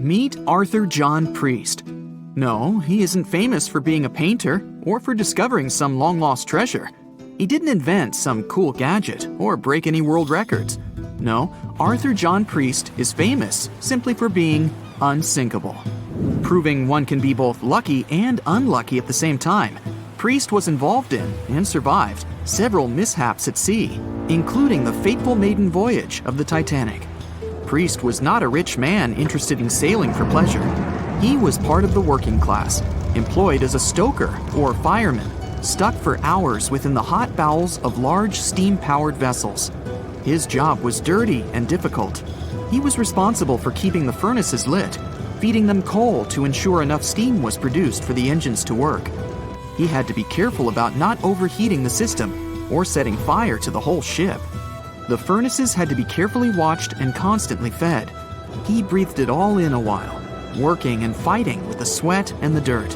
Meet Arthur John Priest. No, he isn't famous for being a painter or for discovering some long-lost treasure. He didn't invent some cool gadget or break any world records. No, Arthur John Priest is famous simply for being unsinkable. Proving one can be both lucky and unlucky at the same time, Priest was involved in and survived several mishaps at sea, including the fateful maiden voyage of the Titanic. Priest was not a rich man interested in sailing for pleasure. He was part of the working class, employed as a stoker or fireman, stuck for hours within the hot bowels of large steam-powered vessels. His job was dirty and difficult. He was responsible for keeping the furnaces lit, feeding them coal to ensure enough steam was produced for the engines to work. He had to be careful about not overheating the system or setting fire to the whole ship. The furnaces had to be carefully watched and constantly fed. He breathed it all in a while, working and fighting with the sweat and the dirt.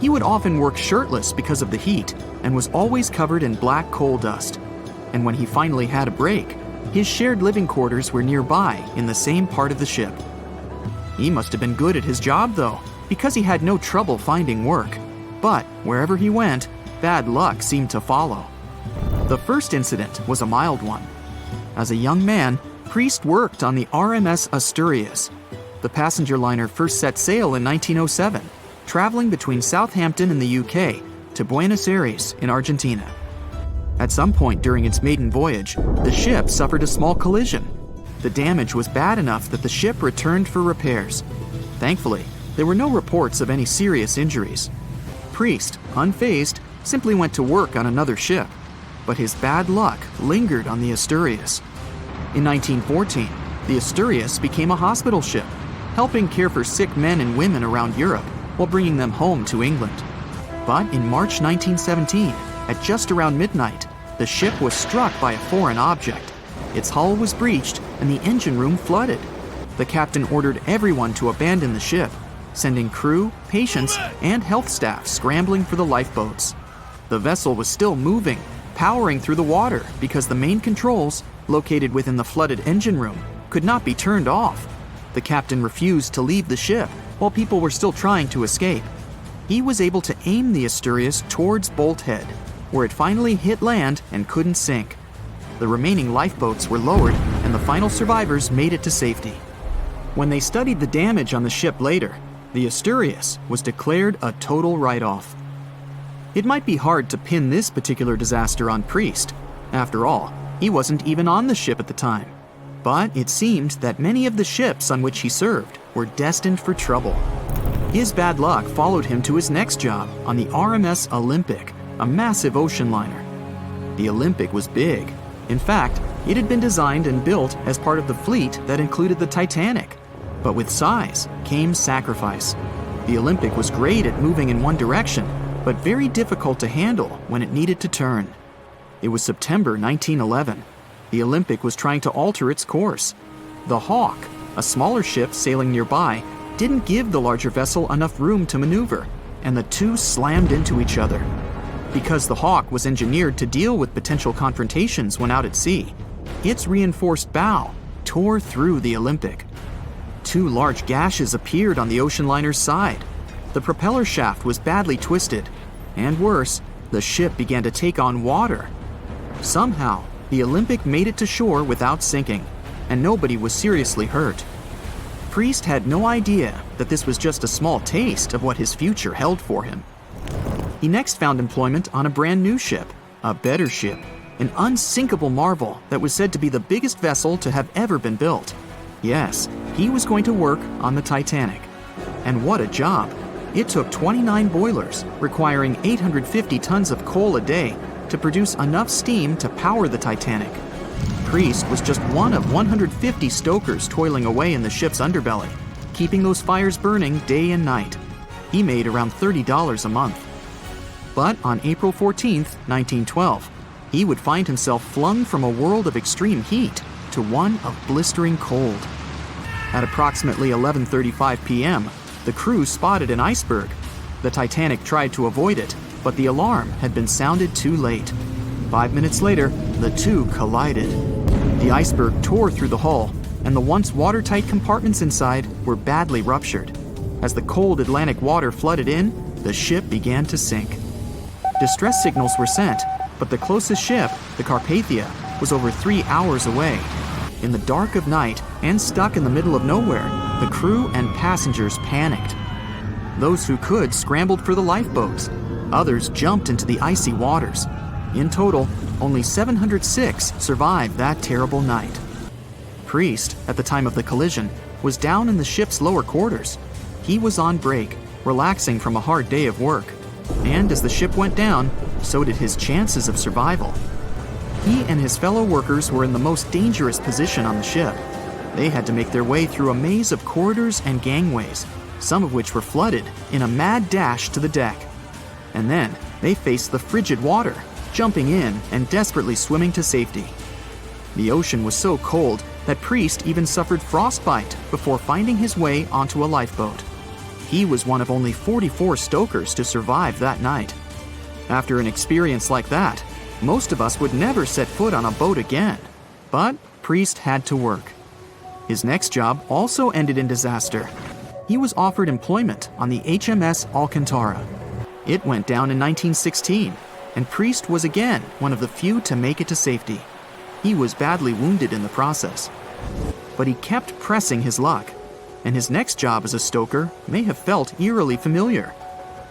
He would often work shirtless because of the heat and was always covered in black coal dust. And when he finally had a break, his shared living quarters were nearby in the same part of the ship. He must have been good at his job, though, because he had no trouble finding work. But wherever he went, bad luck seemed to follow. The first incident was a mild one. As a young man, Priest worked on the RMS Asturias. The passenger liner first set sail in 1907, traveling between Southampton in the UK to Buenos Aires in Argentina. At some point during its maiden voyage, the ship suffered a small collision. The damage was bad enough that the ship returned for repairs. Thankfully, there were no reports of any serious injuries. Priest, unfazed, simply went to work on another ship, but his bad luck lingered on the Asturias. In 1914, the Asturias became a hospital ship, helping care for sick men and women around Europe while bringing them home to England. But in March 1917, at just around midnight, the ship was struck by a foreign object. Its hull was breached and the engine room flooded. The captain ordered everyone to abandon the ship, sending crew, patients, and health staff scrambling for the lifeboats. The vessel was still moving, powering through the water because the main controls, located within the flooded engine room, could not be turned off. The captain refused to leave the ship while people were still trying to escape. He was able to aim the Asturias towards Bolt Head, where it finally hit land and couldn't sink. The remaining lifeboats were lowered and the final survivors made it to safety. When they studied the damage on the ship later, the Asturias was declared a total write-off. It might be hard to pin this particular disaster on Priest. After all, he wasn't even on the ship at the time. But it seemed that many of the ships on which he served were destined for trouble. His bad luck followed him to his next job on the RMS Olympic, a massive ocean liner. The Olympic was big. In fact, it had been designed and built as part of the fleet that included the Titanic. But with size came sacrifice. The Olympic was great at moving in one direction, but very difficult to handle when it needed to turn. It was September 1911. The Olympic was trying to alter its course. The Hawk, a smaller ship sailing nearby, didn't give the larger vessel enough room to maneuver, and the two slammed into each other. Because the Hawk was engineered to deal with potential confrontations when out at sea, its reinforced bow tore through the Olympic. Two large gashes appeared on the ocean liner's side. The propeller shaft was badly twisted, and worse, the ship began to take on water. Somehow, the Olympic made it to shore without sinking, and nobody was seriously hurt. Priest had no idea that this was just a small taste of what his future held for him. He next found employment on a brand new ship, a better ship, an unsinkable marvel that was said to be the biggest vessel to have ever been built. Yes, he was going to work on the Titanic. And what a job! It took 29 boilers, requiring 850 tons of coal a day to produce enough steam to power the Titanic. Priest was just one of 150 stokers toiling away in the ship's underbelly, keeping those fires burning day and night. He made around $30 a month. But on April 14, 1912, he would find himself flung from a world of extreme heat to one of blistering cold. At approximately 11:35 p.m., the crew spotted an iceberg. The Titanic tried to avoid it, but the alarm had been sounded too late. 5 minutes later, the two collided. The iceberg tore through the hull, and the once watertight compartments inside were badly ruptured. As the cold Atlantic water flooded in, the ship began to sink. Distress signals were sent, but the closest ship, the Carpathia, was over 3 hours away. In the dark of night and stuck in the middle of nowhere, the crew and passengers panicked. Those who could scrambled for the lifeboats. Others jumped into the icy waters. In total, only 706 survived that terrible night. Priest, at the time of the collision, was down in the ship's lower quarters. He was on break, relaxing from a hard day of work. And as the ship went down, so did his chances of survival. He and his fellow workers were in the most dangerous position on the ship. They had to make their way through a maze of corridors and gangways, some of which were flooded, in a mad dash to the deck. And then they faced the frigid water, jumping in and desperately swimming to safety. The ocean was so cold that Priest even suffered frostbite before finding his way onto a lifeboat. He was one of only 44 stokers to survive that night. After an experience like that, most of us would never set foot on a boat again. But Priest had to work. His next job also ended in disaster. He was offered employment on the HMS Alcantara. It went down in 1916, and Priest was again one of the few to make it to safety. He was badly wounded in the process. But he kept pressing his luck, and his next job as a stoker may have felt eerily familiar.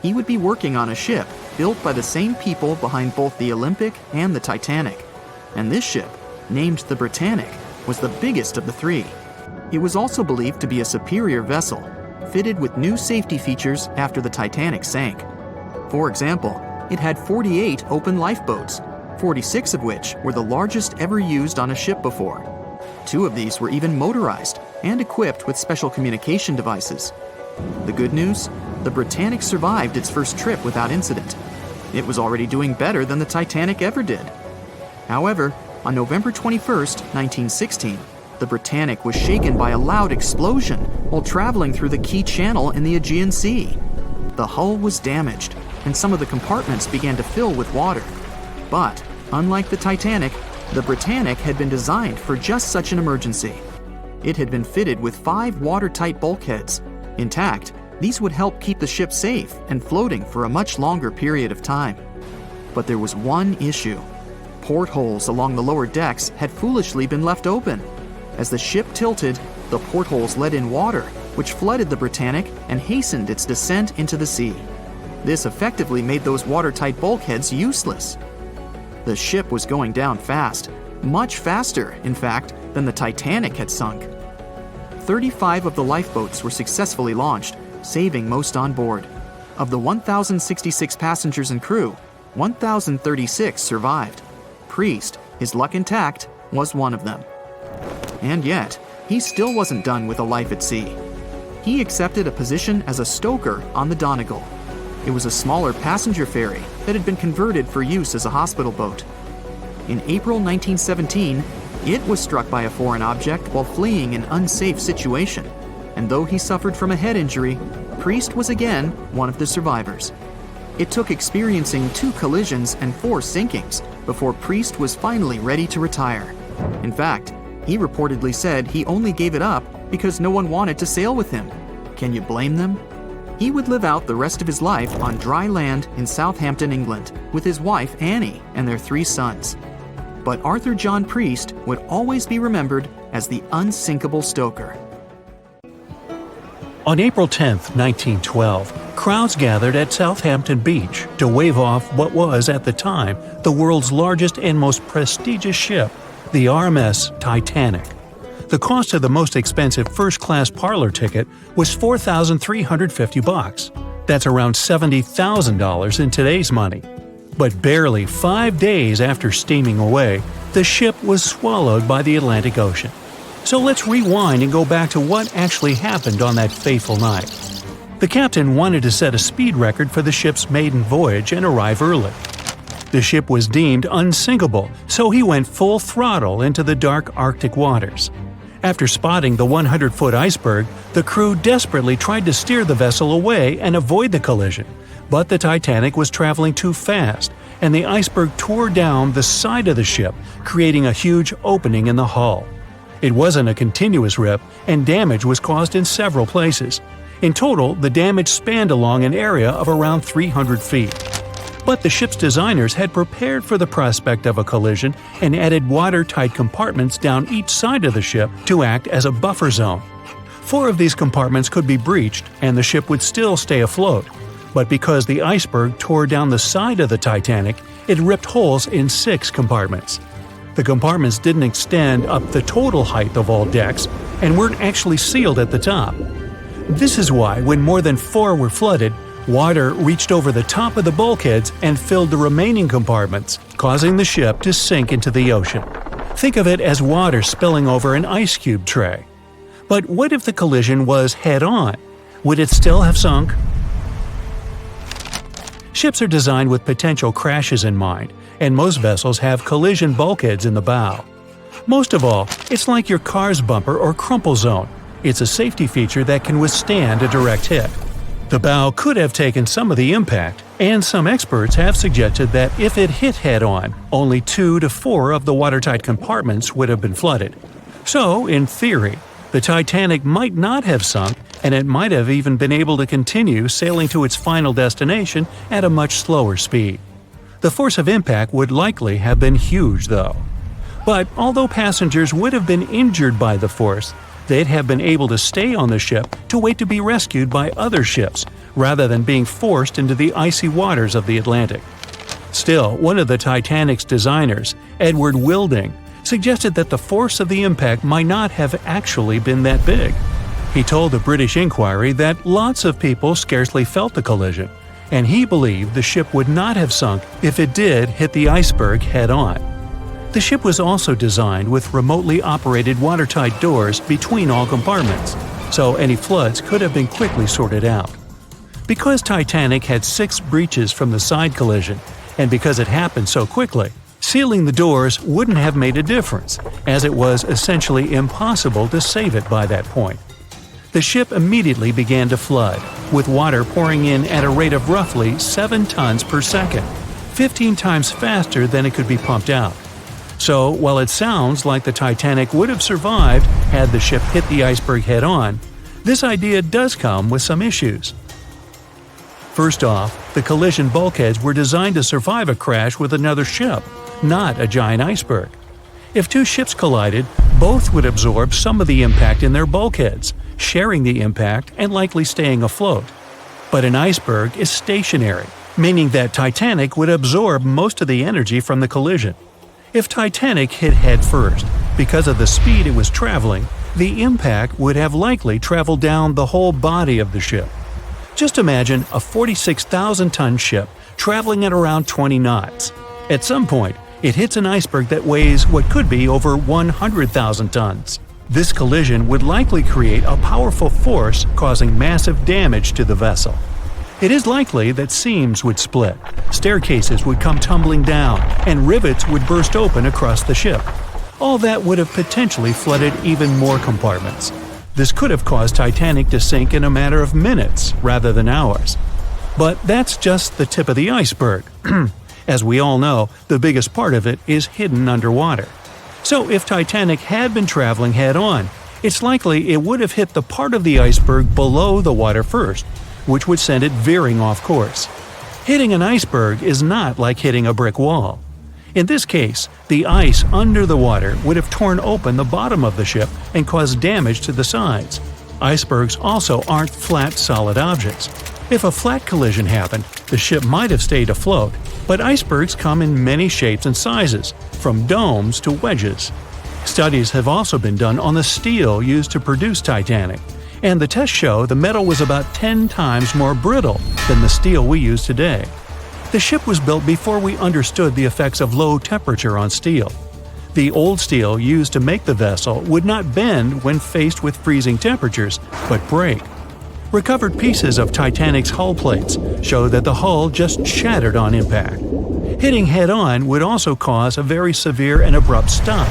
He would be working on a ship built by the same people behind both the Olympic and the Titanic. And this ship, named the Britannic, was the biggest of the three. It was also believed to be a superior vessel, fitted with new safety features after the Titanic sank. For example, it had 48 open lifeboats, 46 of which were the largest ever used on a ship before. 2 of these were even motorized and equipped with special communication devices. The good news? The Britannic survived its first trip without incident. It was already doing better than the Titanic ever did. However, on November 21st, 1916, the Britannic was shaken by a loud explosion while traveling through the key channel in the Aegean Sea. The hull was damaged, and some of the compartments began to fill with water. But, unlike the Titanic, the Britannic had been designed for just such an emergency. It had been fitted with 5 watertight bulkheads. Intact, these would help keep the ship safe and floating for a much longer period of time. But there was one issue. Portholes along the lower decks had foolishly been left open. As the ship tilted, the portholes let in water, which flooded the Britannic and hastened its descent into the sea. This effectively made those watertight bulkheads useless. The ship was going down fast, much faster, in fact, than the Titanic had sunk. 35 of the lifeboats were successfully launched, saving most on board. Of the 1,066 passengers and crew, 1,036 survived. Priest, his luck intact, was one of them. And yet, he still wasn't done with a life at sea. He accepted a position as a stoker on the Donegal. It was a smaller passenger ferry that had been converted for use as a hospital boat. In April 1917, it was struck by a foreign object while fleeing an unsafe situation, and though he suffered from a head injury, Priest was again one of the survivors. It took experiencing 2 collisions and 4 sinkings before Priest was finally ready to retire. In fact, he reportedly said he only gave it up because no one wanted to sail with him. Can you blame them? He would live out the rest of his life on dry land in Southampton, England, with his wife Annie and their 3 sons. But Arthur John Priest would always be remembered as the unsinkable stoker. On April 10, 1912, crowds gathered at Southampton Beach to wave off what was, at the time, the world's largest and most prestigious ship, the RMS Titanic. The cost of the most expensive first-class parlor ticket was $4,350. That's around $70,000 in today's money. But barely 5 days after steaming away, the ship was swallowed by the Atlantic Ocean. So let's rewind and go back to what actually happened on that fateful night. The captain wanted to set a speed record for the ship's maiden voyage and arrive early. The ship was deemed unsinkable, so he went full throttle into the dark Arctic waters. After spotting the 100-foot iceberg, the crew desperately tried to steer the vessel away and avoid the collision, but the Titanic was traveling too fast, and the iceberg tore down the side of the ship, creating a huge opening in the hull. It wasn't a continuous rip, and damage was caused in several places. In total, the damage spanned along an area of around 300 feet. But the ship's designers had prepared for the prospect of a collision and added watertight compartments down each side of the ship to act as a buffer zone. 4 of these compartments could be breached and the ship would still stay afloat. But because the iceberg tore down the side of the Titanic, it ripped holes in 6 compartments. The compartments didn't extend up the total height of all decks and weren't actually sealed at the top. This is why, when more than 4 were flooded, water reached over the top of the bulkheads and filled the remaining compartments, causing the ship to sink into the ocean. Think of it as water spilling over an ice cube tray. But what if the collision was head-on? Would it still have sunk? Ships are designed with potential crashes in mind, and most vessels have collision bulkheads in the bow. Most of all, it's like your car's bumper or crumple zone. It's a safety feature that can withstand a direct hit. The bow could have taken some of the impact, and some experts have suggested that if it hit head-on, only 2 to 4 of the watertight compartments would have been flooded. So, in theory, the Titanic might not have sunk, and it might have even been able to continue sailing to its final destination at a much slower speed. The force of impact would likely have been huge, though. But although passengers would have been injured by the force, they'd have been able to stay on the ship to wait to be rescued by other ships, rather than being forced into the icy waters of the Atlantic. Still, one of the Titanic's designers, Edward Wilding, suggested that the force of the impact might not have actually been that big. He told the British Inquiry that lots of people scarcely felt the collision, and he believed the ship would not have sunk if it did hit the iceberg head-on. The ship was also designed with remotely operated watertight doors between all compartments, so any floods could have been quickly sorted out. Because Titanic had 6 breaches from the side collision, and because it happened so quickly, sealing the doors wouldn't have made a difference, as it was essentially impossible to save it by that point. The ship immediately began to flood, with water pouring in at a rate of roughly 7 tons per second, 15 times faster than it could be pumped out. So, while it sounds like the Titanic would have survived had the ship hit the iceberg head-on, this idea does come with some issues. First off, the collision bulkheads were designed to survive a crash with another ship, not a giant iceberg. If 2 ships collided, both would absorb some of the impact in their bulkheads, sharing the impact and likely staying afloat. But an iceberg is stationary, meaning that Titanic would absorb most of the energy from the collision. If Titanic hit head first, because of the speed it was traveling, the impact would have likely traveled down the whole body of the ship. Just imagine a 46,000-ton ship traveling at around 20 knots. At some point, it hits an iceberg that weighs what could be over 100,000 tons. This collision would likely create a powerful force causing massive damage to the vessel. It is likely that seams would split, staircases would come tumbling down, and rivets would burst open across the ship. All that would have potentially flooded even more compartments. This could have caused Titanic to sink in a matter of minutes rather than hours. But that's just the tip of the iceberg. As we all know, the biggest part of it is hidden underwater. So if Titanic had been traveling head-on, it's likely it would have hit the part of the iceberg below the water first, which would send it veering off course. Hitting an iceberg is not like hitting a brick wall. In this case, the ice under the water would have torn open the bottom of the ship and caused damage to the sides. Icebergs also aren't flat, solid objects. If a flat collision happened, the ship might have stayed afloat, but icebergs come in many shapes and sizes, from domes to wedges. Studies have also been done on the steel used to produce Titanic, and the tests show the metal was about 10 times more brittle than the steel we use today. The ship was built before we understood the effects of low temperature on steel. The old steel used to make the vessel would not bend when faced with freezing temperatures, but break. Recovered pieces of Titanic's hull plates show that the hull just shattered on impact. Hitting head-on would also cause a very severe and abrupt stop,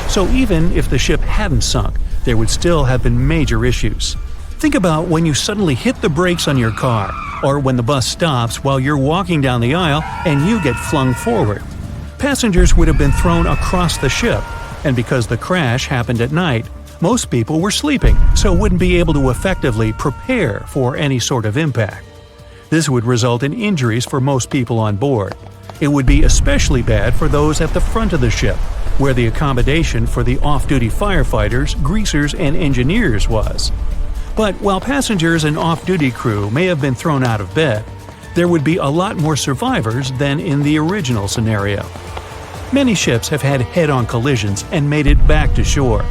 so even if the ship hadn't sunk, there would still have been major issues. Think about when you suddenly hit the brakes on your car, or when the bus stops while you're walking down the aisle and you get flung forward. Passengers would have been thrown across the ship, And because the crash happened at night, most people were sleeping, so wouldn't be able to effectively prepare for any sort of impact. This would result in injuries for most people on board. It would be especially bad for those at the front of the ship, where the accommodation for the off-duty firefighters, greasers, and engineers was. But while passengers and off-duty crew may have been thrown out of bed, there would be a lot more survivors than in the original scenario. Many ships have had head-on collisions and made it back to shore.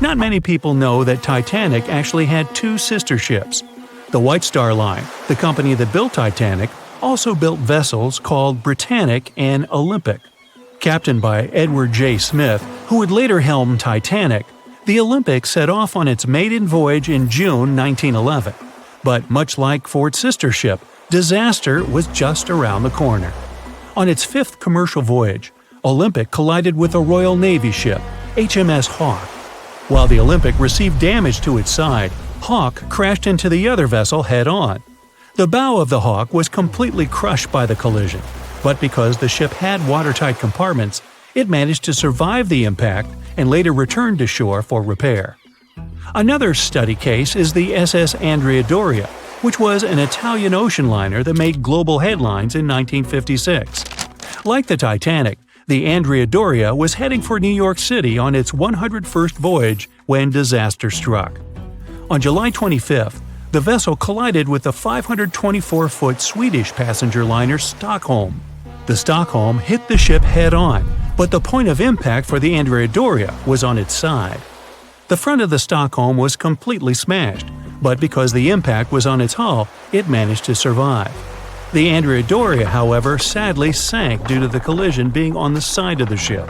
Not many people know that Titanic actually had two sister ships. The White Star Line, the company that built Titanic, also built vessels called Britannic and Olympic. Captained by Edward J. Smith, who would later helm Titanic, the Olympic set off on its maiden voyage in June 1911. But much like for its sister ship, disaster was just around the corner. On its fifth commercial voyage, Olympic collided with a Royal Navy ship, HMS Hawke. While the Olympic received damage to its side, Hawke crashed into the other vessel head-on. The bow of the Hawke was completely crushed by the collision, but because the ship had watertight compartments, it managed to survive the impact and later returned to shore for repair. Another study case is the SS Andrea Doria, which was an Italian ocean liner that made global headlines in 1956. Like the Titanic, the Andrea Doria was heading for New York City on its 101st voyage when disaster struck. On July 25th, the vessel collided with the 524-foot Swedish passenger liner Stockholm. The Stockholm hit the ship head-on, but the point of impact for the Andrea Doria was on its side. The front of the Stockholm was completely smashed, but because the impact was on its hull, it managed to survive. The Andrea Doria, however, sadly sank due to the collision being on the side of the ship.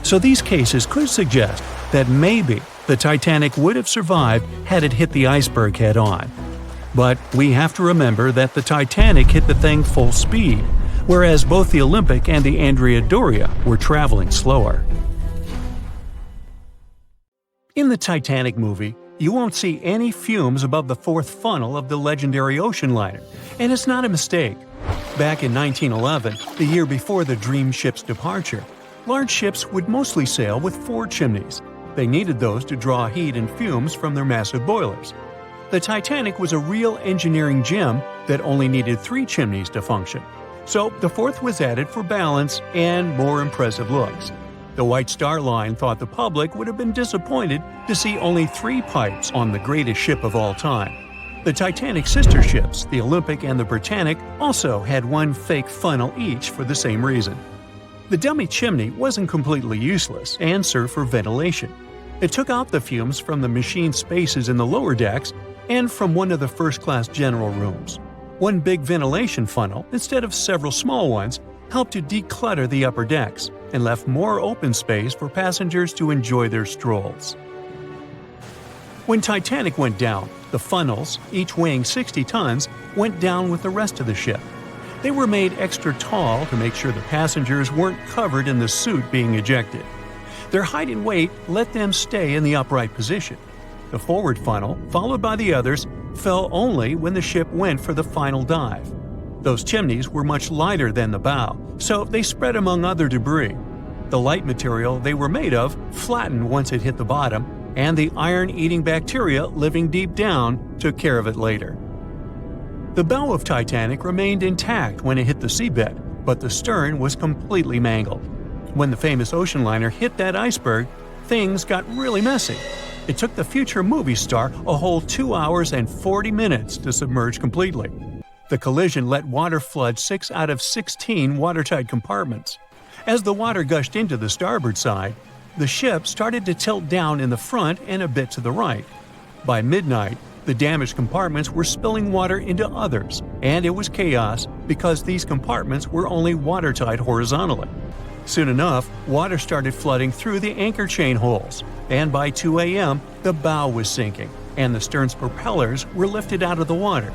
So these cases could suggest that maybe the Titanic would have survived had it hit the iceberg head-on. But we have to remember that the Titanic hit the thing full speed, whereas both the Olympic and the Andrea Doria were traveling slower. In the Titanic movie, you won't see any fumes above the fourth funnel of the legendary ocean liner, and it's not a mistake. Back in 1911, the year before the dream ship's departure, large ships would mostly sail with 4 chimneys. They needed those to draw heat and fumes from their massive boilers. The Titanic was a real engineering gem that only needed 3 chimneys to function. So the fourth was added for balance and more impressive looks. The White Star Line thought the public would have been disappointed to see only 3 pipes on the greatest ship of all time. The Titanic's sister ships, the Olympic and the Britannic, also had 1 fake funnel each for the same reason. The dummy chimney wasn't completely useless and served for ventilation. It took out the fumes from the machine spaces in the lower decks and from one of the first-class general rooms. 1 big ventilation funnel, instead of several small ones, helped to declutter the upper decks and left more open space for passengers to enjoy their strolls. When Titanic went down, the funnels, each weighing 60 tons, went down with the rest of the ship. They were made extra tall to make sure the passengers weren't covered in the soot being ejected. Their height and weight let them stay in the upright position. The forward funnel, followed by the others, fell only when the ship went for the final dive. Those chimneys were much lighter than the bow, so they spread among other debris. The light material they were made of flattened once it hit the bottom, and the iron-eating bacteria living deep down took care of it later. The bow of Titanic remained intact when it hit the seabed, but the stern was completely mangled. When the famous ocean liner hit that iceberg, things got really messy. It took the future movie star a whole 2 hours and 40 minutes to submerge completely. The collision let water flood 6 out of 16 watertight compartments. As the water gushed into the starboard side, the ship started to tilt down in the front and a bit to the right. By midnight, the damaged compartments were spilling water into others, and it was chaos because these compartments were only watertight horizontally. Soon enough, water started flooding through the anchor chain holes, and by 2 a.m., the bow was sinking, and the stern's propellers were lifted out of the water.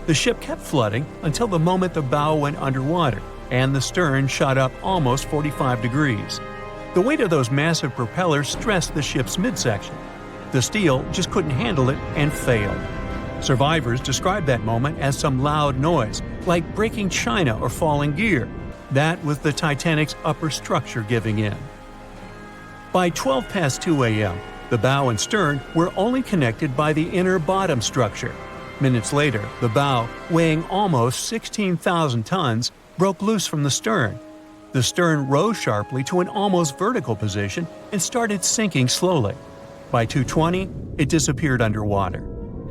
The ship kept flooding until the moment the bow went underwater, and the stern shot up almost 45 degrees. The weight of those massive propellers stressed the ship's midsection. The steel just couldn't handle it and failed. Survivors described that moment as some loud noise, like breaking china or falling gear. That was the Titanic's upper structure giving in. By 12 past 2 a.m., the bow and stern were only connected by the inner bottom structure. Minutes later, the bow, weighing almost 16,000 tons, broke loose from the stern. The stern rose sharply to an almost vertical position and started sinking slowly. By 2:20, it disappeared underwater.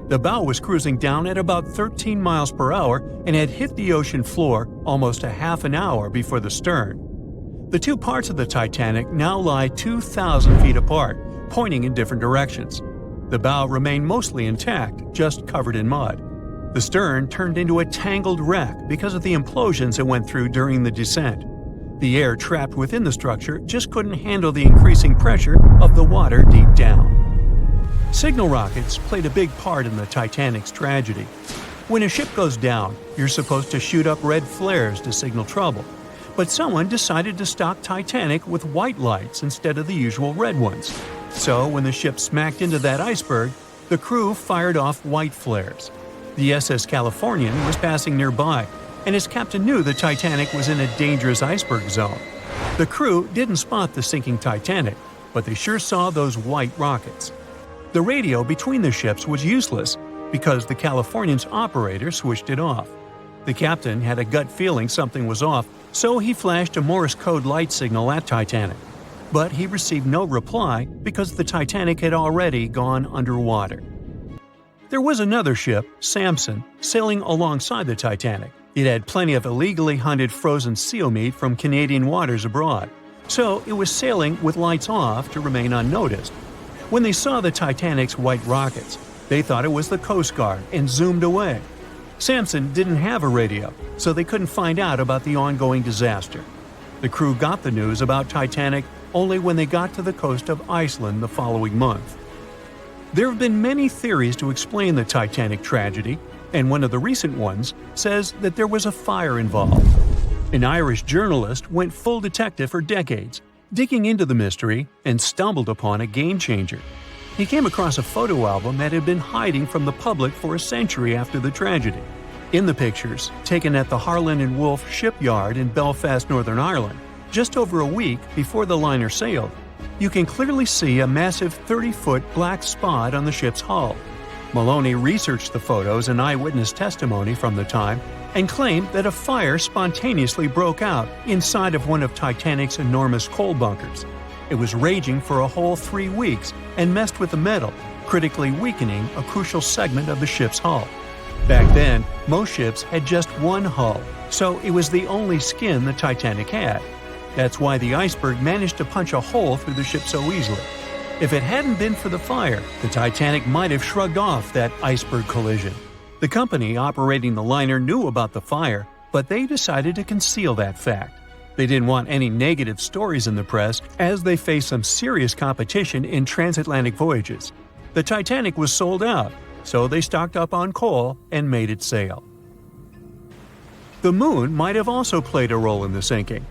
The bow was cruising down at about 13 miles per hour and had hit the ocean floor almost a half an hour before the stern. The two parts of the Titanic now lie 2,000 feet apart, pointing in different directions. The bow remained mostly intact, just covered in mud. The stern turned into a tangled wreck because of the implosions it went through during the descent. The air trapped within the structure just couldn't handle the increasing pressure of the water deep down. Signal rockets played a big part in the Titanic's tragedy. When a ship goes down, you're supposed to shoot up red flares to signal trouble. But someone decided to stock Titanic with white lights instead of the usual red ones. So when the ship smacked into that iceberg, the crew fired off white flares. The SS Californian was passing nearby, and his captain knew the Titanic was in a dangerous iceberg zone. The crew didn't spot the sinking Titanic, but they sure saw those white rockets. The radio between the ships was useless because the Californian's operator switched it off. The captain had a gut feeling something was off, so he flashed a Morse code light signal at Titanic. But he received no reply because the Titanic had already gone underwater. There was another ship, Samson, sailing alongside the Titanic. It had plenty of illegally hunted frozen seal meat from Canadian waters abroad, so it was sailing with lights off to remain unnoticed. When they saw the Titanic's white rockets, they thought it was the Coast Guard and zoomed away. Samson didn't have a radio, so they couldn't find out about the ongoing disaster. The crew got the news about Titanic only when they got to the coast of Iceland the following month. There have been many theories to explain the Titanic tragedy, and one of the recent ones says that there was a fire involved. An Irish journalist went full detective for decades, digging into the mystery, and stumbled upon a game-changer. He came across a photo album that had been hiding from the public for a century after the tragedy. In the pictures, taken at the Harland and Wolff shipyard in Belfast, Northern Ireland, just over a week before the liner sailed, you can clearly see a massive 30-foot black spot on the ship's hull. Maloney researched the photos and eyewitness testimony from the time and claimed that a fire spontaneously broke out inside of one of Titanic's enormous coal bunkers. It was raging for a whole 3 weeks and messed with the metal, critically weakening a crucial segment of the ship's hull. Back then, most ships had just one hull, so it was the only skin the Titanic had. That's why the iceberg managed to punch a hole through the ship so easily. If it hadn't been for the fire, the Titanic might have shrugged off that iceberg collision. The company operating the liner knew about the fire, but they decided to conceal that fact. They didn't want any negative stories in the press as they faced some serious competition in transatlantic voyages. The Titanic was sold out, so they stocked up on coal and made it sail. The moon might have also played a role in the sinking.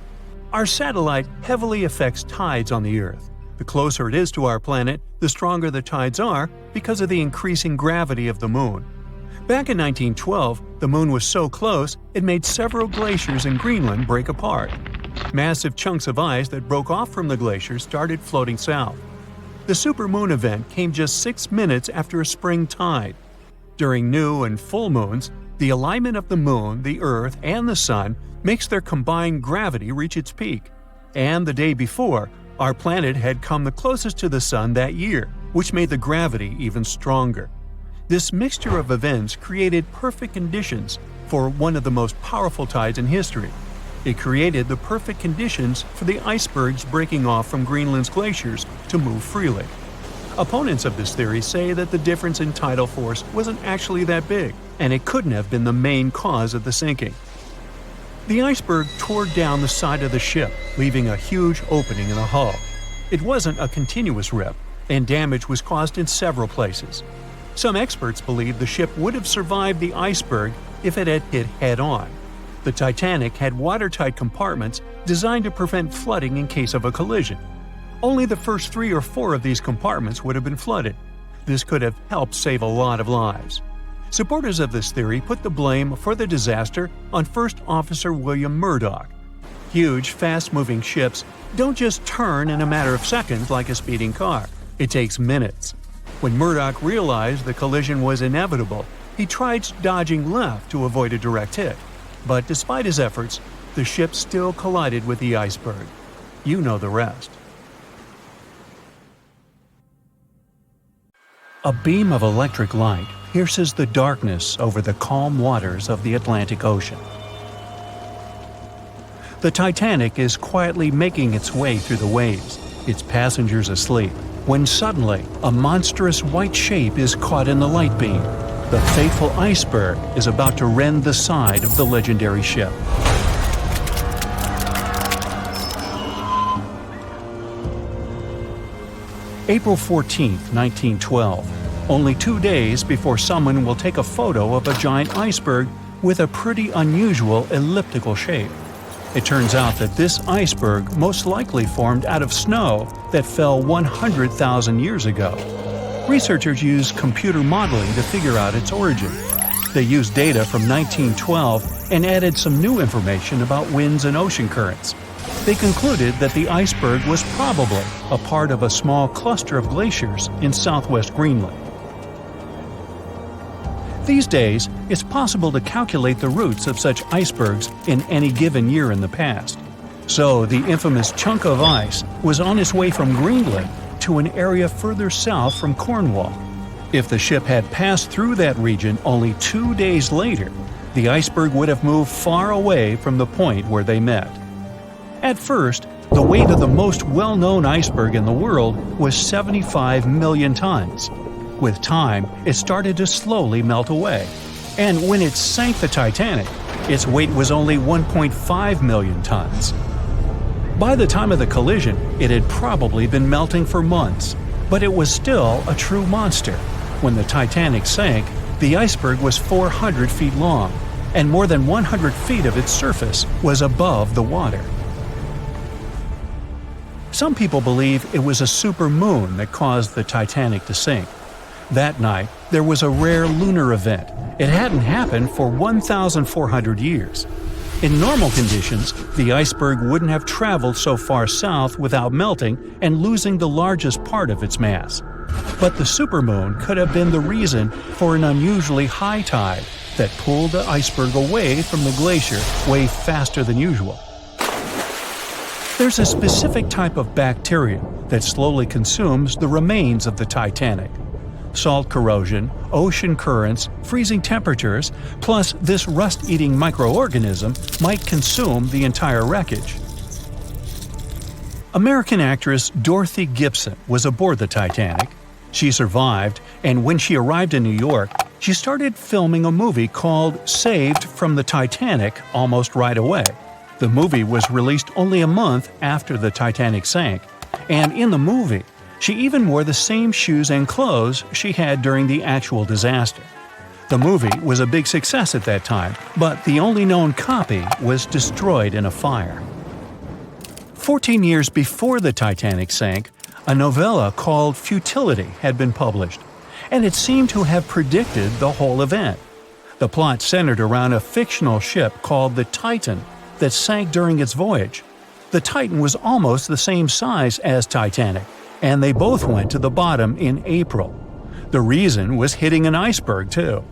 Our satellite heavily affects tides on the Earth. The closer it is to our planet, the stronger the tides are because of the increasing gravity of the moon. Back in 1912, the moon was so close it made several glaciers in Greenland break apart. Massive chunks of ice that broke off from the glaciers started floating south. The supermoon event came just 6 minutes after a spring tide. During new and full moons, the alignment of the moon, the Earth, and the Sun makes their combined gravity reach its peak. And the day before, our planet had come the closest to the Sun that year, which made the gravity even stronger. This mixture of events created perfect conditions for one of the most powerful tides in history. It created the perfect conditions for the icebergs breaking off from Greenland's glaciers to move freely. Opponents of this theory say that the difference in tidal force wasn't actually that big, and it couldn't have been the main cause of the sinking. The iceberg tore down the side of the ship, leaving a huge opening in the hull. It wasn't a continuous rip, and damage was caused in several places. Some experts believe the ship would have survived the iceberg if it had hit head-on. The Titanic had watertight compartments designed to prevent flooding in case of a collision. Only the first 3 or 4 of these compartments would have been flooded. This could have helped save a lot of lives. Supporters of this theory put the blame for the disaster on First Officer William Murdoch. Huge, fast-moving ships don't just turn in a matter of seconds like a speeding car. It takes minutes. When Murdoch realized the collision was inevitable, he tried dodging left to avoid a direct hit. But despite his efforts, the ship still collided with the iceberg. You know the rest. A beam of electric light pierces the darkness over the calm waters of the Atlantic Ocean. The Titanic is quietly making its way through the waves, its passengers asleep, when suddenly a monstrous white shape is caught in the light beam. The fateful iceberg is about to rend the side of the legendary ship. April 14, 1912, only 2 days before someone will take a photo of a giant iceberg with a pretty unusual elliptical shape. It turns out that this iceberg most likely formed out of snow that fell 100,000 years ago. Researchers used computer modeling to figure out its origin. They used data from 1912 and added some new information about winds and ocean currents. They concluded that the iceberg was probably a part of a small cluster of glaciers in southwest Greenland. These days, it's possible to calculate the routes of such icebergs in any given year in the past. So the infamous chunk of ice was on its way from Greenland to an area further south from Cornwall. If the ship had passed through that region only 2 days later, the iceberg would have moved far away from the point where they met. At first, the weight of the most well-known iceberg in the world was 75 million tons. With time, it started to slowly melt away. And when it sank the Titanic, its weight was only 1.5 million tons. By the time of the collision, it had probably been melting for months, but it was still a true monster. When the Titanic sank, the iceberg was 400 feet long, and more than 100 feet of its surface was above the water. Some people believe it was a supermoon that caused the Titanic to sink. That night, there was a rare lunar event. It hadn't happened for 1,400 years. In normal conditions, the iceberg wouldn't have traveled so far south without melting and losing the largest part of its mass. But the supermoon could have been the reason for an unusually high tide that pulled the iceberg away from the glacier way faster than usual. There's a specific type of bacteria that slowly consumes the remains of the Titanic. Salt corrosion, ocean currents, freezing temperatures, plus this rust-eating microorganism might consume the entire wreckage. American actress Dorothy Gibson was aboard the Titanic. She survived, and when she arrived in New York, she started filming a movie called Saved from the Titanic almost right away. The movie was released only a month after the Titanic sank, and in the movie, she even wore the same shoes and clothes she had during the actual disaster. The movie was a big success at that time, but the only known copy was destroyed in a fire. 14 years before the Titanic sank, a novella called Futility had been published, and it seemed to have predicted the whole event. The plot centered around a fictional ship called the Titan that sank during its voyage. The Titan was almost the same size as Titanic, and they both went to the bottom in April. The reason was hitting an iceberg, too.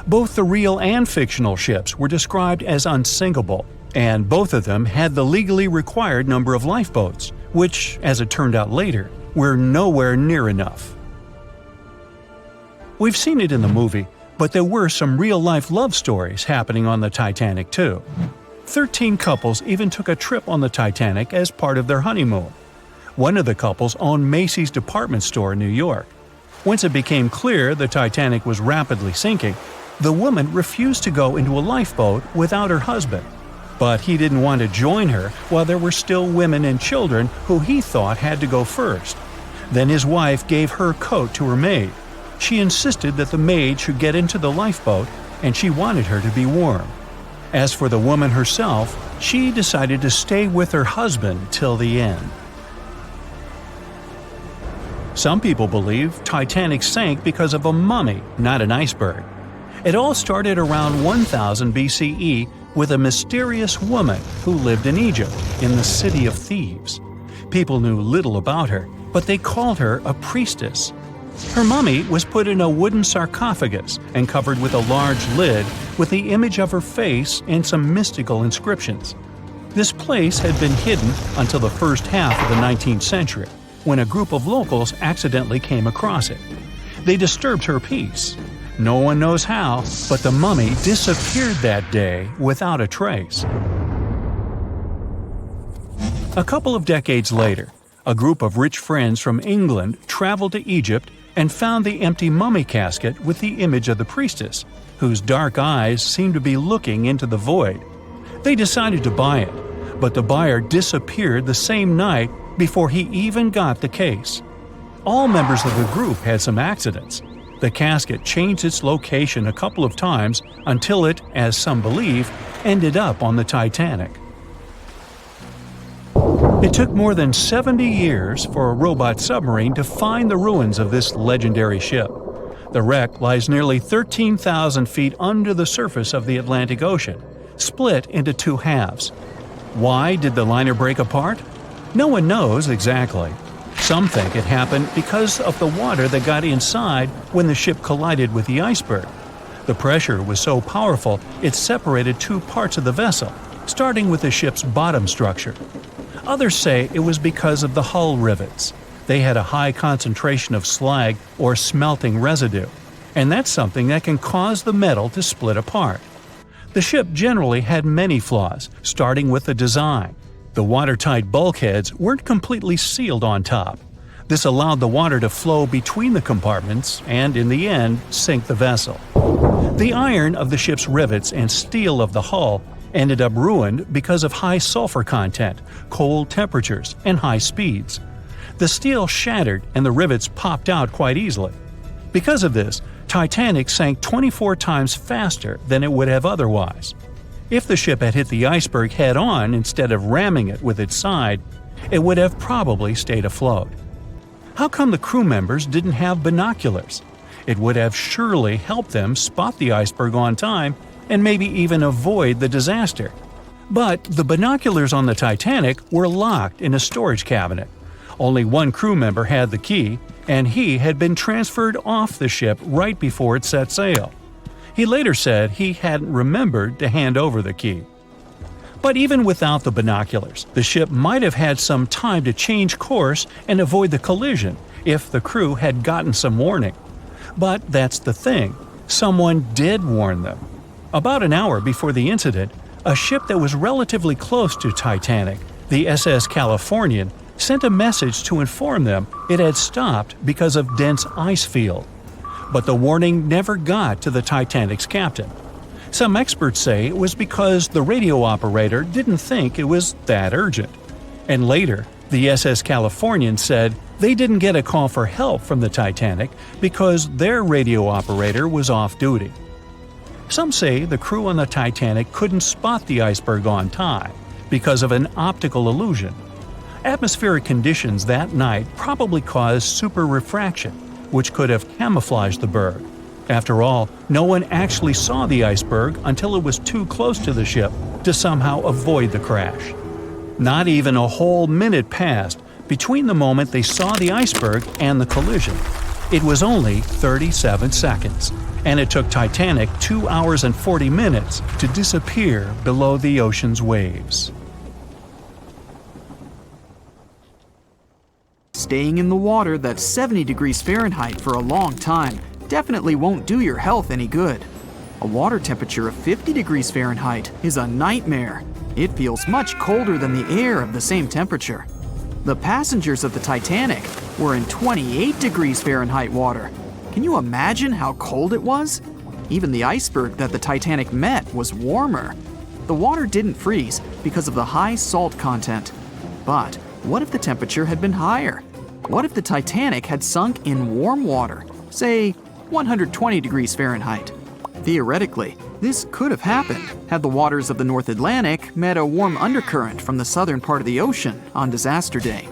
Both the real and fictional ships were described as unsinkable, and both of them had the legally required number of lifeboats, which, as it turned out later, were nowhere near enough. We've seen it in the movie, but there were some real-life love stories happening on the Titanic, too. 13 couples even took a trip on the Titanic as part of their honeymoon. One of the couples owned Macy's department store in New York. Once it became clear the Titanic was rapidly sinking, the woman refused to go into a lifeboat without her husband. But he didn't want to join her while there were still women and children who he thought had to go first. Then his wife gave her coat to her maid. She insisted that the maid should get into the lifeboat, and she wanted her to be warm. As for the woman herself, she decided to stay with her husband till the end. Some people believe Titanic sank because of a mummy, not an iceberg. It all started around 1000 BCE with a mysterious woman who lived in Egypt, in the City of Thieves. People knew little about her, but they called her a priestess. Her mummy was put in a wooden sarcophagus and covered with a large lid with the image of her face and some mystical inscriptions. This place had been hidden until the first half of the 19th century, when a group of locals accidentally came across it. They disturbed her peace. No one knows how, but the mummy disappeared that day without a trace. A couple of decades later, a group of rich friends from England traveled to Egypt and found the empty mummy casket with the image of the priestess, whose dark eyes seemed to be looking into the void. They decided to buy it, but the buyer disappeared the same night before he even got the case. All members of the group had some accidents. The casket changed its location a couple of times until it, as some believe, ended up on the Titanic. It took more than 70 years for a robot submarine to find the ruins of this legendary ship. The wreck lies nearly 13,000 feet under the surface of the Atlantic Ocean, split into two halves. Why did the liner break apart? No one knows exactly. Some think it happened because of the water that got inside when the ship collided with the iceberg. The pressure was so powerful it separated two parts of the vessel, starting with the ship's bottom structure. Others say it was because of the hull rivets. They had a high concentration of slag or smelting residue, and that's something that can cause the metal to split apart. The ship generally had many flaws, starting with the design. The watertight bulkheads weren't completely sealed on top. This allowed the water to flow between the compartments and, in the end, sink the vessel. The iron of the ship's rivets and steel of the hull ended up ruined because of high sulfur content, cold temperatures, and high speeds. The steel shattered and the rivets popped out quite easily. Because of this, Titanic sank 24 times faster than it would have otherwise. If the ship had hit the iceberg head-on instead of ramming it with its side, it would have probably stayed afloat. How come the crew members didn't have binoculars? It would have surely helped them spot the iceberg on time and maybe even avoid the disaster. But the binoculars on the Titanic were locked in a storage cabinet. Only one crew member had the key, and he had been transferred off the ship right before it set sail. He later said he hadn't remembered to hand over the key. But even without the binoculars, the ship might have had some time to change course and avoid the collision if the crew had gotten some warning. But that's the thing, someone did warn them. About an hour before the incident, a ship that was relatively close to Titanic, the SS Californian, sent a message to inform them it had stopped because of dense ice field. But the warning never got to the Titanic's captain. Some experts say it was because the radio operator didn't think it was that urgent. And later, the SS Californian said they didn't get a call for help from the Titanic because their radio operator was off duty. Some say the crew on the Titanic couldn't spot the iceberg on time because of an optical illusion. Atmospheric conditions that night probably caused super-refraction, which could have camouflaged the berg. After all, no one actually saw the iceberg until it was too close to the ship to somehow avoid the crash. Not even a whole minute passed between the moment they saw the iceberg and the collision. It was only 37 seconds, and it took Titanic 2 hours and 40 minutes to disappear below the ocean's waves. Staying in the water that's 70 degrees Fahrenheit for a long time definitely won't do your health any good. A water temperature of 50 degrees Fahrenheit is a nightmare. It feels much colder than the air of the same temperature. The passengers of the Titanic were in 28 degrees Fahrenheit water. Can you imagine how cold it was? Even the iceberg that the Titanic met was warmer. The water didn't freeze because of the high salt content. But what if the temperature had been higher? What if the Titanic had sunk in warm water, say 120 degrees Fahrenheit? Theoretically, this could have happened had the waters of the North Atlantic met a warm undercurrent from the southern part of the ocean on disaster day.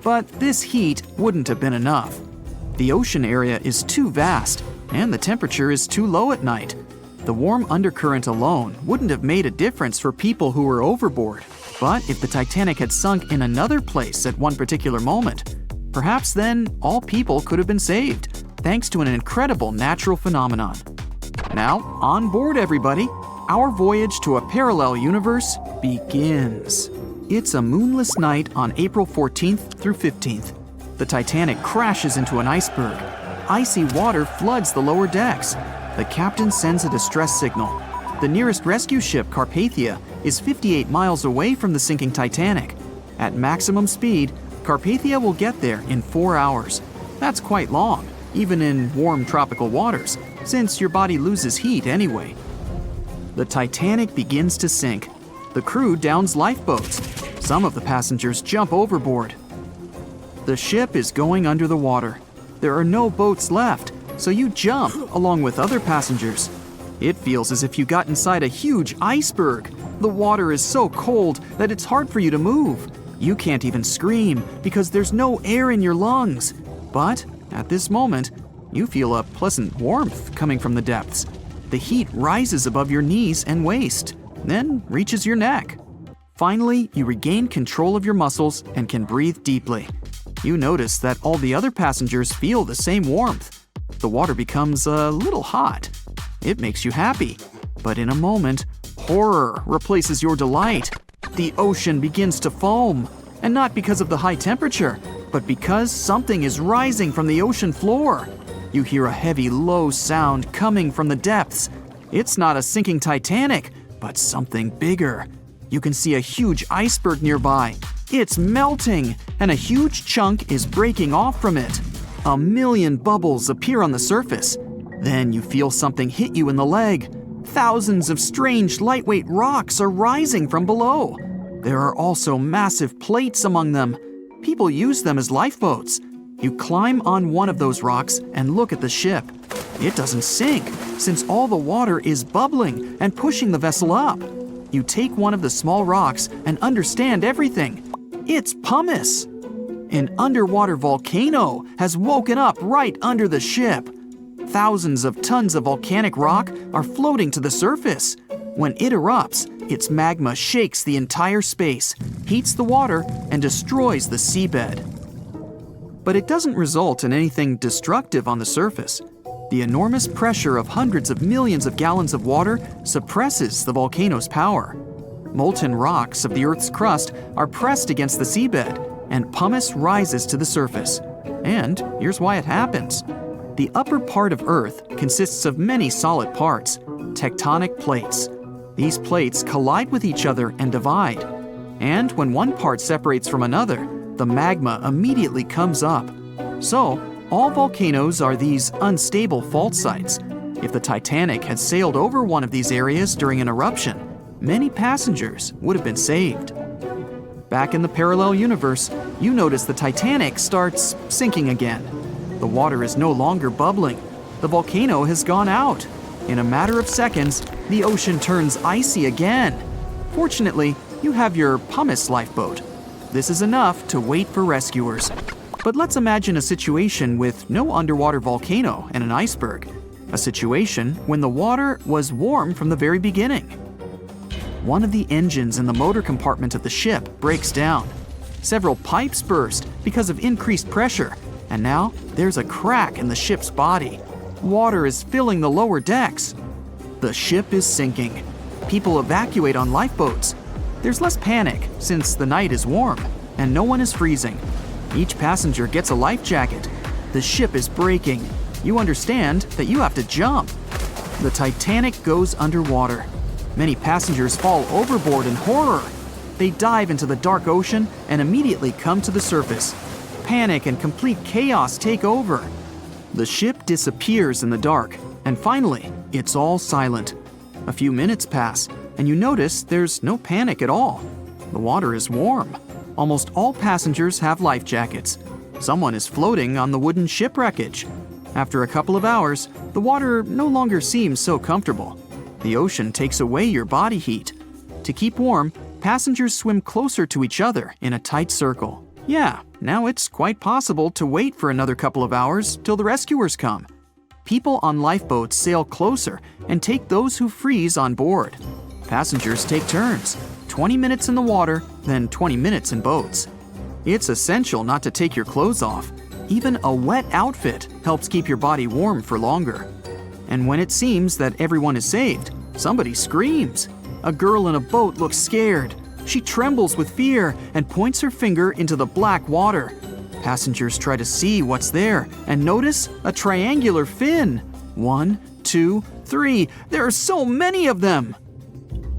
But this heat wouldn't have been enough. The ocean area is too vast, and the temperature is too low at night. The warm undercurrent alone wouldn't have made a difference for people who were overboard. But if the Titanic had sunk in another place at one particular moment, perhaps then all people could have been saved, thanks to an incredible natural phenomenon. Now, on board everybody, our voyage to a parallel universe begins. It's a moonless night on April 14th through 15th. The Titanic crashes into an iceberg. Icy water floods the lower decks. The captain sends a distress signal. The nearest rescue ship, Carpathia, is 58 miles away from the sinking Titanic. At maximum speed, Carpathia will get there in 4 hours. That's quite long, even in warm tropical waters, since your body loses heat anyway. The Titanic begins to sink. The crew downs lifeboats. Some of the passengers jump overboard. The ship is going under the water. There are no boats left, so you jump along with other passengers. It feels as if you got inside a huge iceberg. The water is so cold that it's hard for you to move. You can't even scream because there's no air in your lungs. But at this moment, you feel a pleasant warmth coming from the depths. The heat rises above your knees and waist, then reaches your neck. Finally, you regain control of your muscles and can breathe deeply. You notice that all the other passengers feel the same warmth. The water becomes a little hot. It makes you happy. But in a moment, horror replaces your delight. The ocean begins to foam. And not because of the high temperature, but because something is rising from the ocean floor. You hear a heavy, low sound coming from the depths. It's not a sinking Titanic, but something bigger. You can see a huge iceberg nearby. It's melting, and a huge chunk is breaking off from it. 1,000,000 bubbles appear on the surface. Then you feel something hit you in the leg. Thousands of strange lightweight rocks are rising from below. There are also massive plates among them. People use them as lifeboats. You climb on one of those rocks and look at the ship. It doesn't sink, since all the water is bubbling and pushing the vessel up. You take one of the small rocks and understand everything. It's pumice. An underwater volcano has woken up right under the ship. Thousands of tons of volcanic rock are floating to the surface. When it erupts, its magma shakes the entire space, heats the water, and destroys the seabed. But it doesn't result in anything destructive on the surface. The enormous pressure of hundreds of millions of gallons of water suppresses the volcano's power. Molten rocks of the Earth's crust are pressed against the seabed, and pumice rises to the surface. And here's why it happens. The upper part of Earth consists of many solid parts, tectonic plates. These plates collide with each other and divide. And when one part separates from another, the magma immediately comes up. So, all volcanoes are these unstable fault sites. If the Titanic had sailed over one of these areas during an eruption, many passengers would have been saved. Back in the parallel universe, you notice the Titanic starts sinking again. The water is no longer bubbling. The volcano has gone out. In a matter of seconds, the ocean turns icy again. Fortunately, you have your pumice lifeboat. This is enough to wait for rescuers. But let's imagine a situation with no underwater volcano and an iceberg. A situation when the water was warm from the very beginning. One of the engines in the motor compartment of the ship breaks down. Several pipes burst because of increased pressure, and now there's a crack in the ship's body. Water is filling the lower decks. The ship is sinking. People evacuate on lifeboats. There's less panic since the night is warm and no one is freezing. Each passenger gets a life jacket. The ship is breaking. You understand that you have to jump. The Titanic goes underwater. Many passengers fall overboard in horror. They dive into the dark ocean and immediately come to the surface. Panic and complete chaos take over. The ship disappears in the dark, and finally, it's all silent. A few minutes pass, and you notice there's no panic at all. The water is warm. Almost all passengers have life jackets. Someone is floating on the wooden shipwreckage. After a couple of hours, the water no longer seems so comfortable. The ocean takes away your body heat. To keep warm, passengers swim closer to each other in a tight circle. Yeah, now it's quite possible to wait for another couple of hours till the rescuers come. People on lifeboats sail closer and take those who freeze on board. Passengers take turns. 20 minutes in the water, then 20 minutes in boats. It's essential not to take your clothes off. Even a wet outfit helps keep your body warm for longer. And when it seems that everyone is saved, somebody screams. A girl in a boat looks scared. She trembles with fear and points her finger into the black water. Passengers try to see what's there and notice a triangular fin. 1, 2, 3. There are so many of them!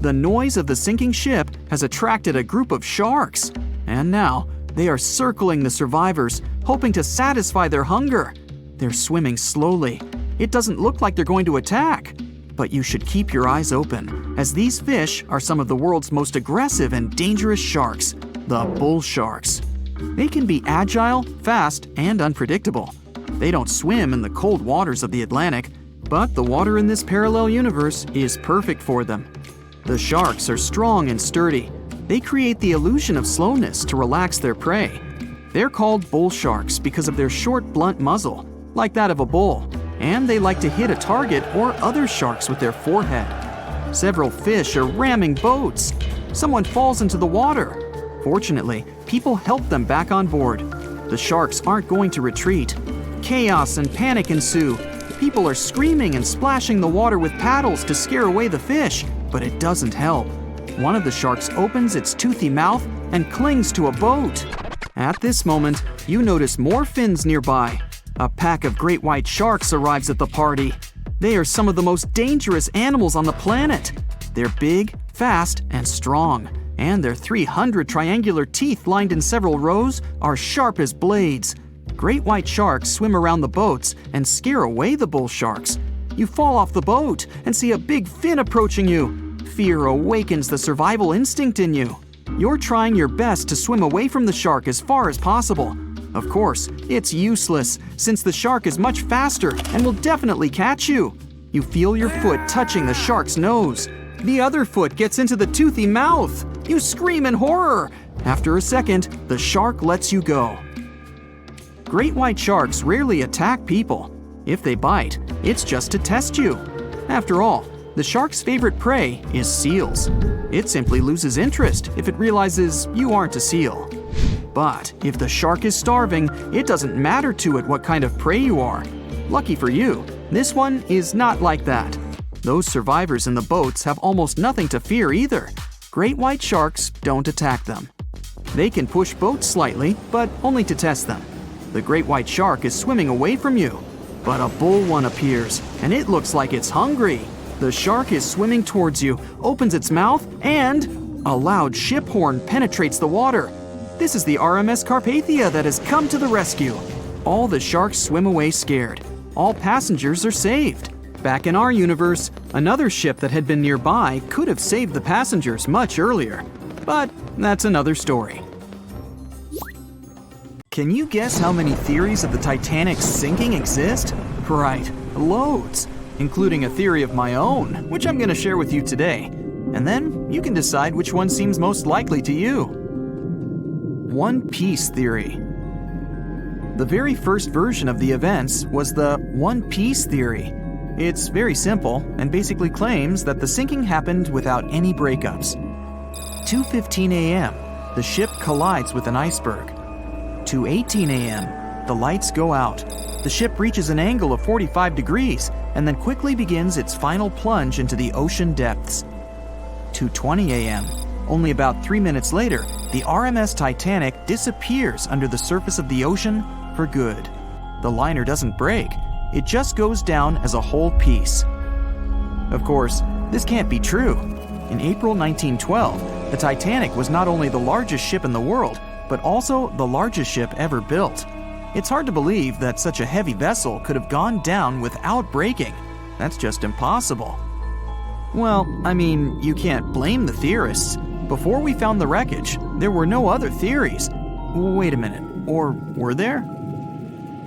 The noise of the sinking ship has attracted a group of sharks, and now they are circling the survivors, hoping to satisfy their hunger. They're swimming slowly. It doesn't look like they're going to attack. But you should keep your eyes open, as these fish are some of the world's most aggressive and dangerous sharks, the bull sharks. They can be agile, fast, and unpredictable. They don't swim in the cold waters of the Atlantic, but the water in this parallel universe is perfect for them. The sharks are strong and sturdy. They create the illusion of slowness to relax their prey. They're called bull sharks because of their short, blunt muzzle, like that of a bull, and they like to hit a target or other sharks with their forehead. Several fish are ramming boats. Someone falls into the water. Fortunately, people help them back on board. The sharks aren't going to retreat. Chaos and panic ensue. People are screaming and splashing the water with paddles to scare away the fish, but it doesn't help. One of the sharks opens its toothy mouth and clings to a boat. At this moment, you notice more fins nearby. A pack of great white sharks arrives at the party. They are some of the most dangerous animals on the planet. They're big, fast, and strong, and their 300 triangular teeth lined in several rows are sharp as blades. Great white sharks swim around the boats and scare away the bull sharks. You fall off the boat and see a big fin approaching you. Fear awakens the survival instinct in you. You're trying your best to swim away from the shark as far as possible. Of course, it's useless, since the shark is much faster and will definitely catch you. You feel your foot touching the shark's nose. The other foot gets into the toothy mouth. You scream in horror. After a second, the shark lets you go. Great white sharks rarely attack people. If they bite, it's just to test you. After all, the shark's favorite prey is seals. It simply loses interest if it realizes you aren't a seal. But if the shark is starving, it doesn't matter to it what kind of prey you are. Lucky for you, this one is not like that. Those survivors in the boats have almost nothing to fear either. Great white sharks don't attack them. They can push boats slightly, but only to test them. The great white shark is swimming away from you. But a bull one appears, and it looks like it's hungry. The shark is swimming towards you, opens its mouth, and a loud ship horn penetrates the water. This is the RMS Carpathia that has come to the rescue. All the sharks swim away scared. All passengers are saved. Back in our universe, another ship that had been nearby could have saved the passengers much earlier. But that's another story. Can you guess how many theories of the Titanic's sinking exist? Right, loads, including a theory of my own, which I'm going to share with you today. And then you can decide which one seems most likely to you. One Piece theory. The very first version of the events was the One Piece theory. It's very simple and basically claims that the sinking happened without any breakups. 2:15 a.m., the ship collides with an iceberg. 2:18 a.m., the lights go out. The ship reaches an angle of 45 degrees and then quickly begins its final plunge into the ocean depths. 2:20 a.m., only about 3 minutes later, the RMS Titanic disappears under the surface of the ocean for good. The liner doesn't break, it just goes down as a whole piece. Of course, this can't be true. In April 1912, the Titanic was not only the largest ship in the world, but also the largest ship ever built. It's hard to believe that such a heavy vessel could have gone down without breaking. That's just impossible. Well, I mean, you can't blame the theorists. Before we found the wreckage, there were no other theories. Wait a minute, or were there?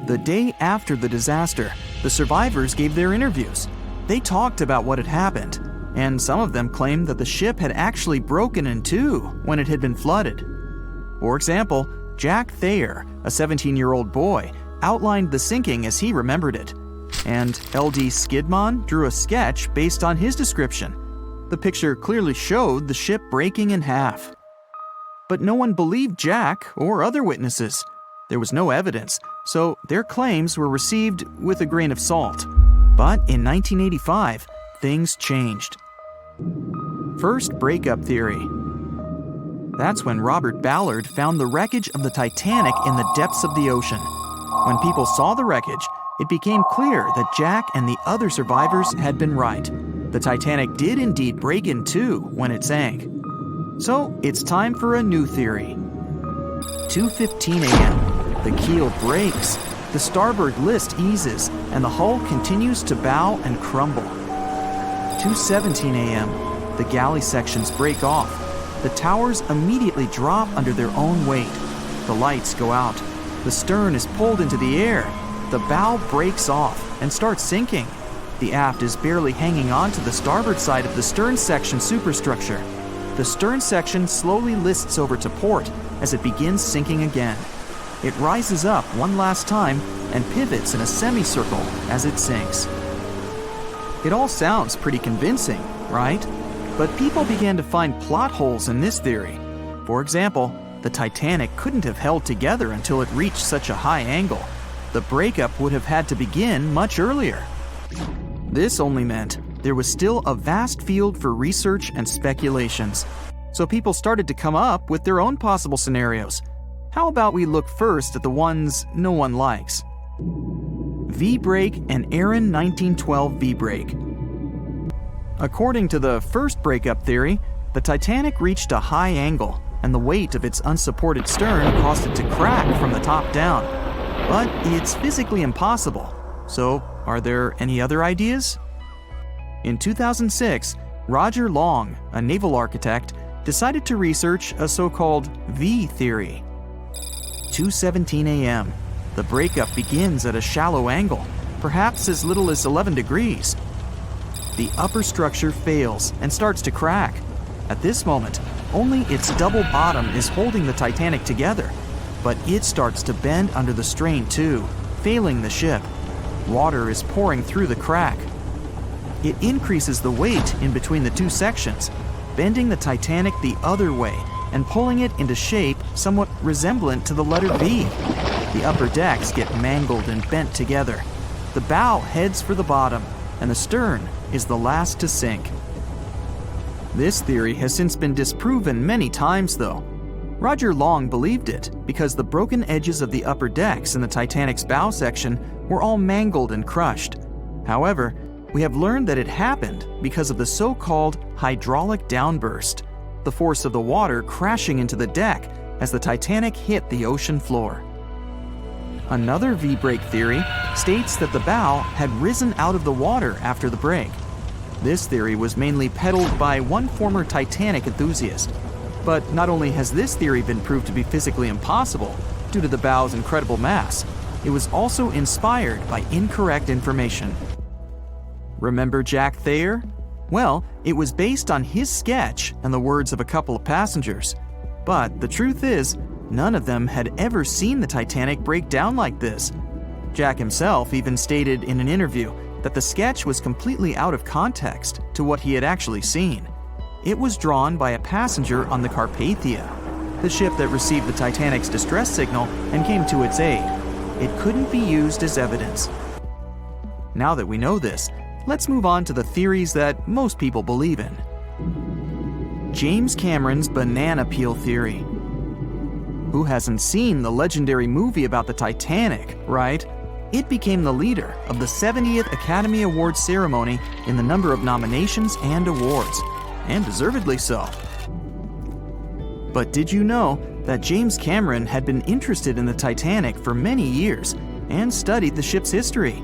The day after the disaster, the survivors gave their interviews. They talked about what had happened, and some of them claimed that the ship had actually broken in two when it had been flooded. For example, Jack Thayer, a 17-year-old boy, outlined the sinking as he remembered it, and L.D. Skidmon drew a sketch based on his description. The picture clearly showed the ship breaking in half. But no one believed Jack or other witnesses. There was no evidence, so their claims were received with a grain of salt. But in 1985, things changed. First breakup theory. That's when Robert Ballard found the wreckage of the Titanic in the depths of the ocean. When people saw the wreckage, it became clear that Jack and the other survivors had been right. The Titanic did indeed break in two when it sank. So it's time for a new theory. 2:15 a.m. The keel breaks, the starboard list eases, and the hull continues to bow and crumble. 2:17 a.m. The galley sections break off. The towers immediately drop under their own weight. The lights go out. The stern is pulled into the air. The bow breaks off and starts sinking. The aft is barely hanging on to the starboard side of the stern section superstructure. The stern section slowly lists over to port as it begins sinking again. It rises up one last time and pivots in a semicircle as it sinks. It all sounds pretty convincing, right? But people began to find plot holes in this theory. For example, the Titanic couldn't have held together until it reached such a high angle. The breakup would have had to begin much earlier. This only meant there was still a vast field for research and speculations. So people started to come up with their own possible scenarios. How about we look first at the ones no one likes? V-break and Aaron 1912 V-break. According to the first breakup theory, the Titanic reached a high angle, and the weight of its unsupported stern caused it to crack from the top down. But it's physically impossible. So, are there any other ideas? In 2006, Roger Long, a naval architect, decided to research a so-called V theory. 2:17 a.m. The breakup begins at a shallow angle, perhaps as little as 11 degrees. The upper structure fails and starts to crack. At this moment, only its double bottom is holding the Titanic together, but it starts to bend under the strain too, failing the ship. Water is pouring through the crack. It increases the weight in between the two sections, bending the Titanic the other way and pulling it into shape somewhat resemblant to the letter V. The upper decks get mangled and bent together. The bow heads for the bottom, and the stern is the last to sink. This theory has since been disproven many times, though. Roger Long believed it because the broken edges of the upper decks in the Titanic's bow section were all mangled and crushed. However, we have learned that it happened because of the so-called hydraulic downburst, the force of the water crashing into the deck as the Titanic hit the ocean floor. Another V-break theory states that the bow had risen out of the water after the break. This theory was mainly peddled by one former Titanic enthusiast. But not only has this theory been proved to be physically impossible due to the bow's incredible mass, it was also inspired by incorrect information. Remember Jack Thayer? Well, it was based on his sketch and the words of a couple of passengers. But the truth is, none of them had ever seen the Titanic break down like this. Jack himself even stated in an interview that the sketch was completely out of context to what he had actually seen. It was drawn by a passenger on the Carpathia, the ship that received the Titanic's distress signal and came to its aid. It couldn't be used as evidence. Now that we know this, let's move on to the theories that most people believe in. James Cameron's banana peel theory. Who hasn't seen the legendary movie about the Titanic, right? It became the leader of the 70th Academy Awards ceremony in the number of nominations and awards, and deservedly so. But did you know that James Cameron had been interested in the Titanic for many years and studied the ship's history?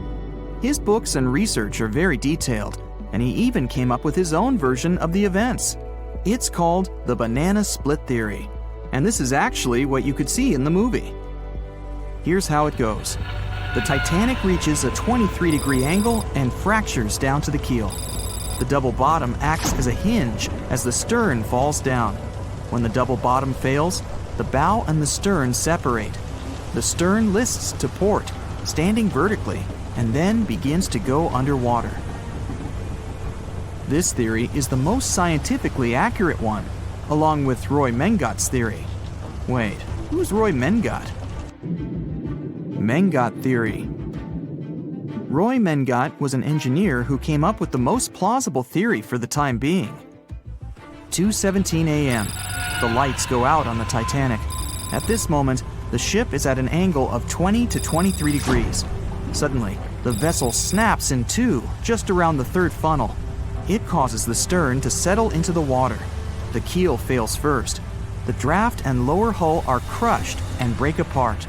His books and research are very detailed, and he even came up with his own version of the events. It's called the banana split theory, and this is actually what you could see in the movie. Here's how it goes. The Titanic reaches a 23-degree angle and fractures down to the keel. The double bottom acts as a hinge as the stern falls down. When the double bottom fails, the bow and the stern separate. The stern lists to port, standing vertically, and then begins to go underwater. This theory is the most scientifically accurate one, along with Roy Mengat's theory. Wait, who's Roy Mengat? Mengat theory. Roy Mengat was an engineer who came up with the most plausible theory for the time being. 2:17 a.m. The lights go out on the Titanic. At this moment, the ship is at an angle of 20 to 23 degrees. Suddenly, the vessel snaps in two just around the third funnel. It causes the stern to settle into the water. The keel fails first. The draft and lower hull are crushed and break apart.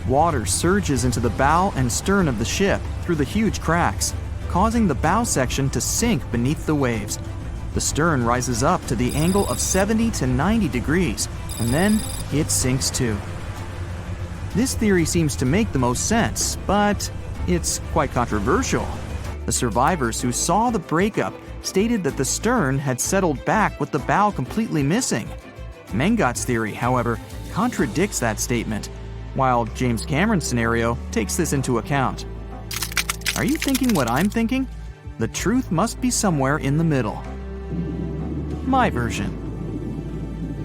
Water surges into the bow and stern of the ship through the huge cracks, causing the bow section to sink beneath the waves. The stern rises up to the angle of 70 to 90 degrees, and then it sinks too. This theory seems to make the most sense, but it's quite controversial. The survivors who saw the breakup stated that the stern had settled back with the bow completely missing. Mengat's theory, however, contradicts that statement, while James Cameron's scenario takes this into account. Are you thinking what I'm thinking? The truth must be somewhere in the middle. My version.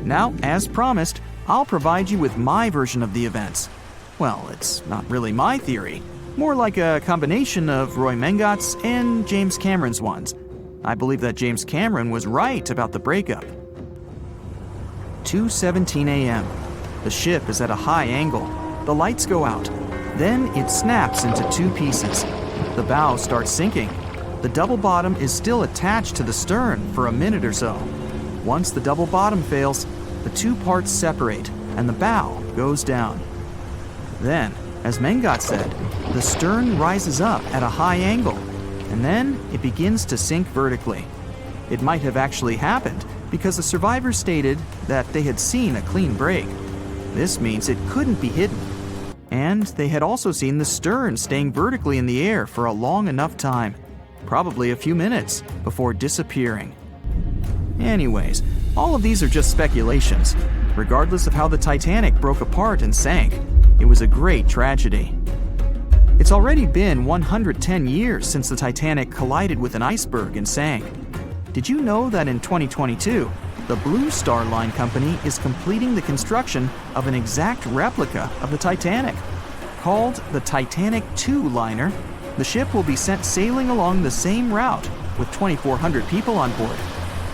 Now, as promised, I'll provide you with my version of the events. Well, it's not really my theory, more like a combination of Roy Mengat's and James Cameron's ones. I believe that James Cameron was right about the breakup. 2:17 a.m. The ship is at a high angle. The lights go out. Then it snaps into two pieces. The bow starts sinking. The double bottom is still attached to the stern for a minute or so. Once the double bottom fails, the two parts separate and the bow goes down. Then, as Mengat said, the stern rises up at a high angle, and then it begins to sink vertically. It might have actually happened because the survivors stated that they had seen a clean break. This means it couldn't be hidden. And they had also seen the stern staying vertically in the air for a long enough time, probably a few minutes, before disappearing. Anyways, all of these are just speculations. Regardless of how the Titanic broke apart and sank, it was a great tragedy. It's already been 110 years since the Titanic collided with an iceberg and sank. Did you know that in 2022, the Blue Star Line Company is completing the construction of an exact replica of the Titanic? Called the Titanic II liner, the ship will be sent sailing along the same route with 2,400 people on board.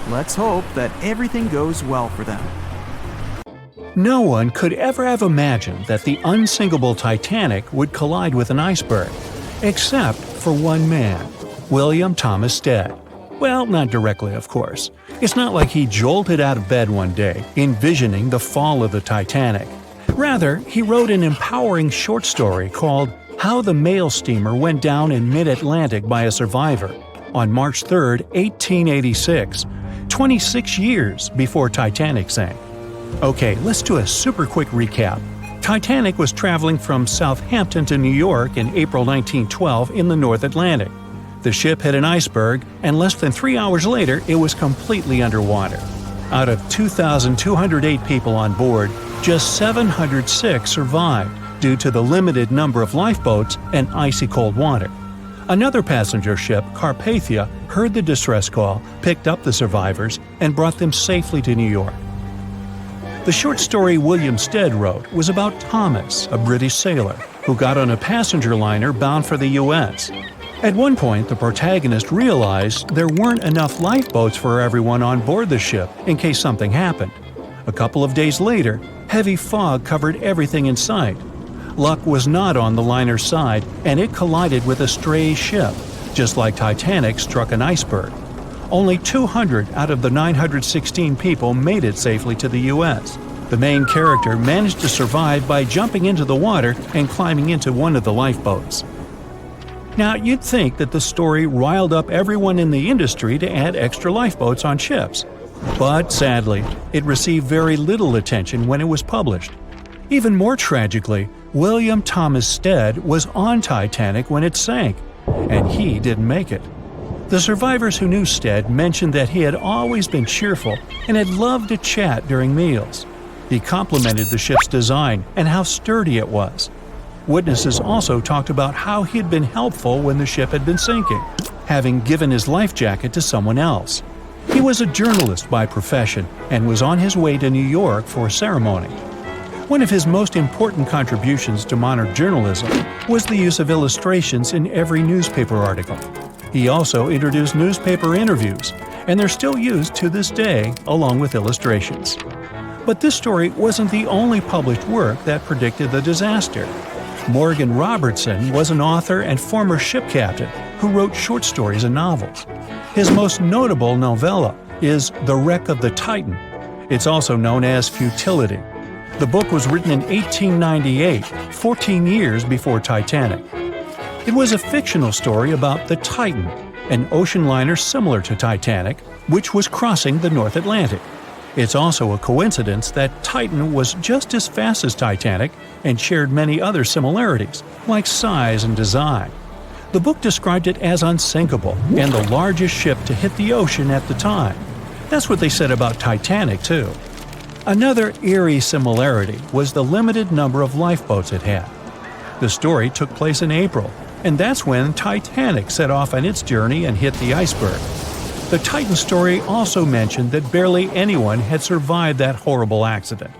Let's hope that everything goes well for them. No one could ever have imagined that the unsinkable Titanic would collide with an iceberg, except for one man, William Thomas Stead. Well, not directly, of course. It's not like he jolted out of bed one day, envisioning the fall of the Titanic. Rather, he wrote an empowering short story called How the Mail Steamer Went Down in Mid-Atlantic by a Survivor on March 3, 1886, 26 years before Titanic sank. Okay, let's do a super quick recap. Titanic was traveling from Southampton to New York in April 1912 in the North Atlantic. The ship hit an iceberg, and less than 3 hours later, it was completely underwater. Out of 2,208 people on board, just 706 survived due to the limited number of lifeboats and icy cold water. Another passenger ship, Carpathia, heard the distress call, picked up the survivors, and brought them safely to New York. The short story William Stead wrote was about Thomas, a British sailor, who got on a passenger liner bound for the U.S. At one point, the protagonist realized there weren't enough lifeboats for everyone on board the ship in case something happened. A couple of days later, heavy fog covered everything in sight. Luck was not on the liner's side, and it collided with a stray ship, just like Titanic struck an iceberg. Only 200 out of the 916 people made it safely to the U.S. The main character managed to survive by jumping into the water and climbing into one of the lifeboats. Now, you'd think that the story riled up everyone in the industry to add extra lifeboats on ships. But sadly, it received very little attention when it was published. Even more tragically, William Thomas Stead was on Titanic when it sank, and he didn't make it. The survivors who knew Stead mentioned that he had always been cheerful and had loved to chat during meals. He complimented the ship's design and how sturdy it was. Witnesses also talked about how he had been helpful when the ship had been sinking. having given his life jacket to someone else. He was a journalist by profession and was on his way to New York for a ceremony. One of his most important contributions to modern journalism was the use of illustrations in every newspaper article. He also introduced newspaper interviews, and they're still used to this day along with illustrations. But this story wasn't the only published work that predicted the disaster. Morgan Robertson was an author and former ship captain who wrote short stories and novels. His most notable novella is The Wreck of the Titan. It's also known as Futility. The book was written in 1898, 14 years before Titanic. It was a fictional story about the Titan, an ocean liner similar to Titanic, which was crossing the North Atlantic. It's also a coincidence that Titan was just as fast as Titanic and shared many other similarities, like size and design. The book described it as unsinkable and the largest ship to hit the ocean at the time. That's what they said about Titanic, too. Another eerie similarity was the limited number of lifeboats it had. The story took place in April, and that's when Titanic set off on its journey and hit the iceberg. The Titan story also mentioned that barely anyone had survived that horrible accident.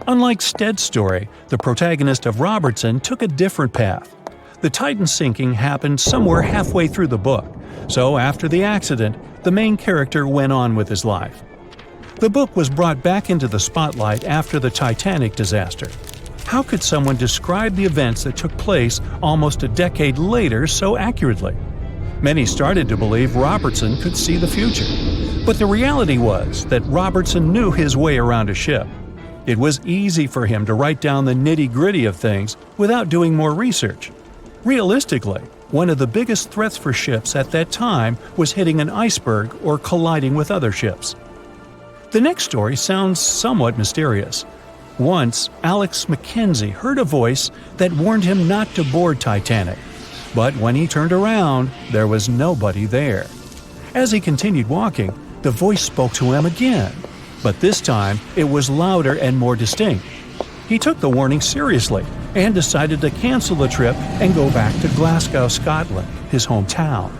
Unlike Stead's story, the protagonist of Robertson took a different path. The Titan sinking happened somewhere halfway through the book, so after the accident, the main character went on with his life. The book was brought back into the spotlight after the Titanic disaster. How could someone describe the events that took place almost a decade later so accurately? Many started to believe Robertson could see the future. But the reality was that Robertson knew his way around a ship. It was easy for him to write down the nitty-gritty of things without doing more research. Realistically, one of the biggest threats for ships at that time was hitting an iceberg or colliding with other ships. The next story sounds somewhat mysterious. Once, Alex Mackenzie heard a voice that warned him not to board Titanic. But when he turned around, there was nobody there. As he continued walking, the voice spoke to him again, but this time it was louder and more distinct. He took the warning seriously and decided to cancel the trip and go back to Glasgow, Scotland, his hometown.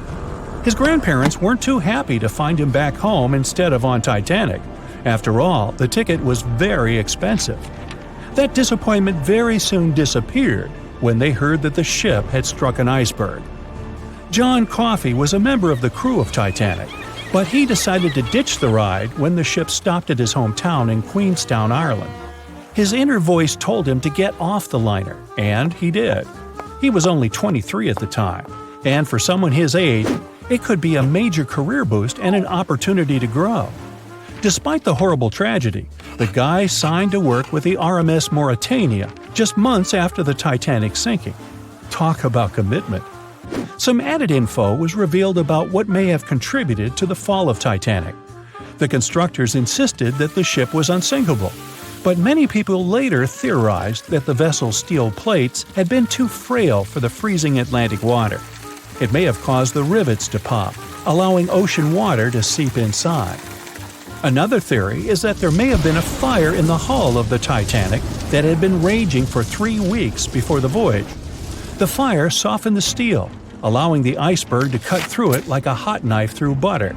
His grandparents weren't too happy to find him back home instead of on Titanic. After all, the ticket was very expensive. That disappointment very soon disappeared when they heard that the ship had struck an iceberg. John Coffey was a member of the crew of Titanic, but he decided to ditch the ride when the ship stopped at his hometown in Queenstown, Ireland. His inner voice told him to get off the liner, and he did. He was only 23 at the time, and for someone his age, it could be a major career boost and an opportunity to grow. Despite the horrible tragedy, the guy signed to work with the RMS Mauritania just months after the Titanic sinking. Talk about commitment. Some added info was revealed about what may have contributed to the fall of Titanic. The constructors insisted that the ship was unsinkable, but many people later theorized that the vessel's steel plates had been too frail for the freezing Atlantic water. It may have caused the rivets to pop, allowing ocean water to seep inside. Another theory is that there may have been a fire in the hull of the Titanic that had been raging for 3 weeks before the voyage. The fire softened the steel, allowing the iceberg to cut through it like a hot knife through butter.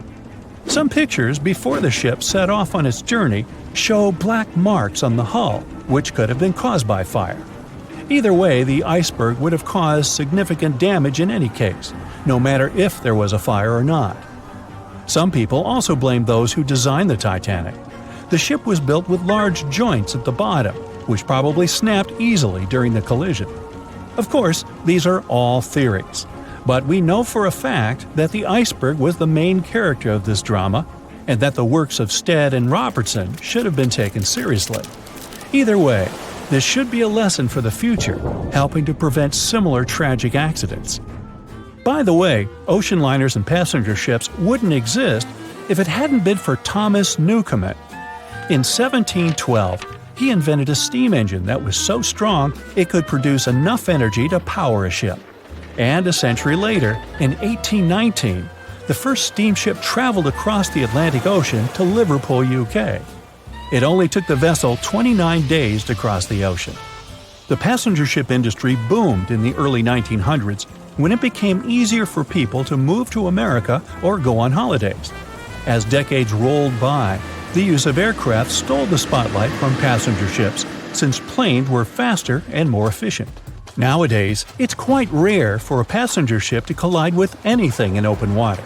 Some pictures before the ship set off on its journey show black marks on the hull, which could have been caused by fire. Either way, the iceberg would have caused significant damage in any case, no matter if there was a fire or not. Some people also blame those who designed the Titanic. The ship was built with large joints at the bottom, which probably snapped easily during the collision. Of course, these are all theories, but we know for a fact that the iceberg was the main character of this drama, and that the works of Stead and Robertson should have been taken seriously. Either way, this should be a lesson for the future, helping to prevent similar tragic accidents. By the way, ocean liners and passenger ships wouldn't exist if it hadn't been for Thomas Newcomen. In 1712, he invented a steam engine that was so strong it could produce enough energy to power a ship. And a century later, in 1819, the first steamship traveled across the Atlantic Ocean to Liverpool, UK. It only took the vessel 29 days to cross the ocean. The passenger ship industry boomed in the early 1900s, when it became easier for people to move to America or go on holidays. As decades rolled by, the use of aircraft stole the spotlight from passenger ships, since planes were faster and more efficient. Nowadays, it's quite rare for a passenger ship to collide with anything in open water.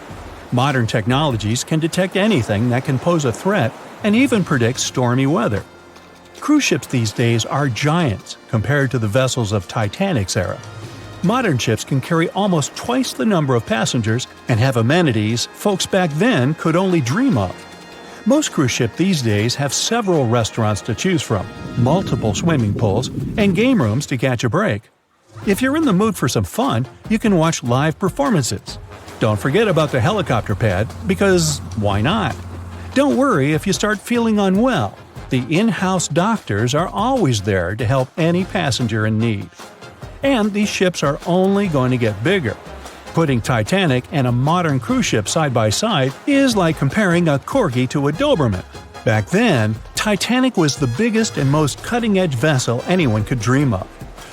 Modern technologies can detect anything that can pose a threat and even predict stormy weather. Cruise ships these days are giants compared to the vessels of Titanic's era. Modern ships can carry almost twice the number of passengers and have amenities folks back then could only dream of. Most cruise ships these days have several restaurants to choose from, multiple swimming pools, and game rooms to catch a break. If you're in the mood for some fun, you can watch live performances. Don't forget about the helicopter pad, because why not? Don't worry if you start feeling unwell. The in-house doctors are always there to help any passenger in need. And these ships are only going to get bigger. Putting Titanic and a modern cruise ship side by side is like comparing a Corgi to a Doberman. Back then, Titanic was the biggest and most cutting-edge vessel anyone could dream of.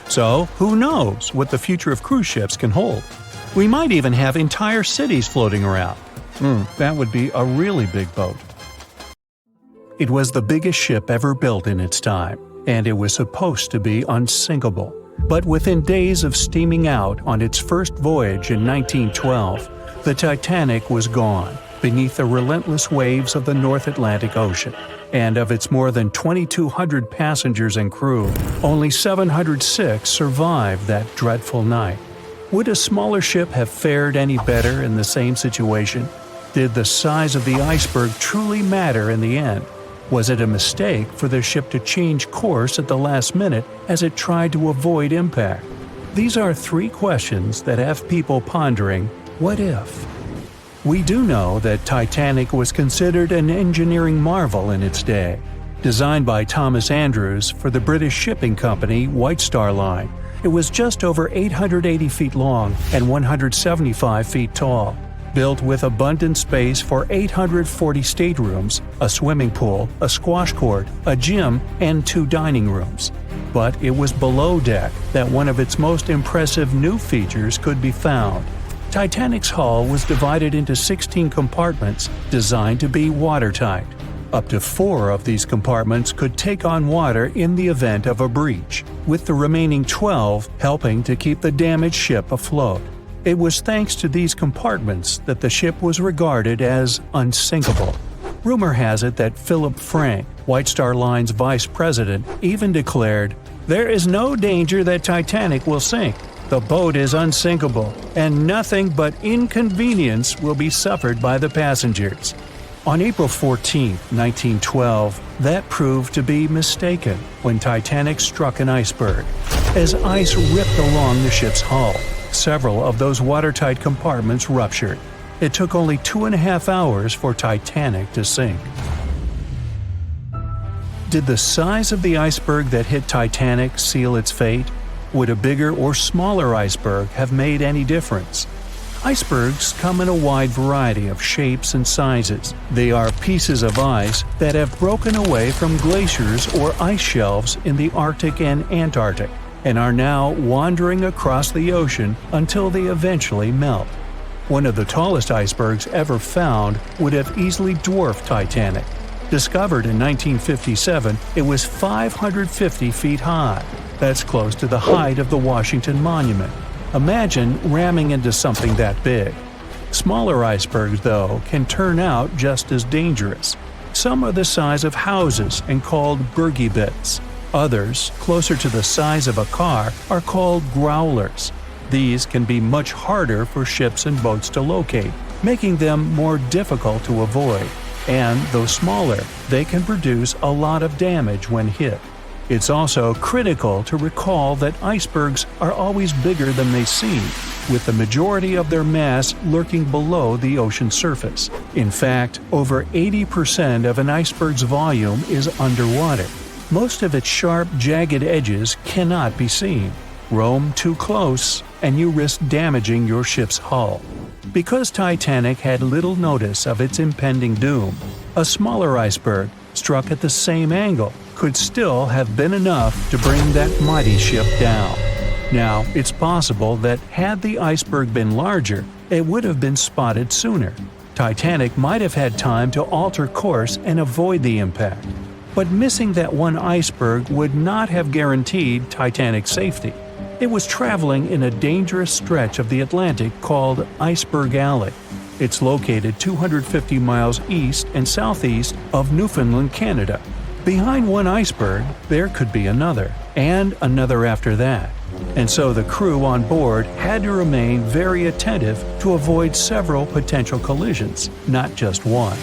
So, who knows what the future of cruise ships can hold? We might even have entire cities floating around. That would be a really big boat. It was the biggest ship ever built in its time, and it was supposed to be unsinkable. But within days of steaming out on its first voyage in 1912, the Titanic was gone beneath the relentless waves of the North Atlantic Ocean. And of its more than 2,200 passengers and crew, only 706 survived that dreadful night. Would a smaller ship have fared any better in the same situation? Did the size of the iceberg truly matter in the end? Was it a mistake for the ship to change course at the last minute as it tried to avoid impact? These are three questions that have people pondering, what if? We do know that Titanic was considered an engineering marvel in its day. Designed by Thomas Andrews for the British shipping company White Star Line, it was just over 880 feet long and 175 feet tall. Built with abundant space for 840 staterooms, a swimming pool, a squash court, a gym, and 2 dining rooms. But it was below deck that one of its most impressive new features could be found. Titanic's hull was divided into 16 compartments designed to be watertight. Up to 4 of these compartments could take on water in the event of a breach, with the remaining 12 helping to keep the damaged ship afloat. It was thanks to these compartments that the ship was regarded as unsinkable. Rumor has it that Philip Frank, White Star Line's vice president, even declared, "There is no danger that Titanic will sink. The boat is unsinkable, and nothing but inconvenience will be suffered by the passengers." On April 14, 1912, that proved to be mistaken when Titanic struck an iceberg. As ice ripped along the ship's hull, several of those watertight compartments ruptured. It took only 2.5 hours for Titanic to sink. Did the size of the iceberg that hit Titanic seal its fate? Would a bigger or smaller iceberg have made any difference? Icebergs come in a wide variety of shapes and sizes. They are pieces of ice that have broken away from glaciers or ice shelves in the Arctic and Antarctic, and are now wandering across the ocean until they eventually melt. One of the tallest icebergs ever found would have easily dwarfed Titanic. Discovered in 1957, it was 550 feet high. That's close to the height of the Washington Monument. Imagine ramming into something that big. Smaller icebergs, though, can turn out just as dangerous. Some are the size of houses and called bergy bits. Others, closer to the size of a car, are called growlers. These can be much harder for ships and boats to locate, making them more difficult to avoid. And, though smaller, they can produce a lot of damage when hit. It's also critical to recall that icebergs are always bigger than they seem, with the majority of their mass lurking below the ocean surface. In fact, over 80% of an iceberg's volume is underwater. Most of its sharp, jagged edges cannot be seen. Roam too close, and you risk damaging your ship's hull. Because Titanic had little notice of its impending doom, a smaller iceberg, struck at the same angle, could still have been enough to bring that mighty ship down. Now, it's possible that had the iceberg been larger, it would have been spotted sooner. Titanic might have had time to alter course and avoid the impact. But missing that one iceberg would not have guaranteed Titanic's safety. It was traveling in a dangerous stretch of the Atlantic called Iceberg Alley. It's located 250 miles east and southeast of Newfoundland, Canada. Behind one iceberg, there could be another, and another after that. And so the crew on board had to remain very attentive to avoid several potential collisions, not just one.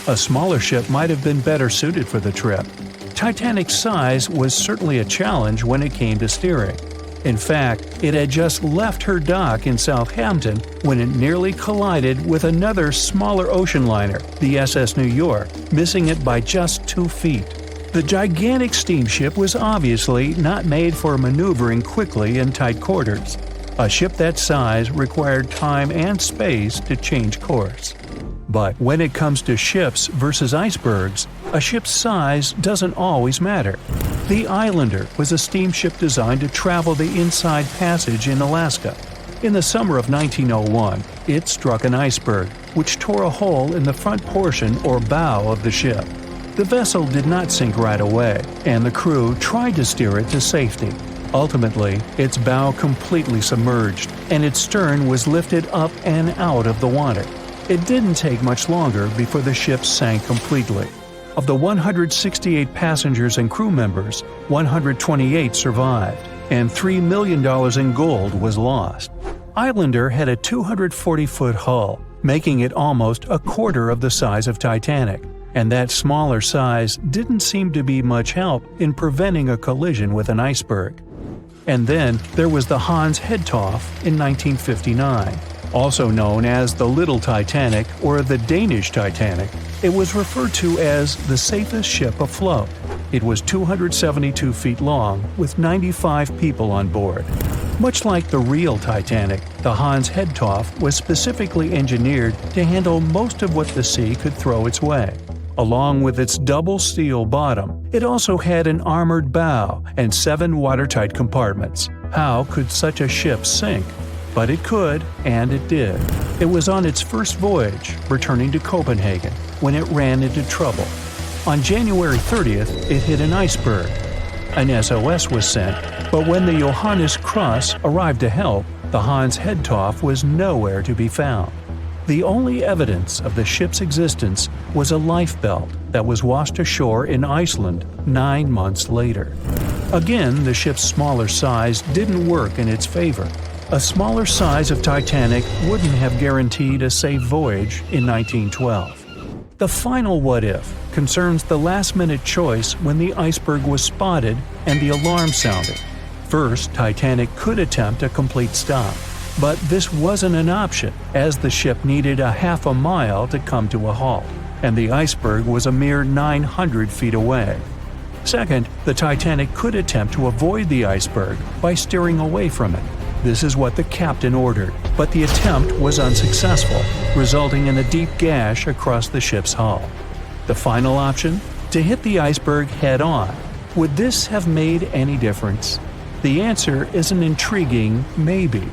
A smaller ship might have been better suited for the trip. Titanic's size was certainly a challenge when it came to steering. In fact, it had just left her dock in Southampton when it nearly collided with another smaller ocean liner, the SS New York, missing it by just 2 feet. The gigantic steamship was obviously not made for maneuvering quickly in tight quarters. A ship that size required time and space to change course. But when it comes to ships versus icebergs, a ship's size doesn't always matter. The Islander was a steamship designed to travel the Inside Passage in Alaska. In the summer of 1901, it struck an iceberg, which tore a hole in the front portion or bow of the ship. The vessel did not sink right away, and the crew tried to steer it to safety. Ultimately, its bow completely submerged, and its stern was lifted up and out of the water. It didn't take much longer before the ship sank completely. Of the 168 passengers and crew members, 128 survived, and $3 million in gold was lost. Islander had a 240-foot hull, making it almost a quarter of the size of Titanic, and that smaller size didn't seem to be much help in preventing a collision with an iceberg. And then there was the Hans Hedtoft in 1959. Also known as the Little Titanic or the Danish Titanic, it was referred to as the safest ship afloat. It was 272 feet long with 95 people on board. Much like the real Titanic, the Hans Hedtoft was specifically engineered to handle most of what the sea could throw its way. Along with its double steel bottom, it also had an armored bow and 7 watertight compartments. How could such a ship sink? But it could, and it did. It was on its first voyage, returning to Copenhagen, when it ran into trouble. On January 30th, it hit an iceberg. An SOS was sent, but when the Johannes Cross arrived to help, the Hans Hedtoft was nowhere to be found. The only evidence of the ship's existence was a lifebelt that was washed ashore in Iceland 9 months later. Again, the ship's smaller size didn't work in its favor. A smaller size of Titanic wouldn't have guaranteed a safe voyage in 1912. The final what-if concerns the last-minute choice when the iceberg was spotted and the alarm sounded. First, Titanic could attempt a complete stop, but this wasn't an option as the ship needed a half a mile to come to a halt, and the iceberg was a mere 900 feet away. Second, the Titanic could attempt to avoid the iceberg by steering away from it. This is what the captain ordered, but the attempt was unsuccessful, resulting in a deep gash across the ship's hull. The final option? To hit the iceberg head-on. Would this have made any difference? The answer is an intriguing maybe.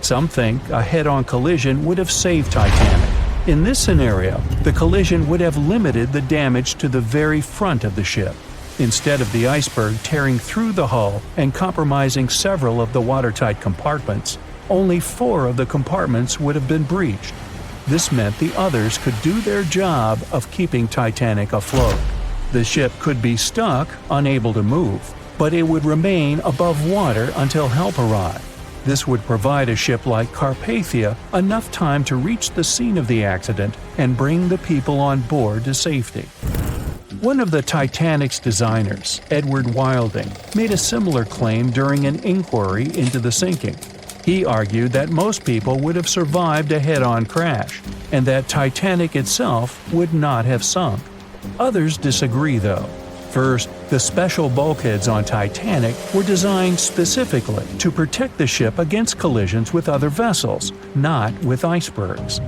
Some think a head-on collision would have saved Titanic. In this scenario, the collision would have limited the damage to the very front of the ship. Instead of the iceberg tearing through the hull and compromising several of the watertight compartments, only 4 of the compartments would have been breached. This meant the others could do their job of keeping Titanic afloat. The ship could be stuck, unable to move, but it would remain above water until help arrived. This would provide a ship like Carpathia enough time to reach the scene of the accident and bring the people on board to safety. One of the Titanic's designers, Edward Wilding, made a similar claim during an inquiry into the sinking. He argued that most people would have survived a head-on crash, and that Titanic itself would not have sunk. Others disagree, though. First, the special bulkheads on Titanic were designed specifically to protect the ship against collisions with other vessels, not with icebergs.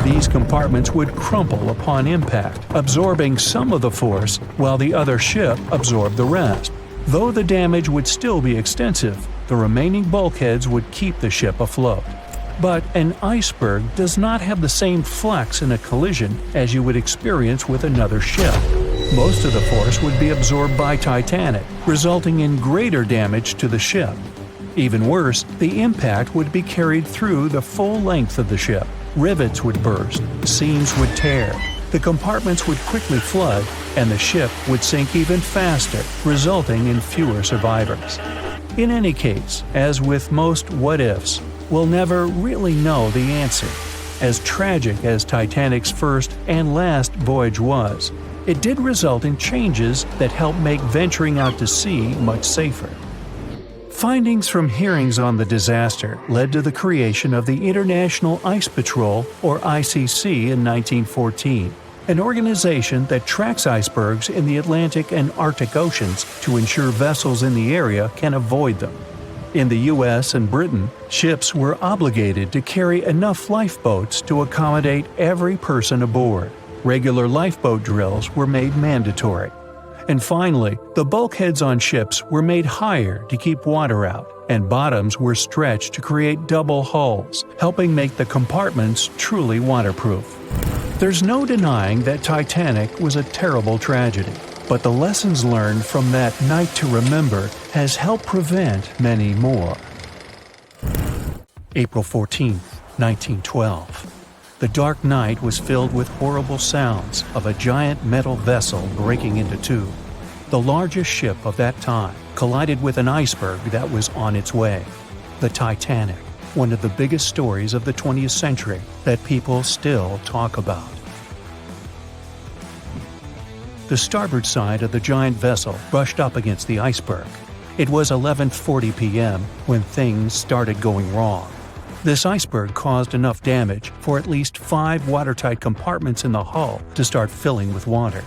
These compartments would crumple upon impact, absorbing some of the force while the other ship absorbed the rest. Though the damage would still be extensive, The remaining bulkheads would keep the ship afloat. But an iceberg does not have the same flex in a collision as you would experience with another ship. Most of the force would be absorbed by Titanic, resulting in greater damage to the ship. Even worse, the impact would be carried through the full length of the ship. Rivets would burst, seams would tear, the compartments would quickly flood, and the ship would sink even faster, resulting in fewer survivors. In any case, as with most what-ifs, we'll never really know the answer. As tragic as Titanic's first and last voyage was, it did result in changes that helped make venturing out to sea much safer. Findings from hearings on the disaster led to the creation of the International Ice Patrol, or ICC, in 1914, an organization that tracks icebergs in the Atlantic and Arctic Oceans to ensure vessels in the area can avoid them. In the US and Britain, ships were obligated to carry enough lifeboats to accommodate every person aboard. Regular lifeboat drills were made mandatory. And finally, the bulkheads on ships were made higher to keep water out, and bottoms were stretched to create double hulls, helping make the compartments truly waterproof. There's no denying that Titanic was a terrible tragedy, but the lessons learned from that night to remember has helped prevent many more. April 14, 1912. The dark night was filled with horrible sounds of a giant metal vessel breaking into two. The largest ship of that time collided with an iceberg that was on its way. The Titanic, one of the biggest stories of the 20th century that people still talk about. The starboard side of the giant vessel brushed up against the iceberg. It was 11:40 p.m. when things started going wrong. This iceberg caused enough damage for at least 5 watertight compartments in the hull to start filling with water.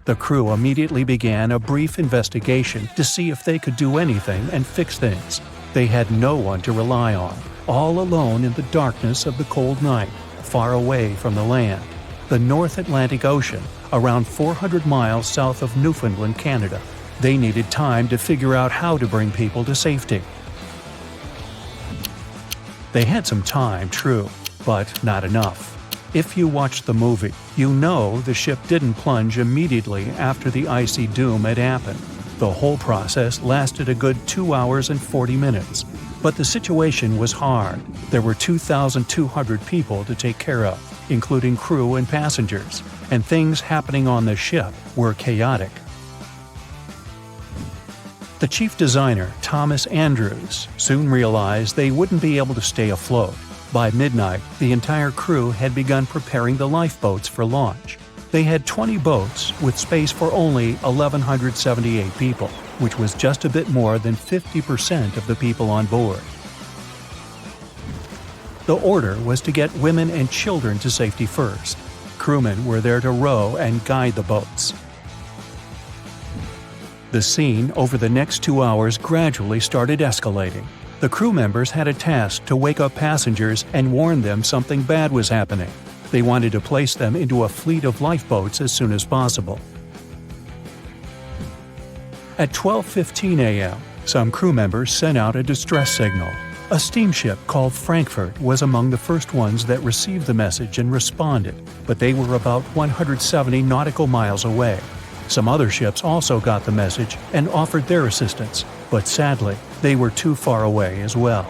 The crew immediately began a brief investigation to see if they could do anything and fix things. They had no one to rely on, all alone in the darkness of the cold night, far away from the land. The North Atlantic Ocean, around 400 miles south of Newfoundland, Canada. They needed time to figure out how to bring people to safety. They had some time, true, but not enough. If you watched the movie, you know the ship didn't plunge immediately after the icy doom had happened. The whole process lasted a good 2 hours and 40 minutes. But the situation was hard. There were 2,200 people to take care of, including crew and passengers, and things happening on the ship were chaotic. The chief designer, Thomas Andrews, soon realized they wouldn't be able to stay afloat. By midnight, the entire crew had begun preparing the lifeboats for launch. They had 20 boats with space for only 1,178 people, which was just a bit more than 50% of the people on board. The order was to get women and children to safety first. Crewmen were there to row and guide the boats. The scene over the next 2 hours gradually started escalating. The crew members had a task to wake up passengers and warn them something bad was happening. They wanted to place them into a fleet of lifeboats as soon as possible. At 12:15 a.m., some crew members sent out a distress signal. A steamship called Frankfurt was among the first ones that received the message and responded, but they were about 170 nautical miles away. Some other ships also got the message and offered their assistance, but sadly, they were too far away as well.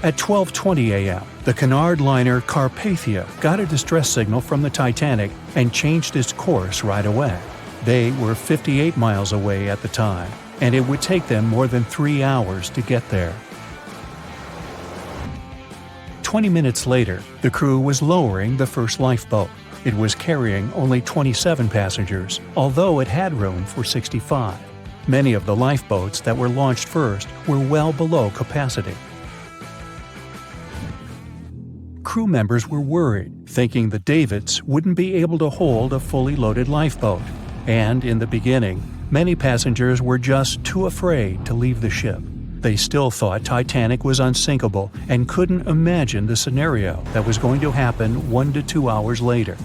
At 12:20 a.m., the Cunard liner Carpathia got a distress signal from the Titanic and changed its course right away. They were 58 miles away at the time, and it would take them more than 3 hours to get there. 20 minutes later, the crew was lowering the first lifeboat. It was carrying only 27 passengers, although it had room for 65. Many of the lifeboats that were launched first were well below capacity. Crew members were worried, thinking the Davids wouldn't be able to hold a fully loaded lifeboat. And in the beginning, many passengers were just too afraid to leave the ship. They still thought Titanic was unsinkable and couldn't imagine the scenario that was going to happen 1 to 2 hours later.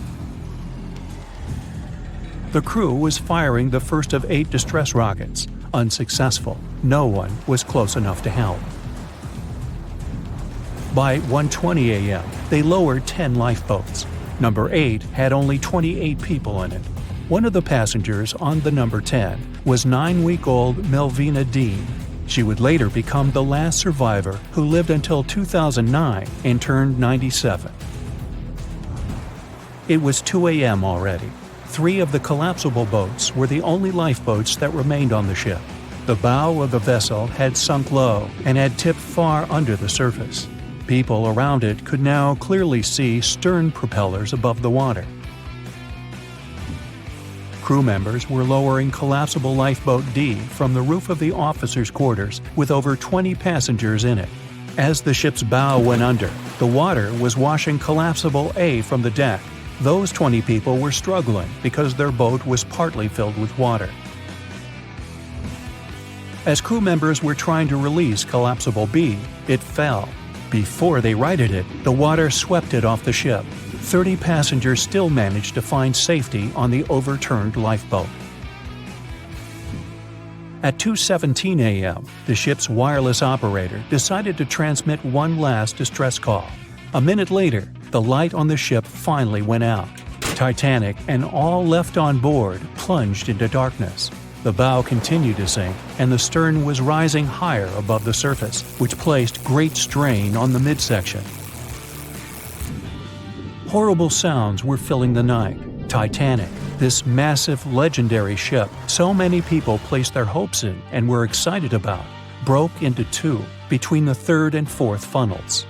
The crew was firing the first of 8 distress rockets. Unsuccessful. No one was close enough to help. By 1:20 a.m., they lowered 10 lifeboats. Number 8 had only 28 people in it. One of the passengers on the number 10 was 9-week-old Melvina Dean. She would later become the last survivor who lived until 2009 and turned 97. It was 2 a.m. already. 3 of the collapsible boats were the only lifeboats that remained on the ship. The bow of the vessel had sunk low and had tipped far under the surface. People around it could now clearly see stern propellers above the water. Crew members were lowering collapsible lifeboat D from the roof of the officers' quarters with over 20 passengers in it. As the ship's bow went under, the water was washing collapsible A from the deck. Those 20 people were struggling because their boat was partly filled with water. As crew members were trying to release collapsible B, it fell. Before they righted it, the water swept it off the ship. 30 passengers still managed to find safety on the overturned lifeboat. At 2:17 a.m., the ship's wireless operator decided to transmit one last distress call. A minute later, the light on the ship finally went out. Titanic and all left on board plunged into darkness. The bow continued to sink, and the stern was rising higher above the surface, which placed great strain on the midsection. Horrible sounds were filling the night. Titanic, this massive, legendary ship so many people placed their hopes in and were excited about, broke into 2 between the 3rd and 4th funnels.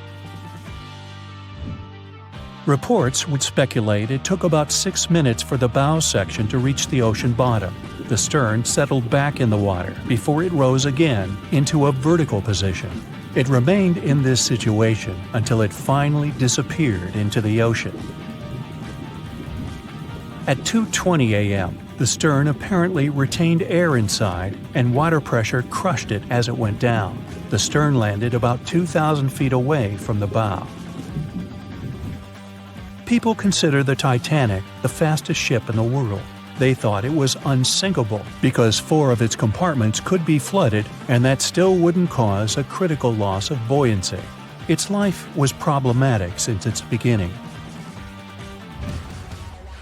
Reports would speculate it took about 6 minutes for the bow section to reach the ocean bottom. The stern settled back in the water before it rose again into a vertical position. It remained in this situation until it finally disappeared into the ocean. At 2:20 a.m., the stern apparently retained air inside, and water pressure crushed it as it went down. The stern landed about 2,000 feet away from the bow. People consider the Titanic the fastest ship in the world. They thought it was unsinkable because 4 of its compartments could be flooded, and that still wouldn't cause a critical loss of buoyancy. Its life was problematic since its beginning.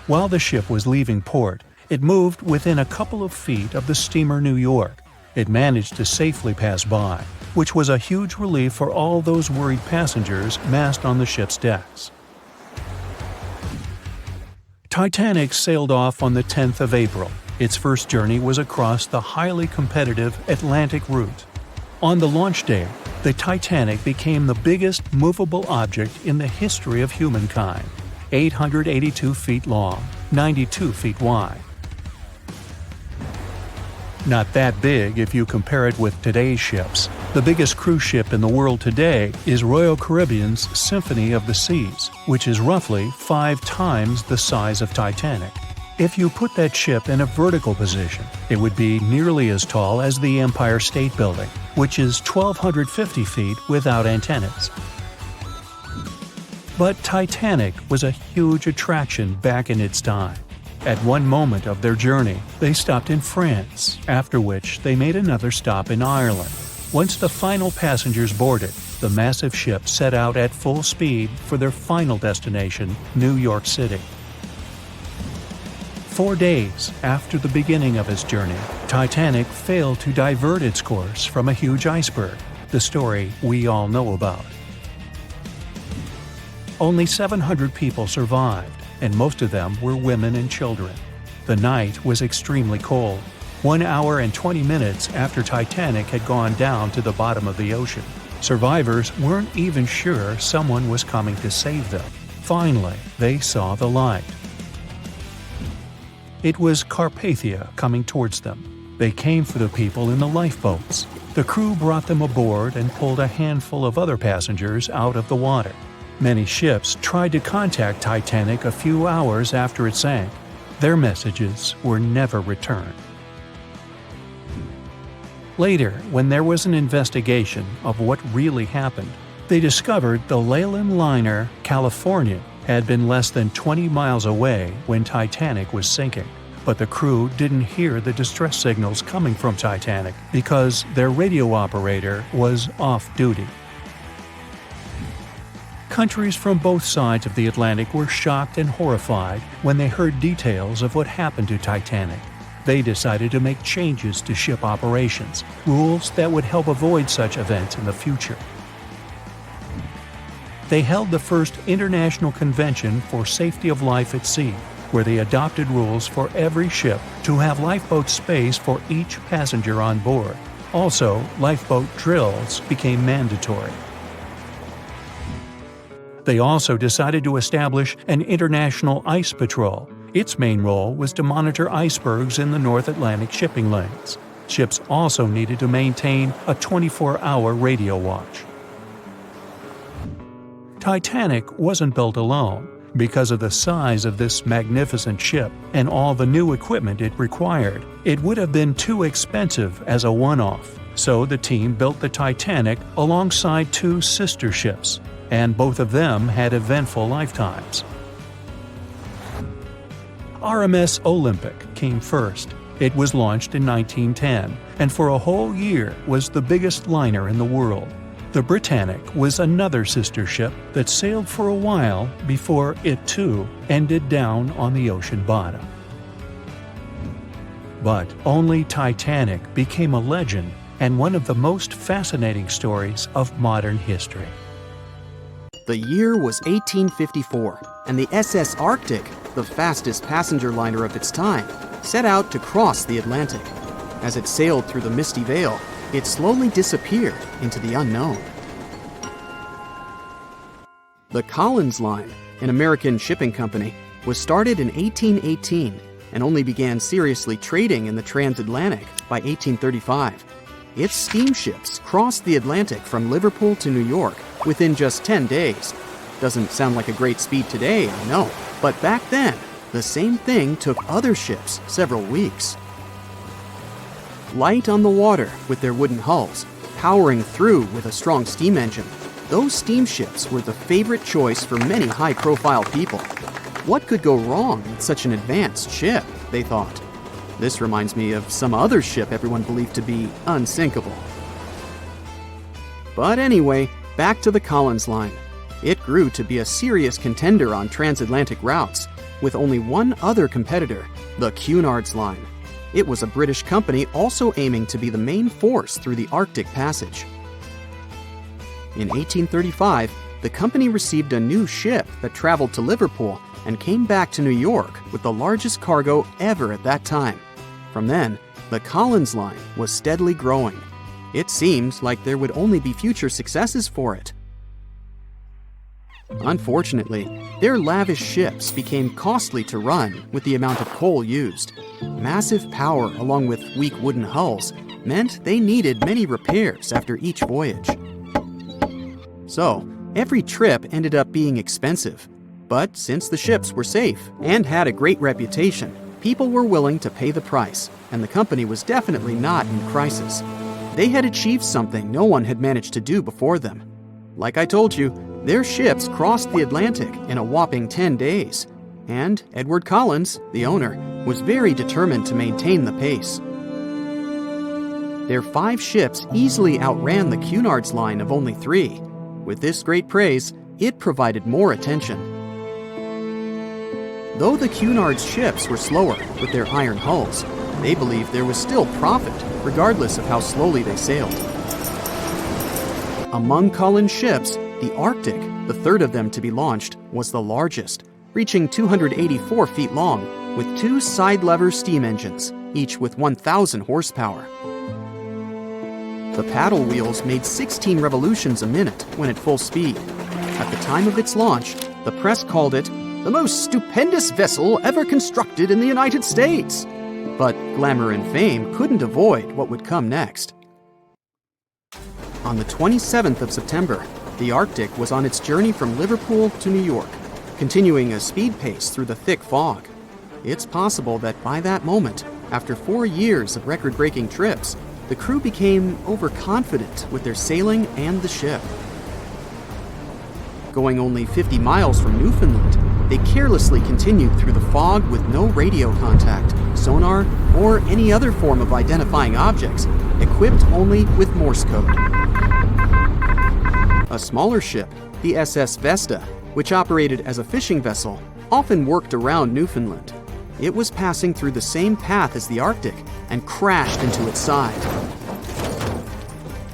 While the ship was leaving port, it moved within a couple of feet of the steamer New York. It managed to safely pass by, which was a huge relief for all those worried passengers massed on the ship's decks. Titanic sailed off on the 10th of April. Its first journey was across the highly competitive Atlantic route. On the launch day, the Titanic became the biggest movable object in the history of humankind, 882 feet long, 92 feet wide. Not that big if you compare it with today's ships. The biggest cruise ship in the world today is Royal Caribbean's Symphony of the Seas, which is roughly 5 times the size of Titanic. If you put that ship in a vertical position, it would be nearly as tall as the Empire State Building, which is 1,250 feet without antennas. But Titanic was a huge attraction back in its time. At one moment of their journey, they stopped in France, after which they made another stop in Ireland. Once the final passengers boarded, the massive ship set out at full speed for their final destination, New York City. 4 days after the beginning of its journey, Titanic failed to divert its course from a huge iceberg, the story we all know about. Only 700 people survived, and most of them were women and children. The night was extremely cold, 1 hour and 20 minutes after Titanic had gone down to the bottom of the ocean. Survivors weren't even sure someone was coming to save them. Finally, they saw the light. It was Carpathia coming towards them. They came for the people in the lifeboats. The crew brought them aboard and pulled a handful of other passengers out of the water. Many ships tried to contact Titanic a few hours after it sank. Their messages were never returned. Later, when there was an investigation of what really happened, they discovered the Leyland liner Californian had been less than 20 miles away when Titanic was sinking. but the crew didn't hear the distress signals coming from Titanic because their radio operator was off duty. Countries from both sides of the Atlantic were shocked and horrified when they heard details of what happened to Titanic. They decided to make changes to ship operations, rules that would help avoid such events in the future. They held the first International Convention for Safety of Life at Sea, where they adopted rules for every ship to have lifeboat space for each passenger on board. Also, lifeboat drills became mandatory. They also decided to establish an international ice patrol. Its main role was to monitor icebergs in the North Atlantic shipping lanes. Ships also needed to maintain a 24-hour radio watch. Titanic wasn't built alone. Because of the size of this magnificent ship and all the new equipment it required, it would have been too expensive as a one-off. So the team built the Titanic alongside two sister ships, and both of them had eventful lifetimes. RMS Olympic came first. It was launched in 1910, and for a whole year was the biggest liner in the world. The Britannic was another sister ship that sailed for a while before it too ended down on the ocean bottom. But only Titanic became a legend and one of the most fascinating stories of modern history. The year was 1854, and the SS Arctic, the fastest passenger liner of its time, set out to cross the Atlantic. As it sailed through the misty veil, it slowly disappeared into the unknown. The Collins Line, an American shipping company, was started in 1818 and only began seriously trading in the transatlantic by 1835. Its steamships crossed the Atlantic from Liverpool to New York within just 10 days. Doesn't sound like a great speed today, I know, but back then, the same thing took other ships several weeks. Light on the water with their wooden hulls, powering through with a strong steam engine, those steamships were the favorite choice for many high-profile people. What could go wrong with such an advanced ship, they thought. This reminds me of some other ship everyone believed to be unsinkable. But anyway, back to the Collins Line. It grew to be a serious contender on transatlantic routes, with only one other competitor, the Cunard's Line. It was a British company also aiming to be the main force through the Arctic Passage. In 1835, the company received a new ship that traveled to Liverpool and came back to New York with the largest cargo ever at that time. From then, the Collins Line was steadily growing. It seemed like there would only be future successes for it. Unfortunately, their lavish ships became costly to run with the amount of coal used. Massive power along with weak wooden hulls meant they needed many repairs after each voyage. So, every trip ended up being expensive. But since the ships were safe and had a great reputation, people were willing to pay the price, and the company was definitely not in crisis. They had achieved something no one had managed to do before them. Like I told you, their ships crossed the Atlantic in a whopping 10 days, and Edward Collins, the owner, was very determined to maintain the pace. Their 5 ships easily outran the Cunard's Line of only 3. With this great praise, it provided more attention. Though the Cunard's ships were slower with their iron hulls, they believed there was still profit, regardless of how slowly they sailed. Among Collins' ships, the Arctic, the third of them to be launched, was the largest, reaching 284 feet long, with 2 side-lever steam engines, each with 1,000 horsepower. The paddle wheels made 16 revolutions a minute when at full speed. At the time of its launch, the press called it the most stupendous vessel ever constructed in the United States. But glamour and fame couldn't avoid what would come next. On the 27th of September, the Arctic was on its journey from Liverpool to New York, continuing a speed pace through the thick fog. It's possible that by that moment, after 4 years of record-breaking trips, the crew became overconfident with their sailing and the ship. Going only 50 miles from Newfoundland, They carelessly continued through the fog with no radio contact, sonar, or any other form of identifying objects, equipped only with Morse code. A smaller ship, the SS Vesta, which operated as a fishing vessel, often worked around Newfoundland. It was passing through the same path as the Arctic and crashed into its side.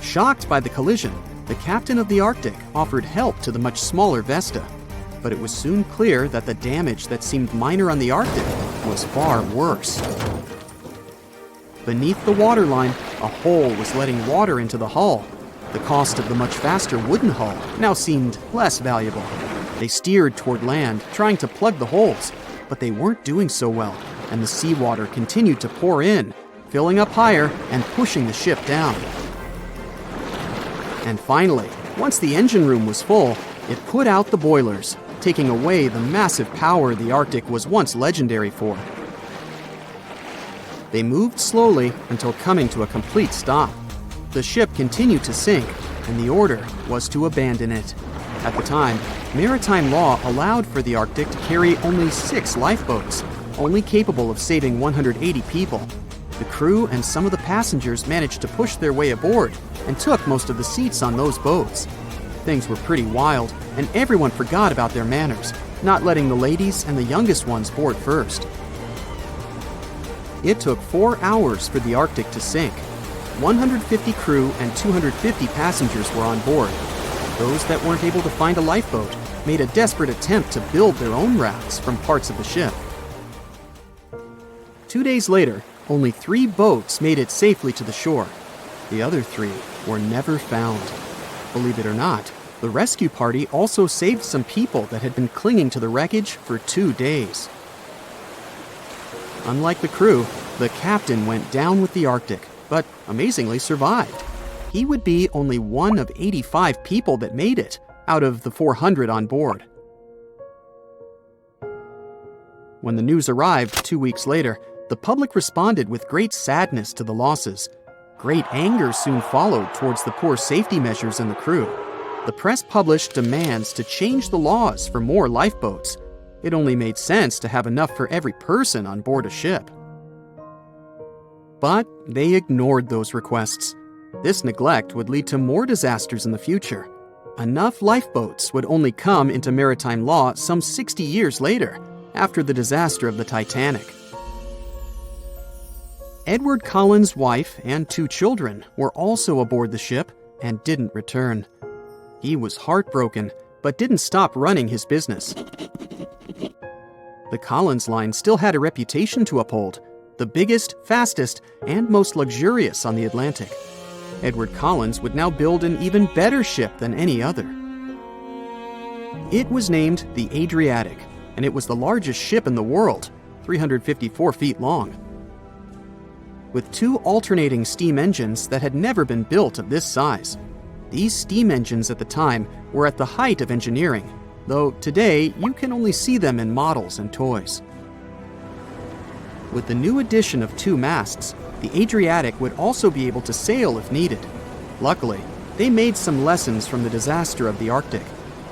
Shocked by the collision, the captain of the Arctic offered help to the much smaller Vesta, but it was soon clear that the damage that seemed minor on the Arctic was far worse. Beneath the waterline, a hole was letting water into the hull. The cost of the much faster wooden hull now seemed less valuable. They steered toward land, trying to plug the holes, but they weren't doing so well, and the seawater continued to pour in, filling up higher and pushing the ship down. And finally, once the engine room was full, it put out the boilers, taking away the massive power the Arctic was once legendary for. They moved slowly until coming to a complete stop. The ship continued to sink, and the order was to abandon it. At the time, maritime law allowed for the Arctic to carry only 6 lifeboats, only capable of saving 180 people. The crew and some of the passengers managed to push their way aboard and took most of the seats on those boats. Things were pretty wild, and everyone forgot about their manners, not letting the ladies and the youngest ones board first. It took 4 hours for the Arctic to sink. 150 crew and 250 passengers were on board. Those that weren't able to find a lifeboat made a desperate attempt to build their own rafts from parts of the ship. 2 days later, only 3 boats made it safely to the shore. The other 3 were never found. Believe it or not, the rescue party also saved some people that had been clinging to the wreckage for 2 days. Unlike the crew, the captain went down with the Arctic, but amazingly survived. He would be only one of 85 people that made it, out of the 400 on board. When the news arrived 2 weeks later, the public responded with great sadness to the losses. Great anger soon followed towards the poor safety measures and the crew. The press published demands to change the laws for more lifeboats. It only made sense to have enough for every person on board a ship. But they ignored those requests. This neglect would lead to more disasters in the future. Enough lifeboats would only come into maritime law some 60 years later, after the disaster of the Titanic. Edward Cullen's wife and 2 children were also aboard the ship and didn't return. He was heartbroken, but didn't stop running his business. The Collins line still had a reputation to uphold, the biggest, fastest, and most luxurious on the Atlantic. Edward Collins would now build an even better ship than any other. It was named the Adriatic, and it was the largest ship in the world, 354 feet long. With 2 alternating steam engines that had never been built of this size. These steam engines at the time were at the height of engineering, though today you can only see them in models and toys. With the new addition of 2 masts, the Adriatic would also be able to sail if needed. Luckily, they made some lessons from the disaster of the Arctic.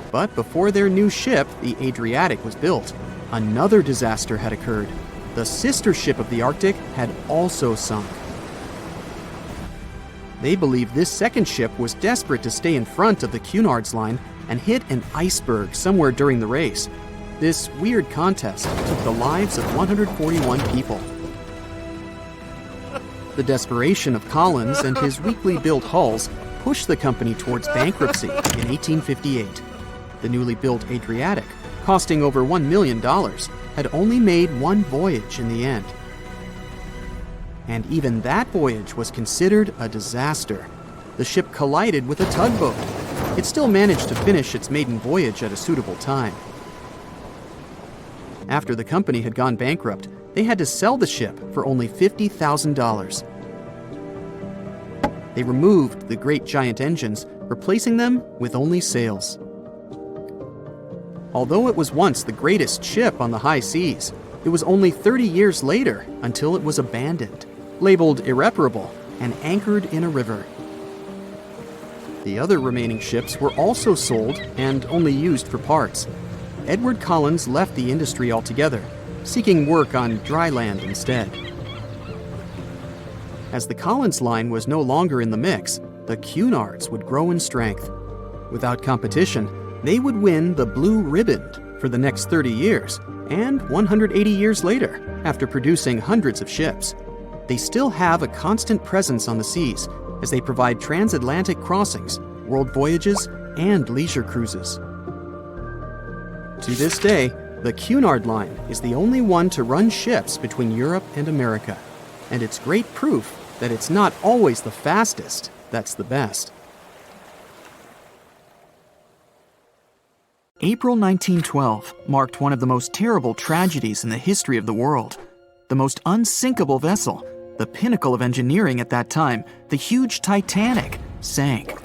But before their new ship, the Adriatic, was built, another disaster had occurred. The sister ship of the Arctic had also sunk. They believed this second ship was desperate to stay in front of the Cunard's line and hit an iceberg somewhere during the race. This weird contest took the lives of 141 people. The desperation of Collins and his weakly built hulls pushed the company towards bankruptcy in 1858. The newly built Adriatic, costing over $1 million, had only made 1 voyage in the end. And even that voyage was considered a disaster. The ship collided with a tugboat. It still managed to finish its maiden voyage at a suitable time. After the company had gone bankrupt, they had to sell the ship for only $50,000. They removed the great giant engines, replacing them with only sails. Although it was once the greatest ship on the high seas, it was only 30 years later until it was abandoned, labeled irreparable, and anchored in a river. The other remaining ships were also sold and only used for parts. Edward Collins left the industry altogether, seeking work on dry land instead. As the Collins line was no longer in the mix, the Cunards would grow in strength. Without competition, they would win the Blue Riband for the next 30 years, and 180 years later, after producing hundreds of ships. They still have a constant presence on the seas as they provide transatlantic crossings, world voyages, and leisure cruises. To this day, the Cunard Line is the only one to run ships between Europe and America, and it's great proof that it's not always the fastest that's the best. April 1912 marked one of the most terrible tragedies in the history of the world. The most unsinkable vessel, the pinnacle of engineering at that time, the huge Titanic, sank.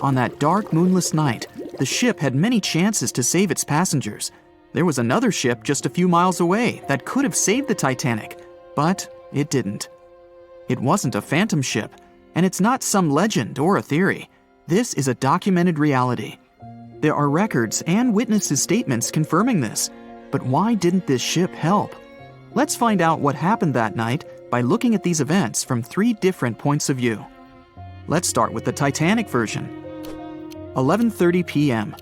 On that dark, moonless night, the ship had many chances to save its passengers. There was another ship just a few miles away that could have saved the Titanic, but it didn't. It wasn't a phantom ship, and it's not some legend or a theory. This is a documented reality. There are records and witnesses' statements confirming this, but why didn't this ship help? Let's find out what happened that night by looking at these events from 3 different points of view. Let's start with the Titanic version. 11:30 p.m.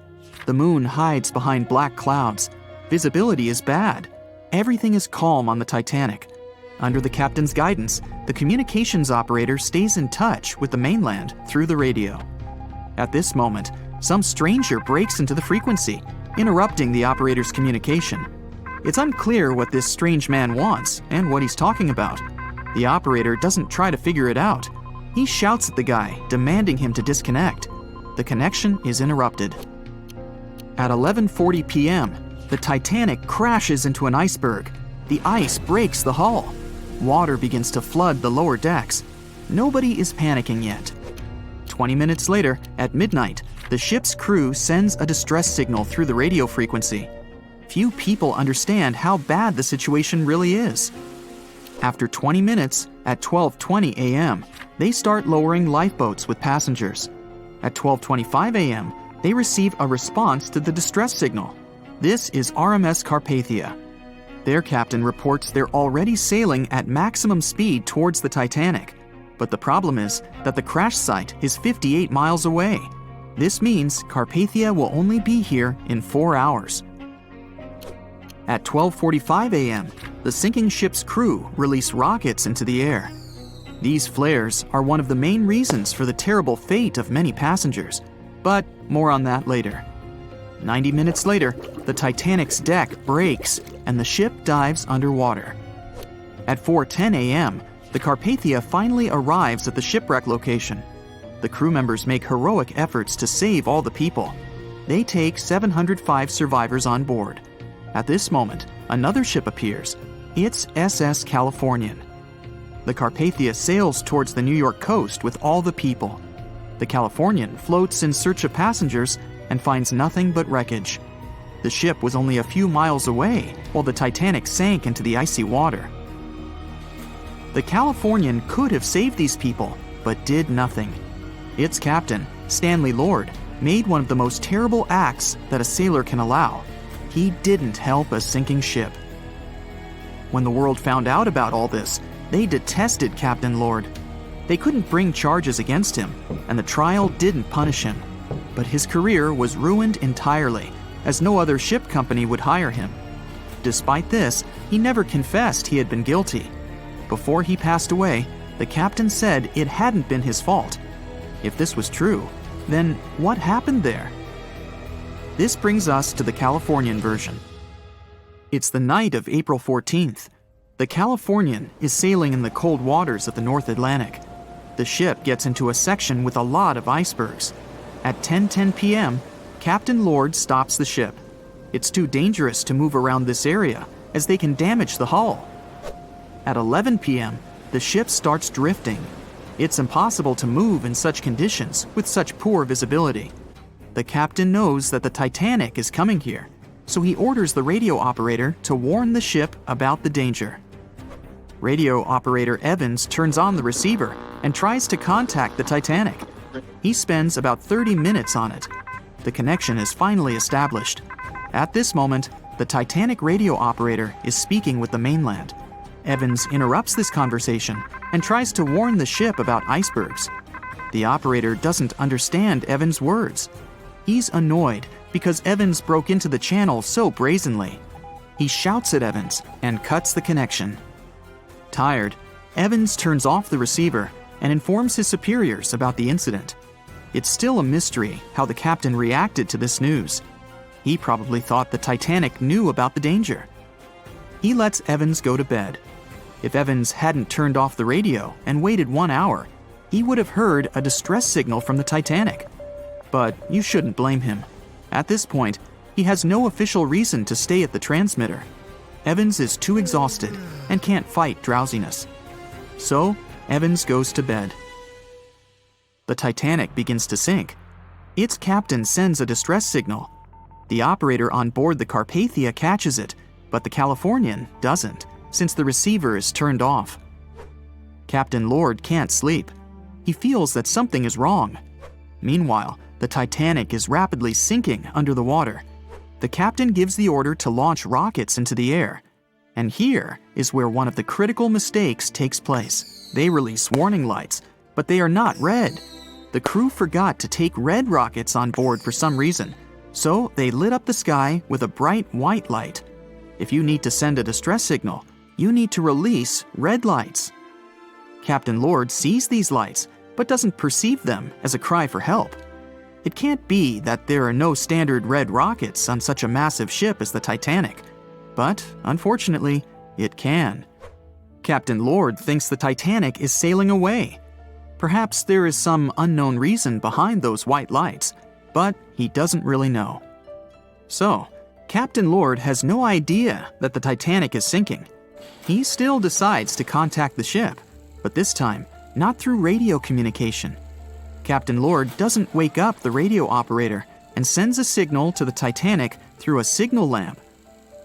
The moon hides behind black clouds. Visibility is bad. Everything is calm on the Titanic. Under the captain's guidance, the communications operator stays in touch with the mainland through the radio. At this moment, some stranger breaks into the frequency, interrupting the operator's communication. It's unclear what this strange man wants and what he's talking about. The operator doesn't try to figure it out. He shouts at the guy, demanding him to disconnect. The connection is interrupted. At 11:40 p.m., the Titanic crashes into an iceberg. The ice breaks the hull. Water begins to flood the lower decks. Nobody is panicking yet. 20 minutes later, at midnight, the ship's crew sends a distress signal through the radio frequency. Few people understand how bad the situation really is. After 20 minutes, at 12:20 a.m., they start lowering lifeboats with passengers. At 12:25 a.m., they receive a response to the distress signal. This is RMS Carpathia. Their captain reports they're already sailing at maximum speed towards the Titanic. But the problem is that the crash site is 58 miles away. This means Carpathia will only be here in 4 hours. At 12:45 a.m., the sinking ship's crew release rockets into the air. These flares are one of the main reasons for the terrible fate of many passengers, but more on that later. 90 minutes later, the Titanic's deck breaks and the ship dives underwater. At 4:10 a.m., the Carpathia finally arrives at the shipwreck location. The crew members make heroic efforts to save all the people. They take 705 survivors on board. At this moment, another ship appears. It's SS Californian. The Carpathia sails towards the New York coast with all the people. The Californian floats in search of passengers and finds nothing but wreckage. The ship was only a few miles away while the Titanic sank into the icy water. The Californian could have saved these people, but did nothing. Its captain, Stanley Lord, made one of the most terrible acts that a sailor can allow. He didn't help a sinking ship. When the world found out about all this, they detested Captain Lord. They couldn't bring charges against him, and the trial didn't punish him. But his career was ruined entirely, as no other ship company would hire him. Despite this, he never confessed he had been guilty. Before he passed away, the captain said it hadn't been his fault. If this was true, then what happened there? This brings us to the Californian version. It's the night of April 14th. The Californian is sailing in the cold waters of the North Atlantic. The ship gets into a section with a lot of icebergs. At 10:10 p.m., Captain Lord stops the ship. It's too dangerous to move around this area, as they can damage the hull. At 11 p.m., the ship starts drifting. It's impossible to move in such conditions with such poor visibility. The captain knows that the Titanic is coming here, so he orders the radio operator to warn the ship about the danger. Radio operator Evans turns on the receiver and tries to contact the Titanic. He spends about 30 minutes on it. The connection is finally established. At this moment, the Titanic radio operator is speaking with the mainland. Evans interrupts this conversation and tries to warn the ship about icebergs. The operator doesn't understand Evans' words. He's annoyed because Evans broke into the channel so brazenly. He shouts at Evans and cuts the connection. Tired, Evans turns off the receiver and informs his superiors about the incident. It's still a mystery how the captain reacted to this news. He probably thought the Titanic knew about the danger. He lets Evans go to bed. If Evans hadn't turned off the radio and waited 1 hour, he would have heard a distress signal from the Titanic. But you shouldn't blame him. At this point, he has no official reason to stay at the transmitter. Evans is too exhausted and can't fight drowsiness. So, Evans goes to bed. The Titanic begins to sink. Its captain sends a distress signal. The operator on board the Carpathia catches it, but the Californian doesn't, since the receiver is turned off. Captain Lord can't sleep. He feels that something is wrong. Meanwhile, the Titanic is rapidly sinking under the water. The captain gives the order to launch rockets into the air. And here is where one of the critical mistakes takes place. They release warning lights, but they are not red. The crew forgot to take red rockets on board for some reason, so they lit up the sky with a bright white light. If you need to send a distress signal, you need to release red lights. Captain Lord sees these lights, but doesn't perceive them as a cry for help. It can't be that there are no standard red rockets on such a massive ship as the Titanic. But, unfortunately, it can. Captain Lord thinks the Titanic is sailing away. Perhaps there is some unknown reason behind those white lights, but he doesn't really know. So, Captain Lord has no idea that the Titanic is sinking. He still decides to contact the ship, but this time, not through radio communication. Captain Lord doesn't wake up the radio operator and sends a signal to the Titanic through a signal lamp.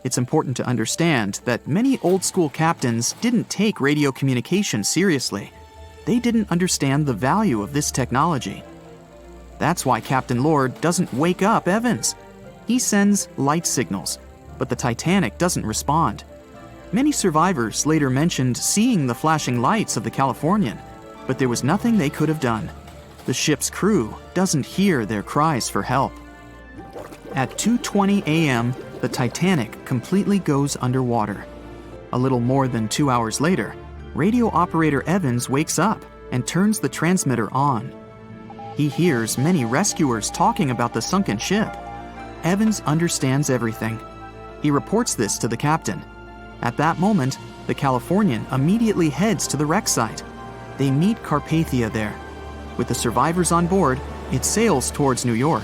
It's important to understand that many old-school captains didn't take radio communication seriously. They didn't understand the value of this technology. That's why Captain Lord doesn't wake up Evans. He sends light signals, but the Titanic doesn't respond. Many survivors later mentioned seeing the flashing lights of the Californian, but there was nothing they could have done. The ship's crew doesn't hear their cries for help. At 2:20 a.m., the Titanic completely goes underwater. A little more than 2 hours later, radio operator Evans wakes up and turns the transmitter on. He hears many rescuers talking about the sunken ship. Evans understands everything. He reports this to the captain. At that moment, the Californian immediately heads to the wreck site. They meet Carpathia there. With the survivors on board, it sails towards New York.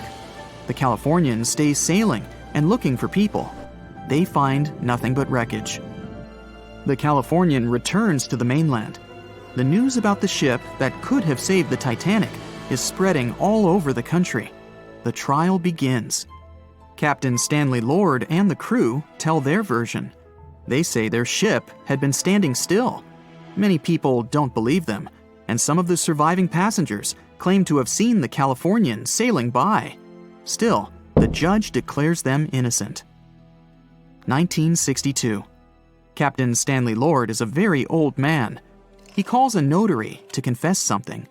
The Californian stays sailing and looking for people. They find nothing but wreckage. The Californian returns to the mainland. The news about the ship that could have saved the Titanic is spreading all over the country. The trial begins. Captain Stanley Lord and the crew tell their version. They say their ship had been standing still. Many people don't believe them, and some of the surviving passengers claim to have seen the Californian sailing by. Still, the judge declares them innocent. 1962. Captain Stanley Lord is a very old man. He calls a notary to confess something.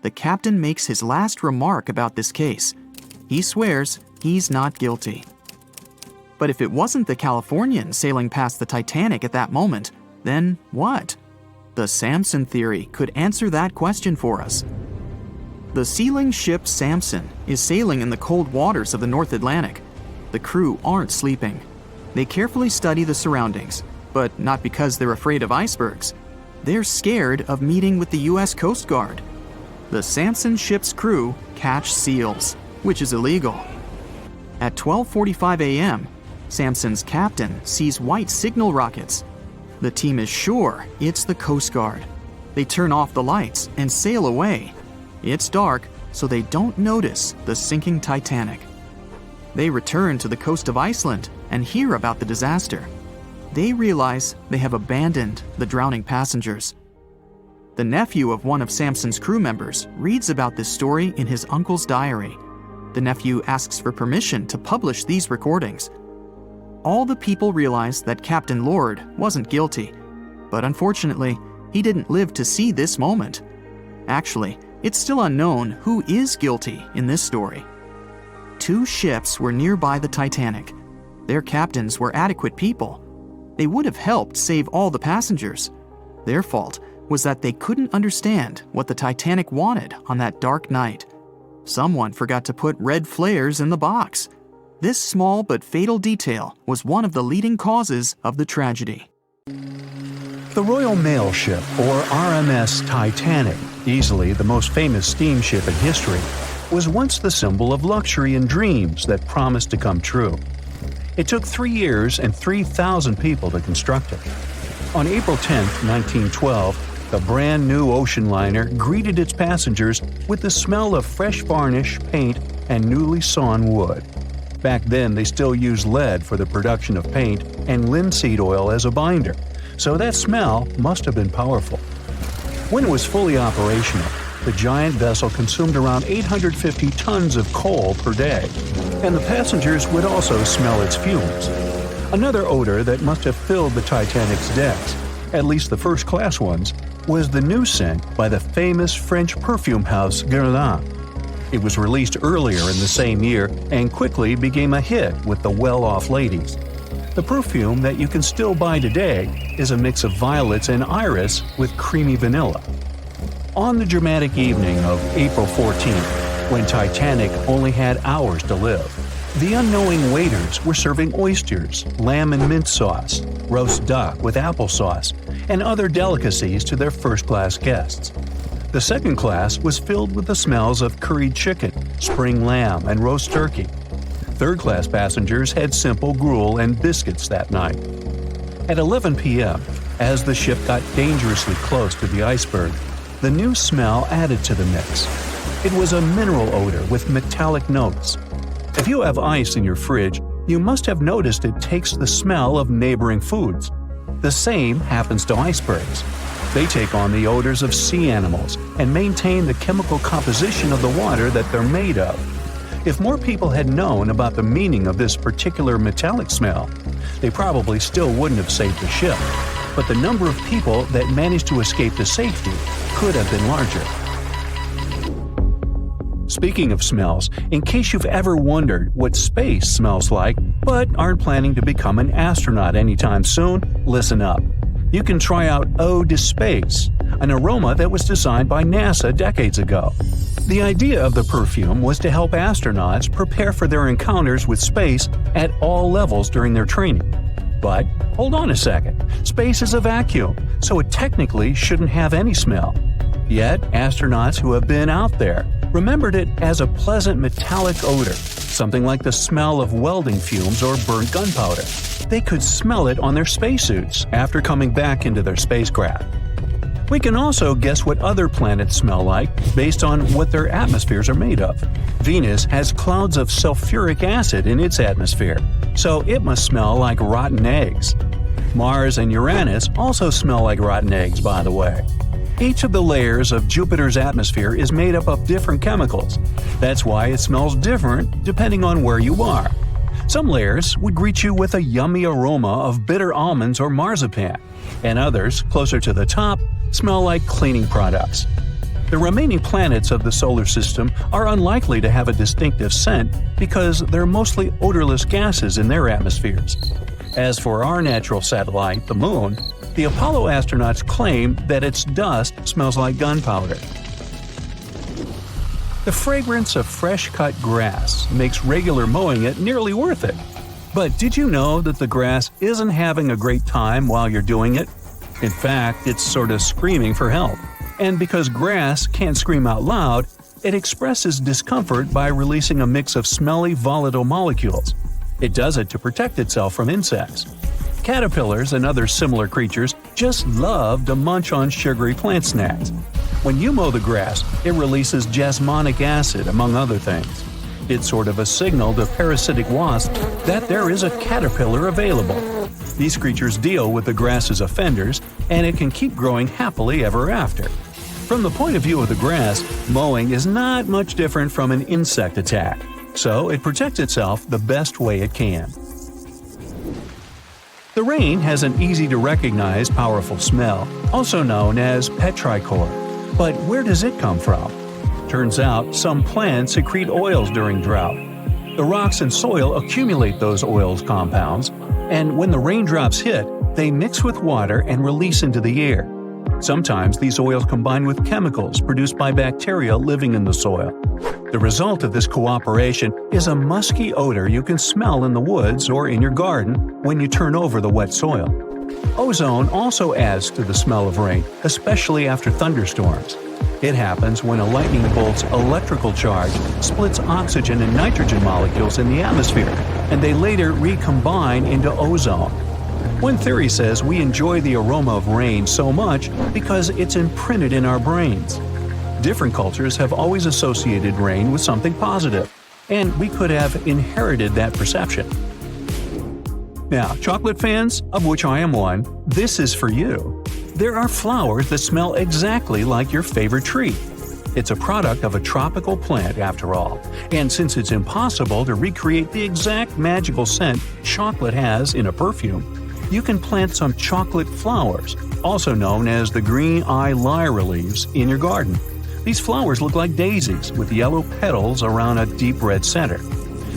The captain makes his last remark about this case. He swears he's not guilty. But if it wasn't the Californian sailing past the Titanic at that moment, then what? The Samson theory could answer that question for us. The sealing ship Samson is sailing in the cold waters of the North Atlantic. The crew aren't sleeping. They carefully study the surroundings, but not because they're afraid of icebergs. They're scared of meeting with the U.S. Coast Guard. The Samson ship's crew catch seals, which is illegal. At 12:45 a.m., Samson's captain sees white signal rockets. The team is sure it's the Coast Guard. They turn off the lights and sail away. It's dark, so they don't notice the sinking Titanic. They return to the coast of Iceland and hear about the disaster. They realize they have abandoned the drowning passengers. The nephew of one of Samson's crew members reads about this story in his uncle's diary. The nephew asks for permission to publish these recordings. all the people realized that Captain Lord wasn't guilty. But unfortunately, he didn't live to see this moment. Actually, it's still unknown who is guilty in this story. 2 ships were nearby the Titanic. Their captains were adequate people. They would have helped save all the passengers. Their fault was that they couldn't understand what the Titanic wanted on that dark night. Someone forgot to put red flares in the box. This small but fatal detail was one of the leading causes of the tragedy. The Royal Mail Ship, or RMS Titanic, easily the most famous steamship in history, was once the symbol of luxury and dreams that promised to come true. It took 3 years and 3,000 people to construct it. On April 10, 1912, the brand new ocean liner greeted its passengers with the smell of fresh varnish, paint, and newly sawn wood. Back then, they still used lead for the production of paint and linseed oil as a binder, so that smell must have been powerful. When it was fully operational, the giant vessel consumed around 850 tons of coal per day, and the passengers would also smell its fumes. Another odor that must have filled the Titanic's decks, at least the first-class ones, was the new scent by the famous French perfume house Guerlain. It was released earlier in the same year and quickly became a hit with the well-off ladies. The perfume that you can still buy today is a mix of violets and iris with creamy vanilla. On the dramatic evening of April 14th, when Titanic only had hours to live, the unknowing waiters were serving oysters, lamb and mint sauce, roast duck with applesauce, and other delicacies to their first-class guests. The second class was filled with the smells of curried chicken, spring lamb, and roast turkey. Third-class passengers had simple gruel and biscuits that night. At 11 p.m., as the ship got dangerously close to the iceberg, the new smell added to the mix. It was a mineral odor with metallic notes. If you have ice in your fridge, you must have noticed it takes the smell of neighboring foods. The same happens to icebergs. They take on the odors of sea animals and maintain the chemical composition of the water that they're made of. If more people had known about the meaning of this particular metallic smell, they probably still wouldn't have saved the ship, but the number of people that managed to escape to safety could have been larger. Speaking of smells, in case you've ever wondered what space smells like but aren't planning to become an astronaut anytime soon, listen up. You can try out Ode to Space, an aroma that was designed by NASA decades ago. The idea of the perfume was to help astronauts prepare for their encounters with space at all levels during their training. But hold on a second, space is a vacuum, so it technically shouldn't have any smell. Yet, astronauts who have been out there remembered it as a pleasant metallic odor, something like the smell of welding fumes or burnt gunpowder. They could smell it on their spacesuits after coming back into their spacecraft. We can also guess what other planets smell like based on what their atmospheres are made of. Venus has clouds of sulfuric acid in its atmosphere, so it must smell like rotten eggs. Mars and Uranus also smell like rotten eggs, by the way. Each of the layers of Jupiter's atmosphere is made up of different chemicals. That's why it smells different depending on where you are. Some layers would greet you with a yummy aroma of bitter almonds or marzipan, and others, closer to the top, smell like cleaning products. The remaining planets of the solar system are unlikely to have a distinctive scent because they're mostly odorless gases in their atmospheres. As for our natural satellite, the Moon, the Apollo astronauts claim that its dust smells like gunpowder. The fragrance of fresh-cut grass makes regular mowing it nearly worth it. But did you know that the grass isn't having a great time while you're doing it? In fact, it's sort of screaming for help. And because grass can't scream out loud, it expresses discomfort by releasing a mix of smelly, volatile molecules. It does it to protect itself from insects. Caterpillars and other similar creatures just love to munch on sugary plant snacks. When you mow the grass, it releases jasmonic acid, among other things. It's sort of a signal to parasitic wasps that there is a caterpillar available. These creatures deal with the grass's offenders, and it can keep growing happily ever after. From the point of view of the grass, mowing is not much different from an insect attack, so it protects itself the best way it can. The rain has an easy-to-recognize powerful smell, also known as petrichor. But where does it come from? Turns out some plants secrete oils during drought. The rocks and soil accumulate those oils compounds, and when the raindrops hit, they mix with water and release into the air. Sometimes these oils combine with chemicals produced by bacteria living in the soil. The result of this cooperation is a musky odor you can smell in the woods or in your garden when you turn over the wet soil. Ozone also adds to the smell of rain, especially after thunderstorms. It happens when a lightning bolt's electrical charge splits oxygen and nitrogen molecules in the atmosphere, and they later recombine into ozone. One theory says we enjoy the aroma of rain so much because it's imprinted in our brains. Different cultures have always associated rain with something positive, and we could have inherited that perception. Now, chocolate fans, of which I am one, this is for you. There are flowers that smell exactly like your favorite tree. It's a product of a tropical plant, after all, and since it's impossible to recreate the exact magical scent chocolate has in a perfume, you can plant some chocolate flowers, also known as the green eye lyra leaves, in your garden. These flowers look like daisies with yellow petals around a deep red center.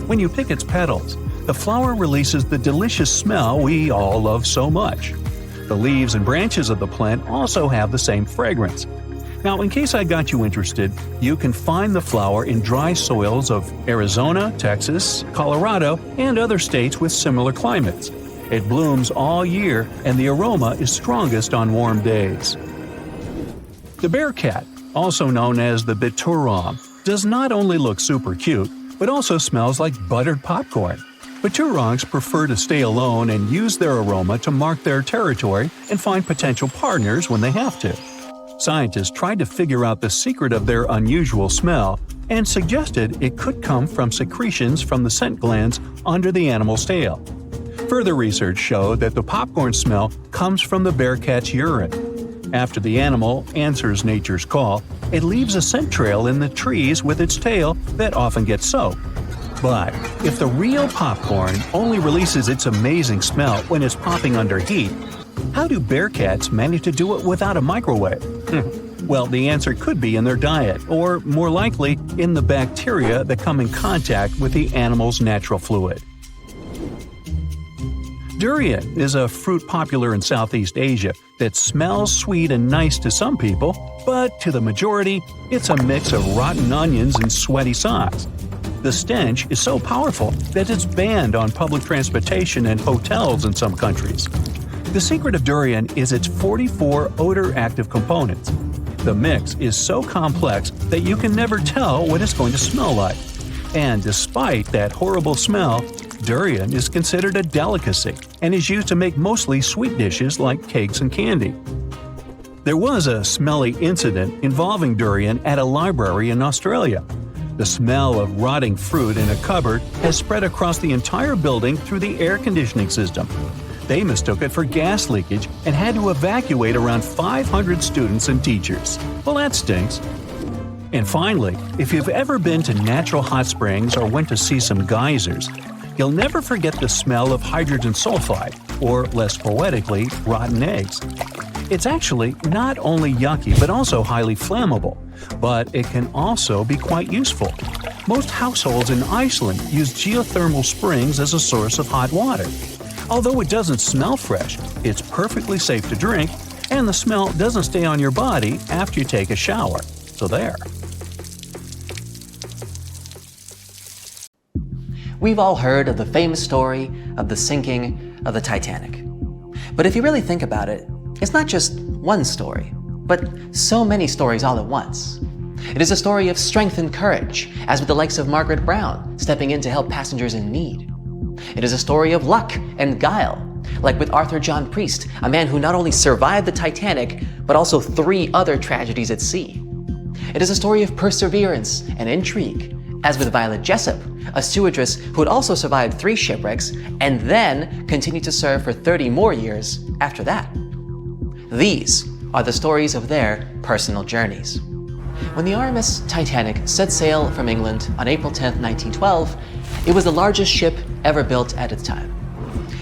When you pick its petals, the flower releases the delicious smell we all love so much. The leaves and branches of the plant also have the same fragrance. Now, in case I got you interested, you can find the flower in dry soils of Arizona, Texas, Colorado, and other states with similar climates. It blooms all year, and the aroma is strongest on warm days. The bear cat, also known as the biturom, does not only look super cute, but also smells like buttered popcorn. Biturongs prefer to stay alone and use their aroma to mark their territory and find potential partners when they have to. Scientists tried to figure out the secret of their unusual smell and suggested it could come from secretions from the scent glands under the animal's tail. Further research showed that the popcorn smell comes from the bear cat's urine. After the animal answers nature's call, it leaves a scent trail in the trees with its tail that often gets soaked. But if the real popcorn only releases its amazing smell when it's popping under heat, how do bear cats manage to do it without a microwave? Well, the answer could be in their diet, or more likely, in the bacteria that come in contact with the animal's natural fluid. Durian is a fruit popular in Southeast Asia that smells sweet and nice to some people, but to the majority, it's a mix of rotten onions and sweaty socks. The stench is so powerful that it's banned on public transportation and hotels in some countries. The secret of durian is its 44 odor-active components. The mix is so complex that you can never tell what it's going to smell like. And despite that horrible smell, durian is considered a delicacy and is used to make mostly sweet dishes like cakes and candy. There was a smelly incident involving durian at a library in Australia. The smell of rotting fruit in a cupboard has spread across the entire building through the air conditioning system. They mistook it for gas leakage and had to evacuate around 500 students and teachers. Well, that stinks. And finally, if you've ever been to natural hot springs or went to see some geysers, you'll never forget the smell of hydrogen sulfide, or less poetically, rotten eggs. It's actually not only yucky but also highly flammable, but it can also be quite useful. Most households in Iceland use geothermal springs as a source of hot water. Although it doesn't smell fresh, it's perfectly safe to drink, and the smell doesn't stay on your body after you take a shower. So there. We've all heard of the famous story of the sinking of the Titanic. But if you really think about it, it's not just one story, but so many stories all at once. It is a story of strength and courage, as with the likes of Margaret Brown stepping in to help passengers in need. It is a story of luck and guile, like with Arthur John Priest, a man who not only survived the Titanic, but also 3 other tragedies at sea. It is a story of perseverance and intrigue, as with Violet Jessup, a stewardess who had also survived 3 shipwrecks and then continued to serve for 30 more years after that. These are the stories of their personal journeys. When the RMS Titanic set sail from England on April 10, 1912, it was the largest ship ever built at its time.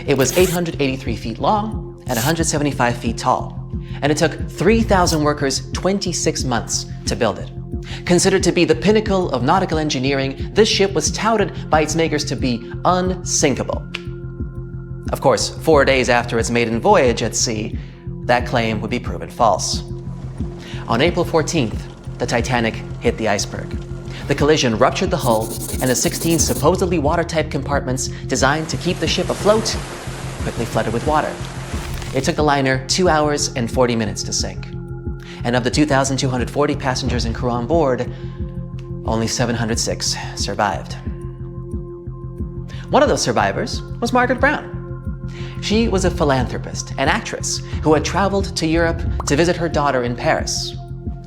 It was 883 feet long and 175 feet tall, and it took 3,000 workers 26 months to build it. Considered to be the pinnacle of nautical engineering, this ship was touted by its makers to be unsinkable. Of course, 4 days after its maiden voyage at sea, that claim would be proven false. On April 14th, the Titanic hit the iceberg. The collision ruptured the hull, and the 16 supposedly watertight compartments designed to keep the ship afloat quickly flooded with water. It took the liner 2 hours and 40 minutes to sink. And of the 2,240 passengers and crew on board, only 706 survived. One of those survivors was Margaret Brown. She was a philanthropist and actress who had traveled to Europe to visit her daughter in Paris.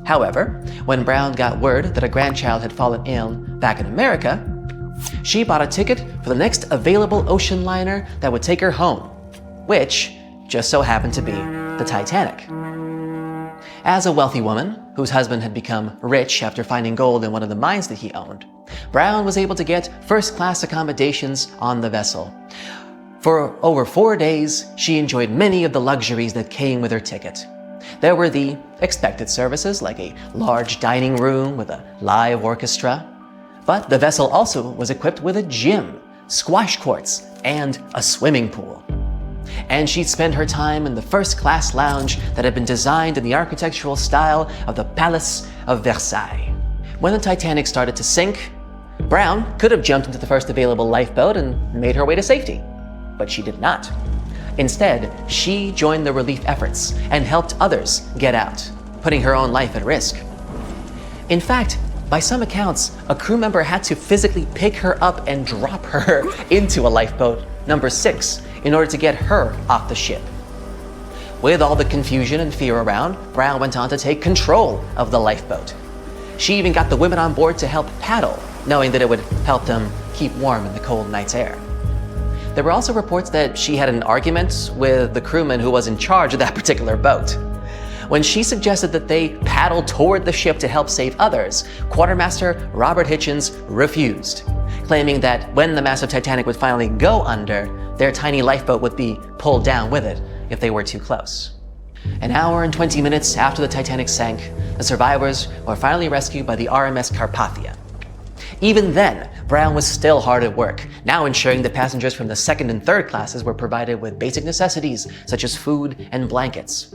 However, when Brown got word that a grandchild had fallen ill back in America, she bought a ticket for the next available ocean liner that would take her home, which just so happened to be the Titanic. As a wealthy woman, whose husband had become rich after finding gold in one of the mines that he owned, Brown was able to get first-class accommodations on the vessel. For over 4 days, she enjoyed many of the luxuries that came with her ticket. There were the expected services, like a large dining room with a live orchestra. But the vessel also was equipped with a gym, squash courts, and a swimming pool. And she'd spend her time in the first-class lounge that had been designed in the architectural style of the Palace of Versailles. When the Titanic started to sink, Brown could have jumped into the first available lifeboat and made her way to safety. But she did not. Instead, she joined the relief efforts and helped others get out, putting her own life at risk. In fact, by some accounts, a crew member had to physically pick her up and drop her into a lifeboat, number 6, in order to get her off the ship. With all the confusion and fear around, Brown went on to take control of the lifeboat. She even got the women on board to help paddle, knowing that it would help them keep warm in the cold night's air. There were also reports that she had an argument with the crewman who was in charge of that particular boat. When she suggested that they paddle toward the ship to help save others, Quartermaster Robert Hitchens refused, claiming that when the massive Titanic would finally go under, their tiny lifeboat would be pulled down with it if they were too close. An hour and 20 minutes after the Titanic sank, the survivors were finally rescued by the RMS Carpathia. Even then, Brown was still hard at work, now ensuring that passengers from the second and third classes were provided with basic necessities such as food and blankets.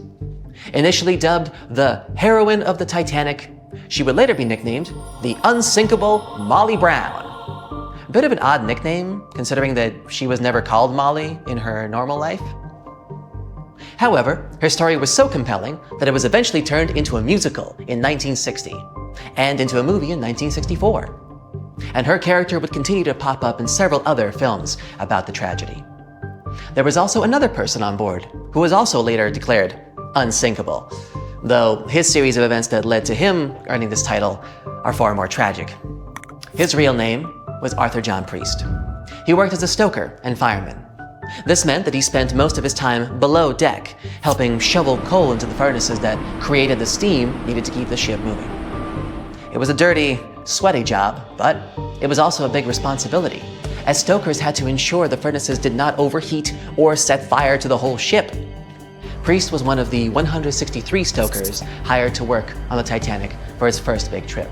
Initially dubbed the heroine of the Titanic, she would later be nicknamed the unsinkable Molly Brown. A bit of an odd nickname, considering that she was never called Molly in her normal life. However, her story was so compelling that it was eventually turned into a musical in 1960 and into a movie in 1964. And her character would continue to pop up in several other films about the tragedy. There was also another person on board who was also later declared unsinkable, though his series of events that led to him earning this title are far more tragic. His real name was Arthur John Priest. He worked as a stoker and fireman. This meant that he spent most of his time below deck, helping shovel coal into the furnaces that created the steam needed to keep the ship moving. It was a dirty, sweaty job, but it was also a big responsibility, as stokers had to ensure the furnaces did not overheat or set fire to the whole ship. Priest was one of the 163 stokers hired to work on the Titanic for his first big trip.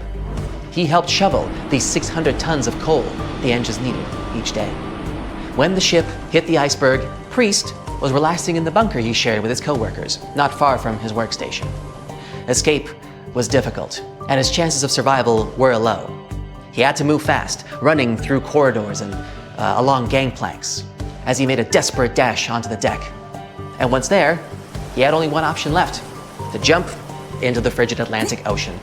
He helped shovel the 600 tons of coal the engines needed each day. When the ship hit the iceberg, Priest was relaxing in the bunker he shared with his co-workers, not far from his workstation. Escape was difficult, and his chances of survival were low. He had to move fast, running through corridors and along gangplanks, as he made a desperate dash onto the deck. And once there, he had only one option left: to jump into the frigid Atlantic Ocean.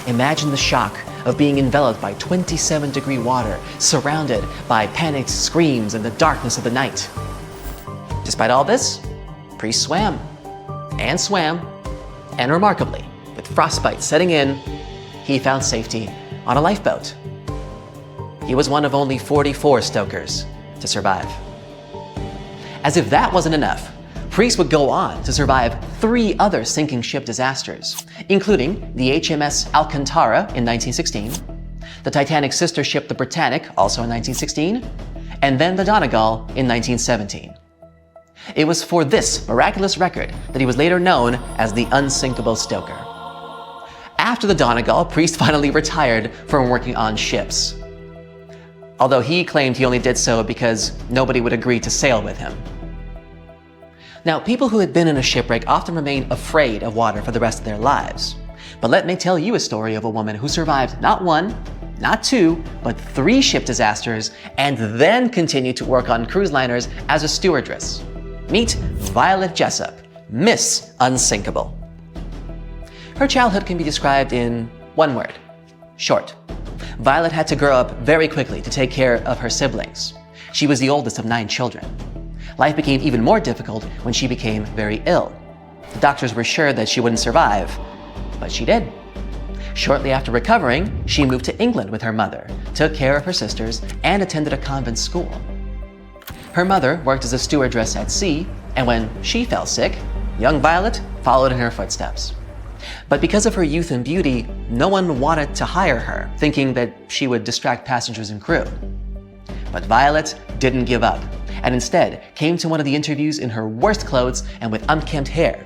Imagine the shock of being enveloped by 27-degree water, surrounded by panicked screams in the darkness of the night. Despite all this, Priest swam, and remarkably, with frostbite setting in, he found safety on a lifeboat. He was one of only 44 stokers to survive. As if that wasn't enough, Priest would go on to survive 3 other sinking ship disasters, including the HMS Alcantara in 1916, the Titanic's sister ship the Britannic, also in 1916, and then the Donegal in 1917. It was for this miraculous record that he was later known as the unsinkable stoker. After the Donegal, Priest finally retired from working on ships, although he claimed he only did so because nobody would agree to sail with him. Now, people who had been in a shipwreck often remain afraid of water for the rest of their lives. But let me tell you a story of a woman who survived not one, not two, but 3 ship disasters and then continued to work on cruise liners as a stewardess. Meet Violet Jessup, Miss Unsinkable. Her childhood can be described in one word: short. Violet had to grow up very quickly to take care of her siblings. She was the oldest of 9 children. Life became even more difficult when she became very ill. The doctors were sure that she wouldn't survive, but she did. Shortly after recovering, she moved to England with her mother, took care of her sisters, and attended a convent school. Her mother worked as a stewardess at sea, and when she fell sick, young Violet followed in her footsteps. But because of her youth and beauty, no one wanted to hire her, thinking that she would distract passengers and crew. But Violet didn't give up, and instead came to one of the interviews in her worst clothes and with unkempt hair.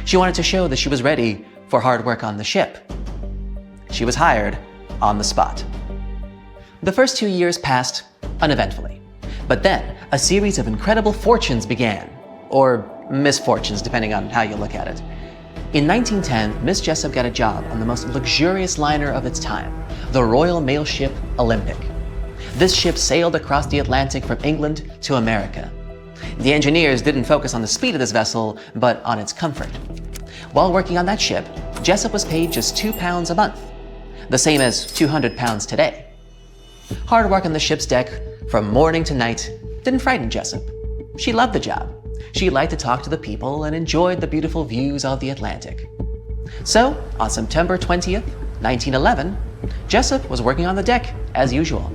She wanted to show that she was ready for hard work on the ship. She was hired on the spot. The first 2 years passed uneventfully, but then a series of incredible fortunes began, or misfortunes depending on how you look at it. In 1910, Miss Jessup got a job on the most luxurious liner of its time, the Royal Mail ship Olympic. This ship sailed across the Atlantic from England to America. The engineers didn't focus on the speed of this vessel, but on its comfort. While working on that ship, Jessup was paid just £2 a month, the same as £200 today. Hard work on the ship's deck from morning to night didn't frighten Jessup. She loved the job. She liked to talk to the people and enjoyed the beautiful views of the Atlantic. So, on September 20th, 1911, Jessup was working on the deck as usual.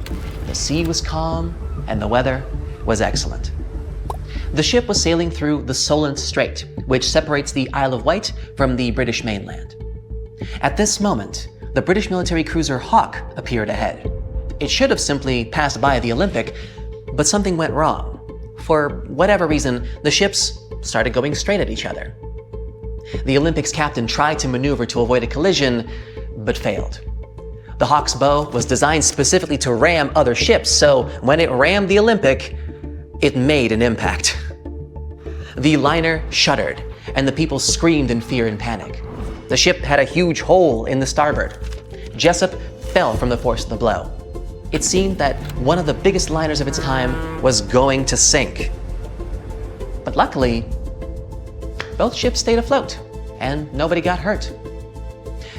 The sea was calm and the weather was excellent. The ship was sailing through the Solent Strait, which separates the Isle of Wight from the British mainland. At this moment, the British military cruiser Hawke appeared ahead. It should have simply passed by the Olympic, but something went wrong. For whatever reason, the ships started going straight at each other. The Olympic's captain tried to maneuver to avoid a collision, but failed. The Hawke's bow was designed specifically to ram other ships, so when it rammed the Olympic, it made an impact. The liner shuddered, and the people screamed in fear and panic. The ship had a huge hole in the starboard. Jessup fell from the force of the blow. It seemed that one of the biggest liners of its time was going to sink. But luckily, both ships stayed afloat, and nobody got hurt.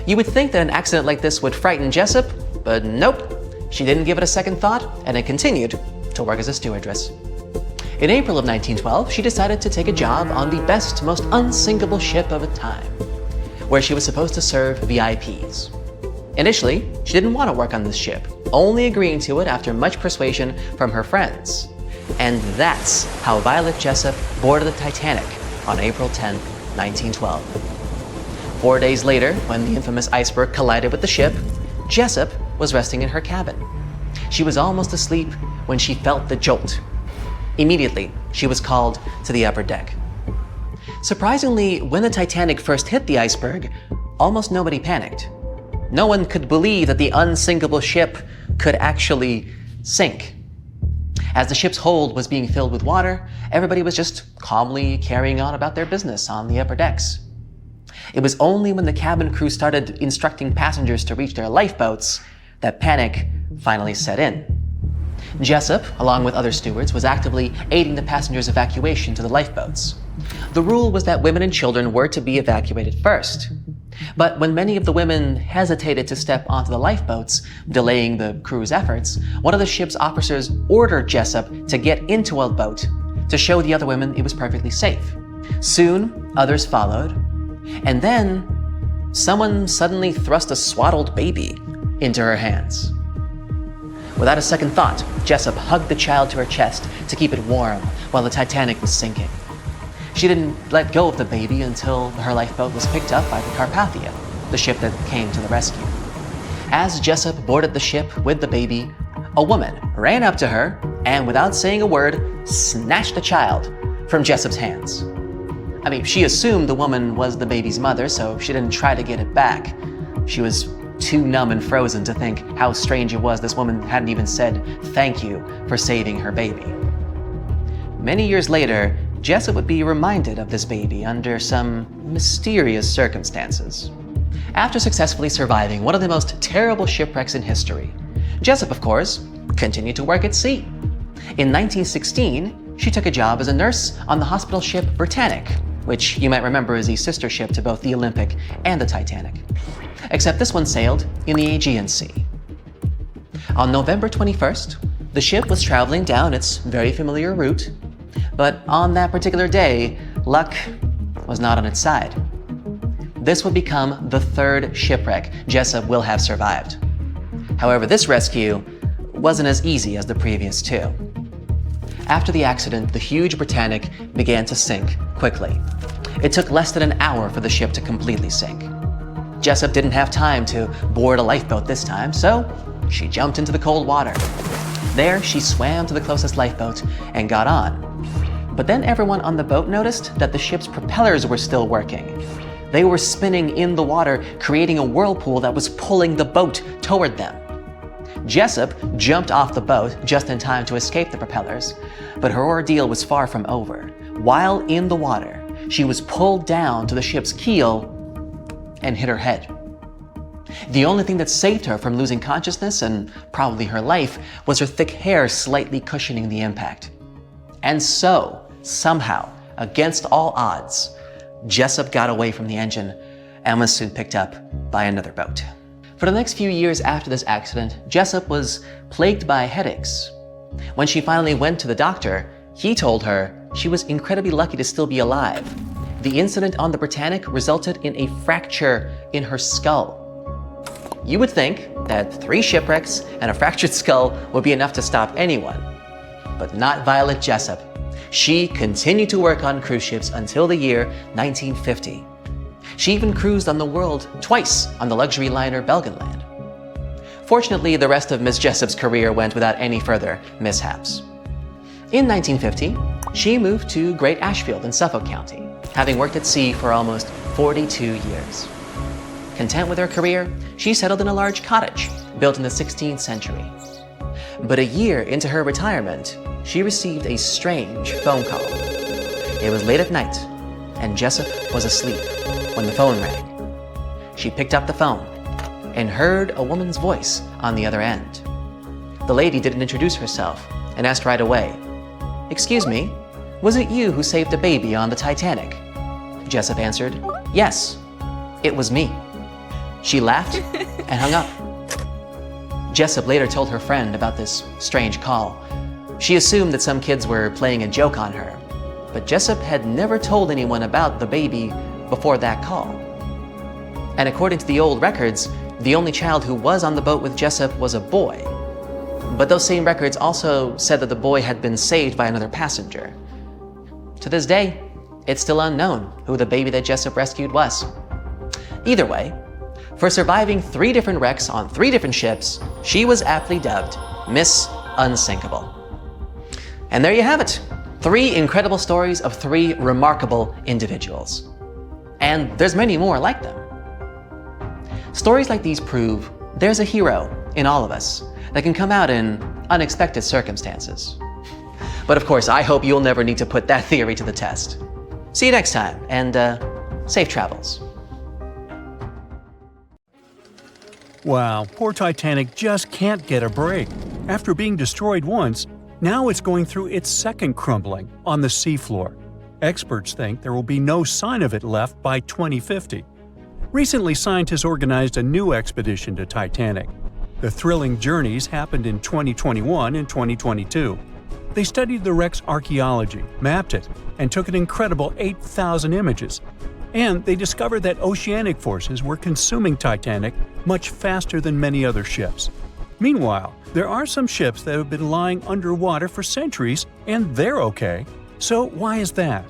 You would think that an accident like this would frighten Jessup, but nope. She didn't give it a second thought, and it continued to work as a stewardess. In April of 1912, she decided to take a job on the best, most unsinkable ship of the time, where she was supposed to serve VIPs. Initially, she didn't want to work on this ship, only agreeing to it after much persuasion from her friends. And that's how Violet Jessup boarded the Titanic on April 10, 1912. 4 days later, when the infamous iceberg collided with the ship, Jessup was resting in her cabin. She was almost asleep when she felt the jolt. Immediately, she was called to the upper deck. Surprisingly, when the Titanic first hit the iceberg, almost nobody panicked. No one could believe that the unsinkable ship could actually sink. As the ship's hold was being filled with water, everybody was just calmly carrying on about their business on the upper decks. It was only when the cabin crew started instructing passengers to reach their lifeboats that panic finally set in. Jessup, along with other stewards, was actively aiding the passengers' evacuation to the lifeboats. The rule was that women and children were to be evacuated first. But when many of the women hesitated to step onto the lifeboats, delaying the crew's efforts, one of the ship's officers ordered Jessup to get into a boat to show the other women it was perfectly safe. Soon, others followed, and then someone suddenly thrust a swaddled baby into her hands. Without a second thought, Jessup hugged the child to her chest to keep it warm while the Titanic was sinking. She didn't let go of the baby until her lifeboat was picked up by the Carpathia, the ship that came to the rescue. As Jessup boarded the ship with the baby, a woman ran up to her and without saying a word, snatched the child from Jessup's hands. I mean, she assumed the woman was the baby's mother, so she didn't try to get it back. She was too numb and frozen to think how strange it was this woman hadn't even said thank you for saving her baby. Many years later, Jessup would be reminded of this baby under some mysterious circumstances. After successfully surviving one of the most terrible shipwrecks in history, Jessup, of course, continued to work at sea. In 1916, she took a job as a nurse on the hospital ship Britannic, which you might remember is a sister ship to both the Olympic and the Titanic. Except this one sailed in the Aegean Sea. On November 21st, the ship was traveling down its very familiar route, but on that particular day, luck was not on its side. This would become the third shipwreck Jessup will have survived. However, this rescue wasn't as easy as the previous two. After the accident, the huge Britannic began to sink quickly. It took less than an hour for the ship to completely sink. Jessup didn't have time to board a lifeboat this time, so she jumped into the cold water. There, she swam to the closest lifeboat and got on. But then everyone on the boat noticed that the ship's propellers were still working. They were spinning in the water, creating a whirlpool that was pulling the boat toward them. Jessup jumped off the boat just in time to escape the propellers, but her ordeal was far from over. While in the water, she was pulled down to the ship's keel and hit her head. The only thing that saved her from losing consciousness and probably her life was her thick hair slightly cushioning the impact. And so, somehow, against all odds, Jessup got away from the engine and was soon picked up by another boat. For the next few years after this accident, Jessup was plagued by headaches. When she finally went to the doctor, he told her she was incredibly lucky to still be alive. The incident on the Britannic resulted in a fracture in her skull. You would think that 3 shipwrecks and a fractured skull would be enough to stop anyone, but not Violet Jessup. She continued to work on cruise ships until the year 1950. She even cruised on the world twice on the luxury liner Belgenland. Fortunately, the rest of Miss Jessup's career went without any further mishaps. In 1950, she moved to Great Ashfield in Suffolk County, having worked at sea for almost 42 years. Content with her career, she settled in a large cottage built in the 16th century. But a year into her retirement, she received a strange phone call. It was late at night, and Jessup was asleep when the phone rang. She picked up the phone and heard a woman's voice on the other end. The lady didn't introduce herself and asked right away, "Excuse me, was it you who saved a baby on the Titanic?" Jessup answered, "Yes, it was me." She laughed and hung up. Jessup later told her friend about this strange call. She assumed that some kids were playing a joke on her, but Jessup had never told anyone about the baby before that call. And according to the old records, the only child who was on the boat with Jessup was a boy. But those same records also said that the boy had been saved by another passenger. To this day, it's still unknown who the baby that Jessup rescued was. Either way, for surviving 3 different wrecks on 3 different ships, she was aptly dubbed Miss Unsinkable. And there you have it, 3 incredible stories of 3 remarkable individuals. And there's many more like them. Stories like these prove there's a hero in all of us that can come out in unexpected circumstances. But of course, I hope you'll never need to put that theory to the test. See you next time, and safe travels. Wow, poor Titanic just can't get a break. After being destroyed once, now it's going through its second crumbling on the seafloor. Experts think there will be no sign of it left by 2050. Recently, scientists organized a new expedition to Titanic. The thrilling journeys happened in 2021 and 2022. They studied the wreck's archaeology, mapped it, and took an incredible 8,000 images. And they discovered that oceanic forces were consuming Titanic much faster than many other ships. Meanwhile, there are some ships that have been lying underwater for centuries, and they're okay. So why is that?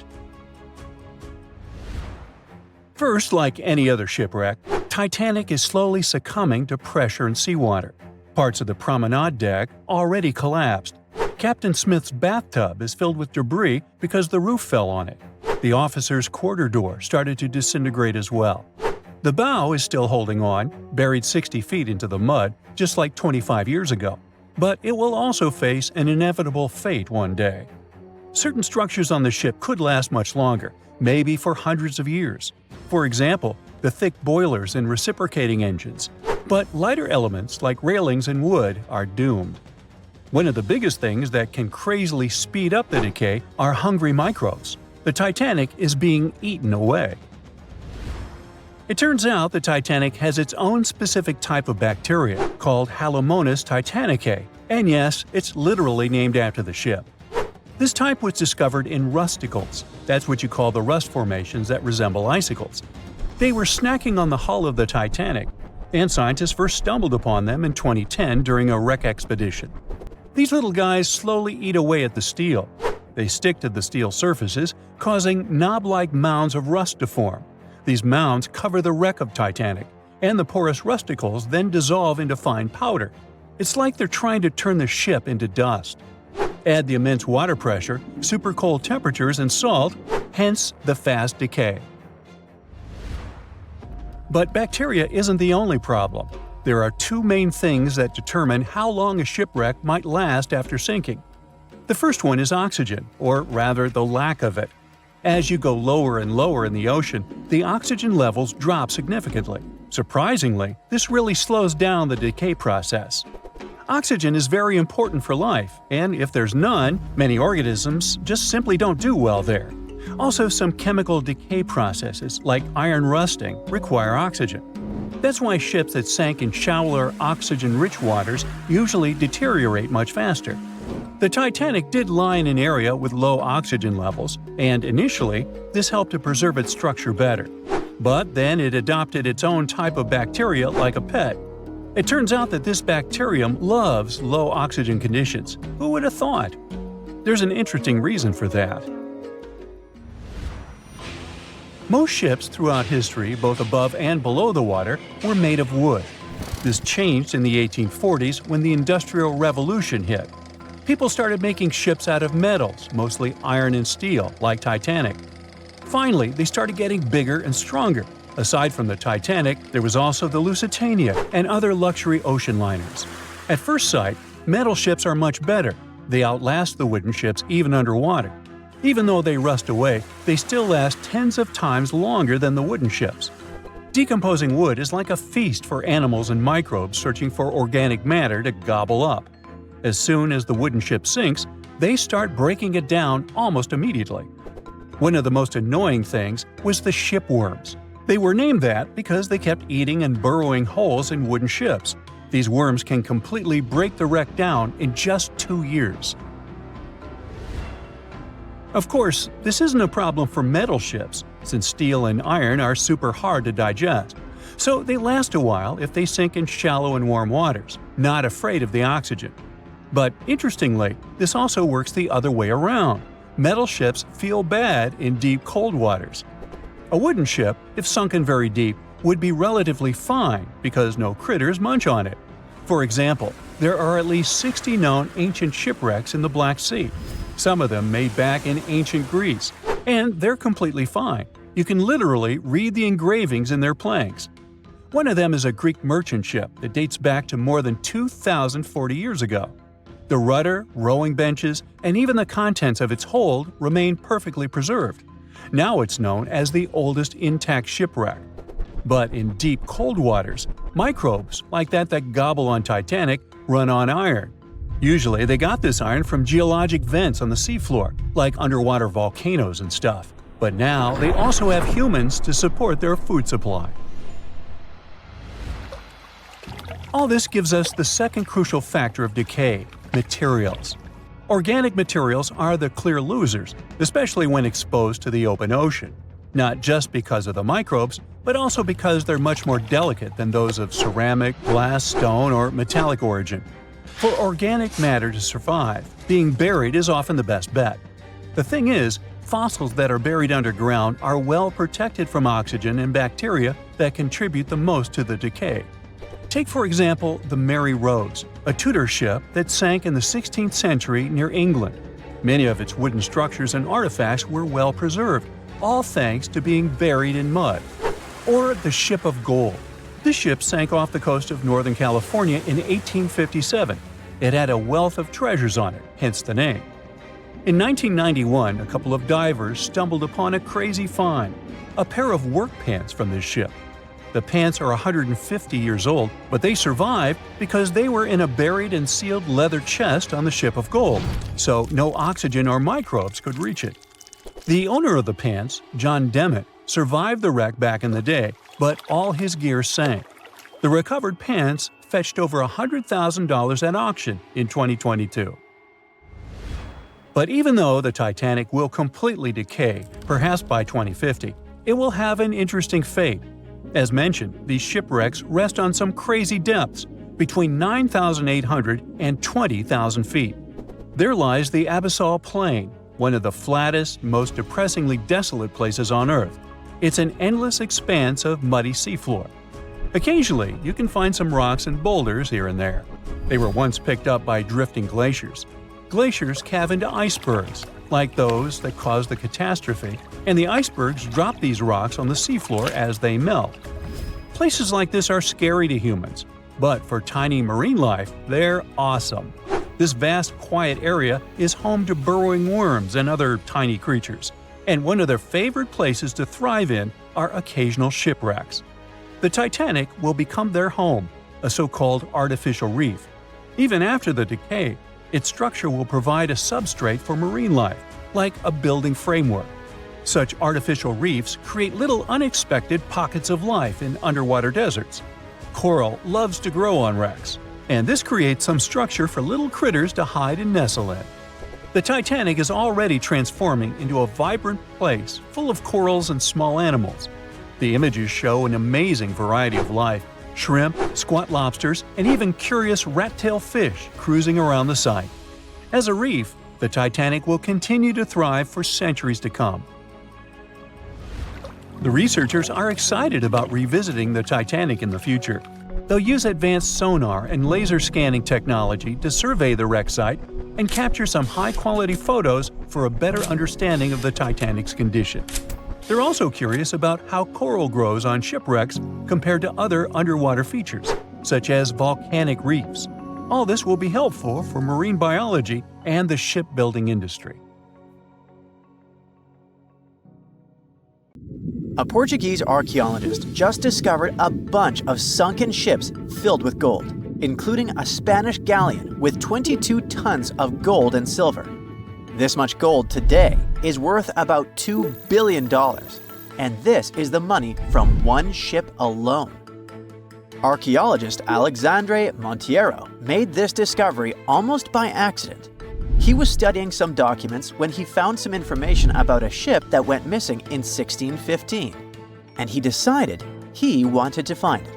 First, like any other shipwreck, Titanic is slowly succumbing to pressure and seawater. Parts of the promenade deck already collapsed. Captain Smith's bathtub is filled with debris because the roof fell on it. The officer's quarter door started to disintegrate as well. The bow is still holding on, buried 60 feet into the mud, just like 25 years ago. But it will also face an inevitable fate one day. Certain structures on the ship could last much longer, maybe for hundreds of years. For example, the thick boilers and reciprocating engines. But lighter elements like railings and wood are doomed. One of the biggest things that can crazily speed up the decay are hungry microbes. The Titanic is being eaten away. It turns out the Titanic has its own specific type of bacteria called Halomonas titanicae, and yes, it's literally named after the ship. This type was discovered in rusticles. That's what you call the rust formations that resemble icicles. They were snacking on the hull of the Titanic, and scientists first stumbled upon them in 2010 during a wreck expedition. These little guys slowly eat away at the steel. They stick to the steel surfaces, causing knob-like mounds of rust to form. These mounds cover the wreck of Titanic, and the porous rusticles then dissolve into fine powder. It's like they're trying to turn the ship into dust. Add the immense water pressure, super cold temperatures, and salt, hence the fast decay. But bacteria isn't the only problem. There are two main things that determine how long a shipwreck might last after sinking. The first one is oxygen, or rather the lack of it. As you go lower and lower in the ocean, the oxygen levels drop significantly. Surprisingly, this really slows down the decay process. Oxygen is very important for life, and if there's none, many organisms just simply don't do well there. Also, some chemical decay processes, like iron rusting, require oxygen. That's why ships that sank in shallower, oxygen-rich waters usually deteriorate much faster. The Titanic did lie in an area with low oxygen levels, and initially, this helped to preserve its structure better. But then it adopted its own type of bacteria like a pet. It turns out that this bacterium loves low oxygen conditions. Who would have thought? There's an interesting reason for that. Most ships throughout history, both above and below the water, were made of wood. This changed in the 1840s when the Industrial Revolution hit. People started making ships out of metals, mostly iron and steel, like Titanic. Finally, they started getting bigger and stronger. Aside from the Titanic, there was also the Lusitania and other luxury ocean liners. At first sight, metal ships are much better. They outlast the wooden ships even underwater. Even though they rust away, they still last tens of times longer than the wooden ships. Decomposing wood is like a feast for animals and microbes searching for organic matter to gobble up. As soon as the wooden ship sinks, they start breaking it down almost immediately. One of the most annoying things was the shipworms. They were named that because they kept eating and burrowing holes in wooden ships. These worms can completely break the wreck down in just 2 years. Of course, this isn't a problem for metal ships, since steel and iron are super hard to digest. So they last a while if they sink in shallow and warm waters, not afraid of the oxygen. But interestingly, this also works the other way around. Metal ships feel bad in deep cold waters. A wooden ship, if sunken very deep, would be relatively fine because no critters munch on it. For example, there are at least 60 known ancient shipwrecks in the Black Sea. Some of them made back in ancient Greece, and they're completely fine. You can literally read the engravings in their planks. One of them is a Greek merchant ship that dates back to more than 2,040 years ago. The rudder, rowing benches, and even the contents of its hold remain perfectly preserved. Now it's known as the oldest intact shipwreck. But in deep cold waters, microbes, like that gobble on Titanic, run on iron. Usually they got this iron from geologic vents on the seafloor, like underwater volcanoes and stuff. But now they also have humans to support their food supply. All this gives us the second crucial factor of decay: materials. Organic materials are the clear losers, especially when exposed to the open ocean. Not just because of the microbes, but also because they're much more delicate than those of ceramic, glass, stone, or metallic origin. For organic matter to survive, being buried is often the best bet. The thing is, fossils that are buried underground are well protected from oxygen and bacteria that contribute the most to the decay. Take for example the Mary Rose, a Tudor ship that sank in the 16th century near England. Many of its wooden structures and artifacts were well preserved, all thanks to being buried in mud. Or the Ship of Gold. This ship sank off the coast of Northern California in 1857. It had a wealth of treasures on it, hence the name. In 1991, a couple of divers stumbled upon a crazy find, a pair of work pants from this ship. The pants are 150 years old, but they survived because they were in a buried and sealed leather chest on the Ship of Gold, so no oxygen or microbes could reach it. The owner of the pants, John Demmett, survived the wreck back in the day, but all his gear sank. The recovered pants fetched over $100,000 at auction in 2022. But even though the Titanic will completely decay, perhaps by 2050, it will have an interesting fate. As mentioned, these shipwrecks rest on some crazy depths, between 9,800 and 20,000 feet. There lies the Abyssal Plain, one of the flattest, most depressingly desolate places on Earth. It's an endless expanse of muddy seafloor. Occasionally, you can find some rocks and boulders here and there. They were once picked up by drifting glaciers. Glaciers calve into icebergs, like those that caused the catastrophe, and the icebergs drop these rocks on the seafloor as they melt. Places like this are scary to humans, but for tiny marine life, they're awesome. This vast, quiet area is home to burrowing worms and other tiny creatures, and one of their favorite places to thrive in are occasional shipwrecks. The Titanic will become their home, a so-called artificial reef. Even after the decay, its structure will provide a substrate for marine life, like a building framework. Such artificial reefs create little unexpected pockets of life in underwater deserts. Coral loves to grow on wrecks, and this creates some structure for little critters to hide and nestle in. The Titanic is already transforming into a vibrant place full of corals and small animals. The images show an amazing variety of life: shrimp, squat lobsters, and even curious rat-tailed fish cruising around the site. As a reef, the Titanic will continue to thrive for centuries to come. The researchers are excited about revisiting the Titanic in the future. They'll use advanced sonar and laser scanning technology to survey the wreck site and capture some high-quality photos for a better understanding of the Titanic's condition. They're also curious about how coral grows on shipwrecks compared to other underwater features, such as volcanic reefs. All this will be helpful for marine biology and the shipbuilding industry. A Portuguese archaeologist just discovered a bunch of sunken ships filled with gold, including a Spanish galleon with 22 tons of gold and silver. This much gold today is worth about $2 billion, and this is the money from one ship alone. Archaeologist Alexandre Monteiro made this discovery almost by accident. He was studying some documents when he found some information about a ship that went missing in 1615, and he decided he wanted to find it.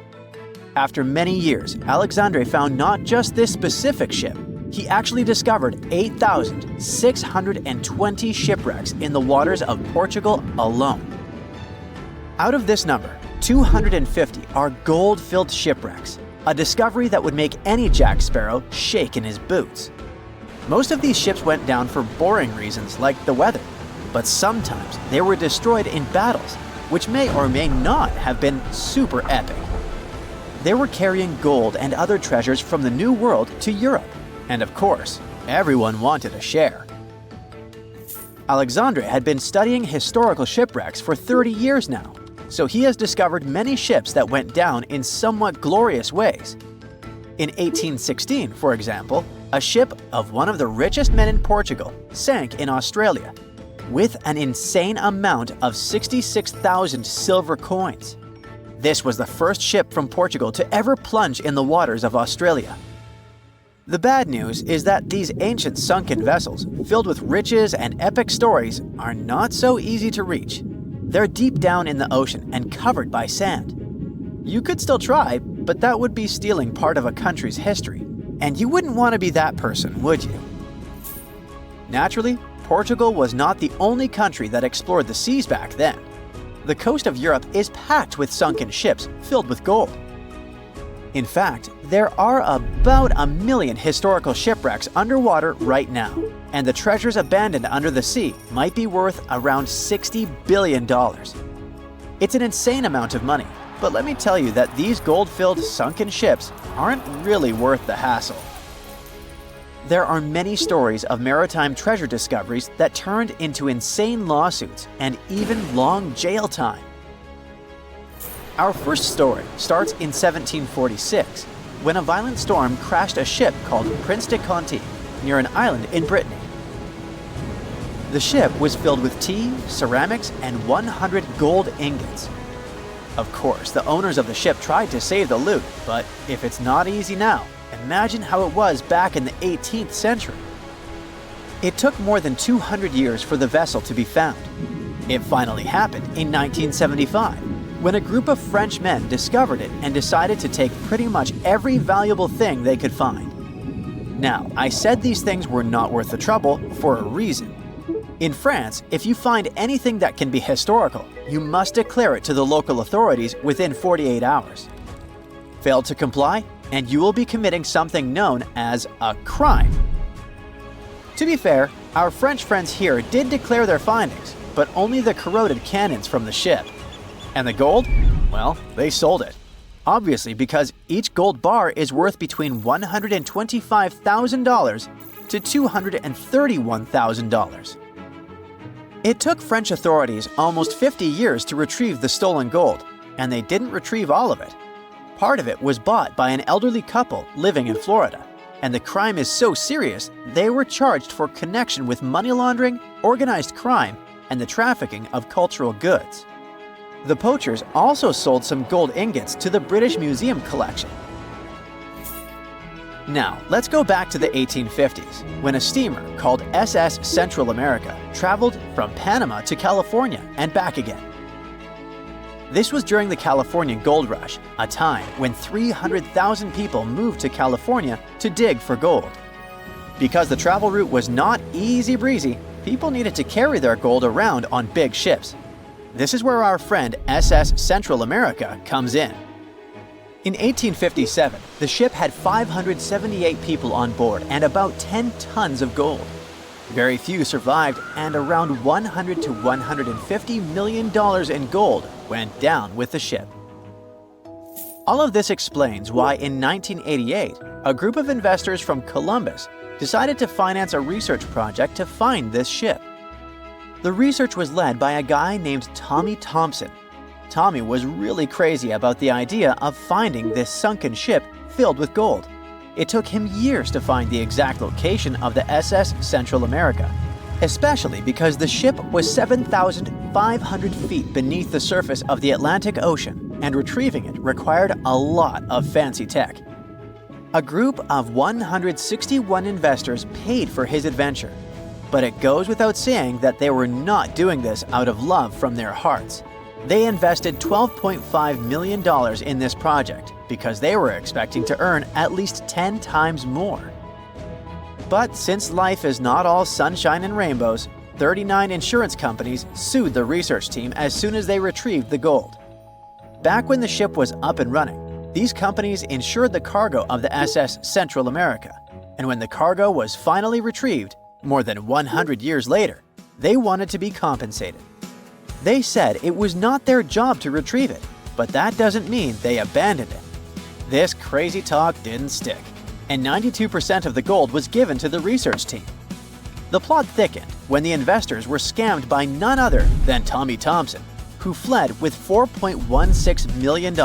After many years, Alexandre found not just this specific ship, he actually discovered 8,620 shipwrecks in the waters of Portugal alone. Out of this number, 250 are gold-filled shipwrecks, a discovery that would make any Jack Sparrow shake in his boots. Most of these ships went down for boring reasons like the weather, but sometimes they were destroyed in battles, which may or may not have been super epic. They were carrying gold and other treasures from the New World to Europe, and of course, everyone wanted a share. Alexandre had been studying historical shipwrecks for 30 years now, so he has discovered many ships that went down in somewhat glorious ways. In 1816, for example, a ship of one of the richest men in Portugal sank in Australia, with an insane amount of 66,000 silver coins. This was the first ship from Portugal to ever plunge in the waters of Australia. The bad news is that these ancient sunken vessels, filled with riches and epic stories, are not so easy to reach. They're deep down in the ocean and covered by sand. You could still try, but that would be stealing part of a country's history, and you wouldn't want to be that person, would you? Naturally, Portugal was not the only country that explored the seas back then. The coast of Europe is packed with sunken ships filled with gold. In fact, there are about 1 million historical shipwrecks underwater right now, and the treasures abandoned under the sea might be worth around $60 billion. It's an insane amount of money, but let me tell you that these gold-filled sunken ships aren't really worth the hassle. There are many stories of maritime treasure discoveries that turned into insane lawsuits and even long jail time. Our first story starts in 1746, when a violent storm crashed a ship called Prince de Conti near an island in Brittany. The ship was filled with tea, ceramics, and 100 gold ingots. Of course, the owners of the ship tried to save the loot, but if it's not easy now, imagine how it was back in the 18th century. It took more than 200 years for the vessel to be found. It finally happened in 1975, when a group of French men discovered it and decided to take pretty much every valuable thing they could find. Now, I said these things were not worth the trouble for a reason. In France, if you find anything that can be historical, you must declare it to the local authorities within 48 hours. Fail to comply, and you will be committing something known as a crime. To be fair, our French friends here did declare their findings, but only the corroded cannons from the ship. And the gold? Well, they sold it. Obviously, because each gold bar is worth between $125,000 to $231,000. It took French authorities almost 50 years to retrieve the stolen gold, and they didn't retrieve all of it. Part of it was bought by an elderly couple living in Florida, and the crime is so serious they were charged for connection with money laundering, organized crime, and the trafficking of cultural goods. The poachers also sold some gold ingots to the British Museum collection. Now, let's go back to the 1850s, when a steamer called SS Central America traveled from Panama to California and back again. This was during the Californian gold rush, a time when 300,000 people moved to California to dig for gold. Because the travel route was not easy breezy, people needed to carry their gold around on big ships. This is where our friend SS Central America comes in. In 1857, the ship had 578 people on board and about 10 tons of gold. Very few survived, and around $100 to $150 million in gold went down with the ship. All of this explains why in 1988, a group of investors from Columbus decided to finance a research project to find this ship. The research was led by a guy named Tommy Thompson. Tommy was really crazy about the idea of finding this sunken ship filled with gold. It took him years to find the exact location of the SS Central America, especially because the ship was 7,500 feet beneath the surface of the Atlantic Ocean, and retrieving it required a lot of fancy tech. A group of 161 investors paid for his adventure. But it goes without saying that they were not doing this out of love from their hearts. They invested $12.5 million in this project because they were expecting to earn at least 10 times more. But since life is not all sunshine and rainbows, 39 insurance companies sued the research team as soon as they retrieved the gold. Back when the ship was up and running, these companies insured the cargo of the SS Central America, and when the cargo was finally retrieved, more than 100 years later, they wanted to be compensated. They said it was not their job to retrieve it, but that doesn't mean they abandoned it. This crazy talk didn't stick, and 92% of the gold was given to the research team. The plot thickened when the investors were scammed by none other than Tommy Thompson, who fled with $4.16 million.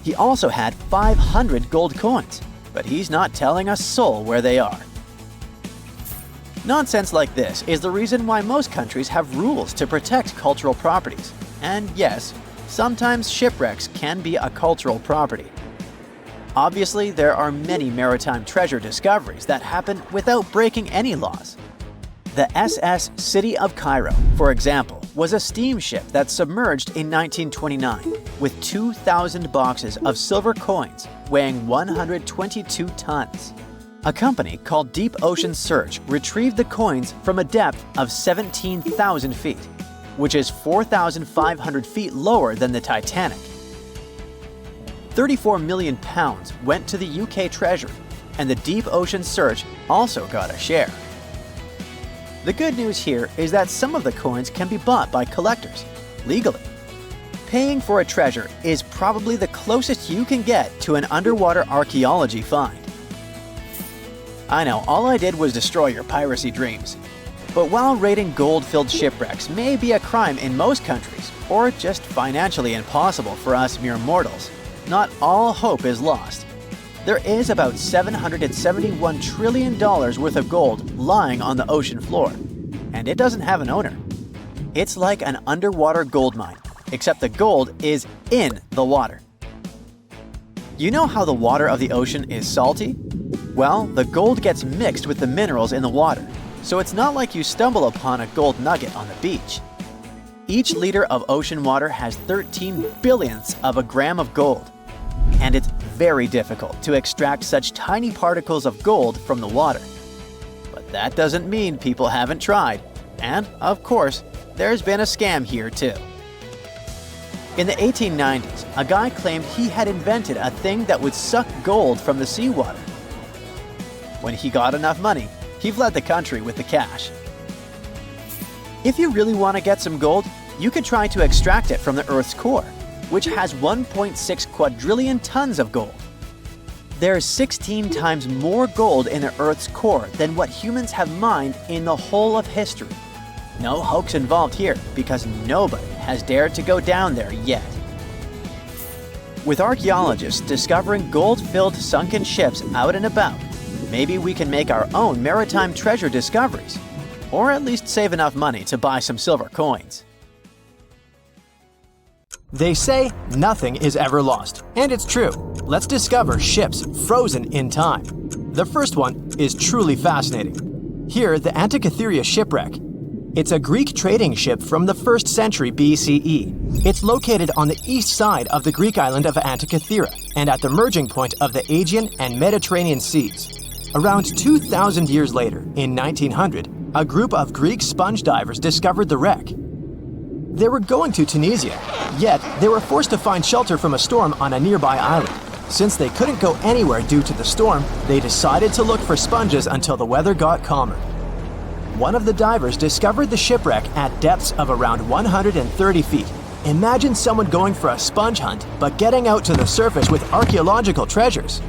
He also had 500 gold coins, but he's not telling a soul where they are. Nonsense like this is the reason why most countries have rules to protect cultural properties. And yes, sometimes shipwrecks can be a cultural property. Obviously, there are many maritime treasure discoveries that happen without breaking any laws. The SS City of Cairo, for example, was a steamship that submerged in 1929 with 2,000 boxes of silver coins weighing 122 tons. A company called Deep Ocean Search retrieved the coins from a depth of 17,000 feet, which is 4,500 feet lower than the Titanic. £34 million went to the UK Treasury, and the deep ocean search also got a share. The good news here is that some of the coins can be bought by collectors, legally. Paying for a treasure is probably the closest you can get to an underwater archaeology find. I know, all I did was destroy your piracy dreams. But while raiding gold-filled shipwrecks may be a crime in most countries, or just financially impossible for us mere mortals, not all hope is lost. There is about $771 trillion worth of gold lying on the ocean floor, and it doesn't have an owner. It's like an underwater gold mine, except the gold is in the water. You know how the water of the ocean is salty? Well, the gold gets mixed with the minerals in the water, so it's not like you stumble upon a gold nugget on the beach. Each liter of ocean water has 13 billionths of a gram of gold, and it's very difficult to extract such tiny particles of gold from the water. But that doesn't mean people haven't tried, and of course, there's been a scam here too. In the 1890s, a guy claimed he had invented a thing that would suck gold from the seawater. When he got enough money, he fled the country with the cash. If you really want to get some gold, you could try to extract it from the Earth's core, which has 1.6 quadrillion tons of gold. There's 16 times more gold in the Earth's core than what humans have mined in the whole of history. No hoax involved here, because nobody has dared to go down there yet. With archaeologists discovering gold-filled sunken ships out and about, maybe we can make our own maritime treasure discoveries, or at least save enough money to buy some silver coins. They say nothing is ever lost, and it's true. Let's discover ships frozen in time. The first one is truly fascinating. Here, the Antikythera shipwreck. It's a Greek trading ship from the 1st century BCE. It's located on the east side of the Greek island of Antikythera and at the merging point of the Aegean and Mediterranean seas. Around 2,000 years later, in 1900, a group of Greek sponge divers discovered the wreck. They were going to Tunisia, yet they were forced to find shelter from a storm on a nearby island. Since they couldn't go anywhere due to the storm, they decided to look for sponges until the weather got calmer. One of the divers discovered the shipwreck at depths of around 130 feet. Imagine someone going for a sponge hunt, but getting out to the surface with archaeological treasures.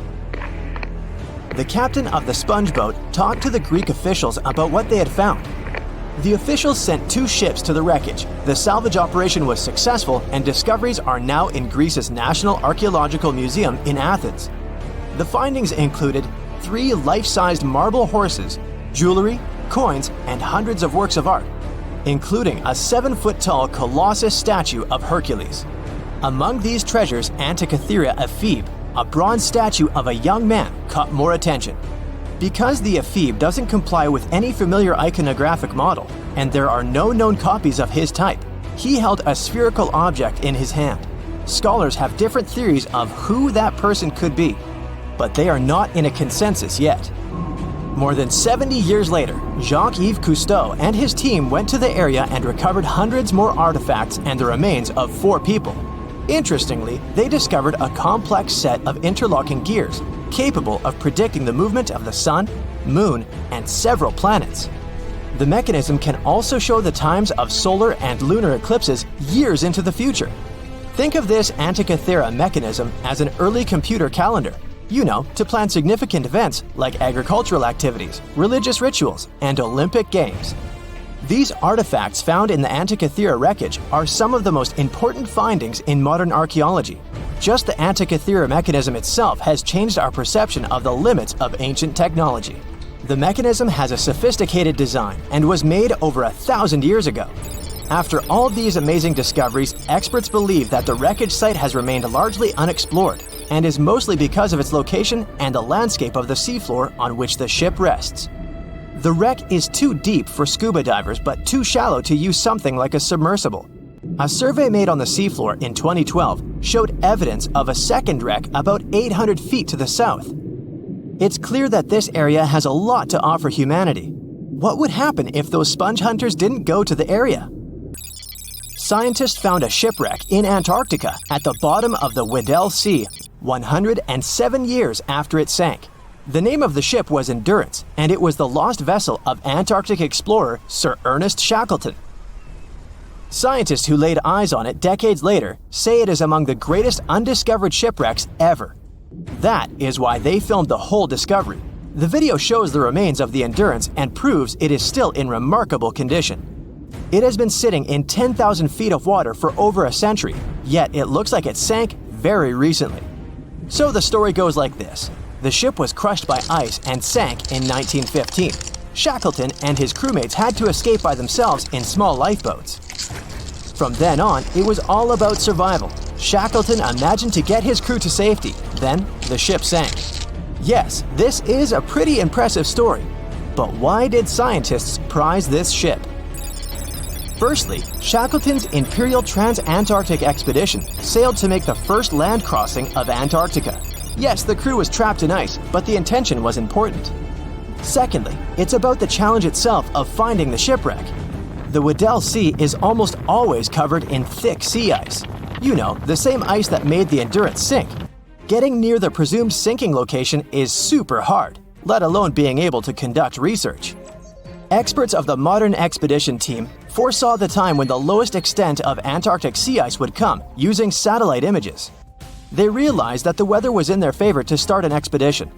The captain of the sponge boat talked to the Greek officials about what they had found. The officials sent 2 ships to the wreckage. The salvage operation was successful, and discoveries are now in Greece's National Archaeological Museum in Athens. The findings included 3 life-sized marble horses, jewelry, coins, and hundreds of works of art, including a 7-foot-tall Colossus statue of Hercules. Among these treasures, Antikythera ephebe, a bronze statue of a young man, caught more attention. Because the ephebe doesn't comply with any familiar iconographic model, and there are no known copies of his type, he held a spherical object in his hand. Scholars have different theories of who that person could be, but they are not in a consensus yet. More than 70 years later, Jacques-Yves Cousteau and his team went to the area and recovered hundreds more artifacts and the remains of 4 people. Interestingly, they discovered a complex set of interlocking gears, capable of predicting the movement of the sun, moon, and several planets. The mechanism can also show the times of solar and lunar eclipses years into the future. Think of this Antikythera mechanism as an early computer calendar, to plan significant events like agricultural activities, religious rituals, and Olympic Games. These artifacts found in the Antikythera wreckage are some of the most important findings in modern archaeology. Just the Antikythera mechanism itself has changed our perception of the limits of ancient technology. The mechanism has a sophisticated design and was made over 1,000 years ago. After all these amazing discoveries, experts believe that the wreckage site has remained largely unexplored, and is mostly because of its location and the landscape of the seafloor on which the ship rests. The wreck is too deep for scuba divers, but too shallow to use something like a submersible. A survey made on the seafloor in 2012 showed evidence of a second wreck about 800 feet to the south. It's clear that this area has a lot to offer humanity. What would happen if those sponge hunters didn't go to the area? Scientists found a shipwreck in Antarctica at the bottom of the Weddell Sea. 107 years after it sank. The name of the ship was Endurance, and it was the lost vessel of Antarctic explorer Sir Ernest Shackleton. Scientists who laid eyes on it decades later say it is among the greatest undiscovered shipwrecks ever. That is why they filmed the whole discovery. The video shows the remains of the Endurance and proves it is still in remarkable condition. It has been sitting in 10,000 feet of water for over a century, yet it looks like it sank very recently. So the story goes like this. The ship was crushed by ice and sank in 1915. Shackleton and his crewmates had to escape by themselves in small lifeboats. From then on, it was all about survival. Shackleton imagined to get his crew to safety. Then, the ship sank. Yes, this is a pretty impressive story. But why did scientists prize this ship? Firstly, Shackleton's Imperial Trans-Antarctic Expedition sailed to make the first land crossing of Antarctica. Yes, the crew was trapped in ice, but the intention was important. Secondly, it's about the challenge itself of finding the shipwreck. The Weddell Sea is almost always covered in thick sea ice. You know, the same ice that made the Endurance sink. Getting near the presumed sinking location is super hard, let alone being able to conduct research. Experts of the modern expedition team foresaw the time when the lowest extent of Antarctic sea ice would come using satellite images. They realized that the weather was in their favor to start an expedition.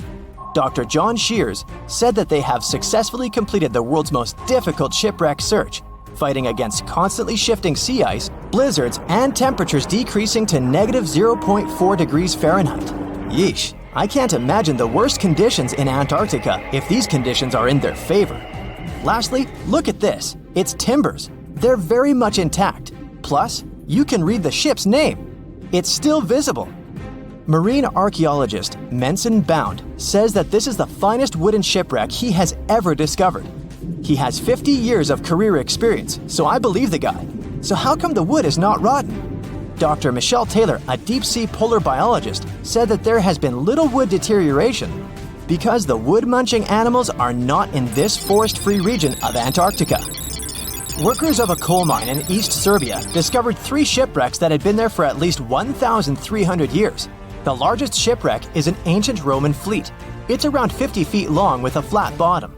Dr. John Shears said that they have successfully completed the world's most difficult shipwreck search, fighting against constantly shifting sea ice, blizzards, and temperatures decreasing to negative 0.4 degrees Fahrenheit. Yeesh, I can't imagine the worst conditions in Antarctica if these conditions are in their favor. Lastly, look at this. It's timbers. They're very much intact. Plus, you can read the ship's name. It's still visible. Marine archaeologist Menson Bound says that this is the finest wooden shipwreck he has ever discovered. He has 50 years of career experience, so I believe the guy. So how come the wood is not rotten? Dr. Michelle Taylor, a deep-sea polar biologist, said that there has been little wood deterioration because the wood-munching animals are not in this forest-free region of Antarctica. Workers of a coal mine in East Serbia discovered 3 shipwrecks that had been there for at least 1,300 years. The largest shipwreck is an ancient Roman fleet. It's around 50 feet long with a flat bottom.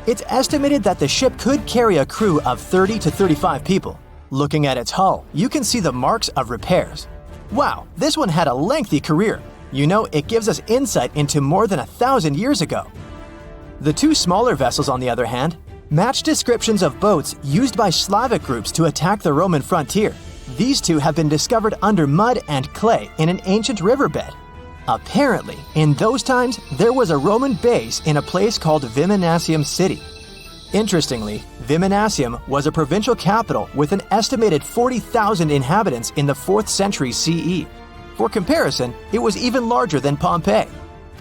It's estimated that the ship could carry a crew of 30 to 35 people. Looking at its hull, you can see the marks of repairs. Wow, this one had a lengthy career. You know, it gives us insight into more than 1,000 years ago. The 2 smaller vessels, on the other hand, match descriptions of boats used by Slavic groups to attack the Roman frontier. These 2 have been discovered under mud and clay in an ancient riverbed. Apparently, in those times, there was a Roman base in a place called Viminacium City. Interestingly, Viminacium was a provincial capital with an estimated 40,000 inhabitants in the 4th century CE. For comparison, it was even larger than Pompeii.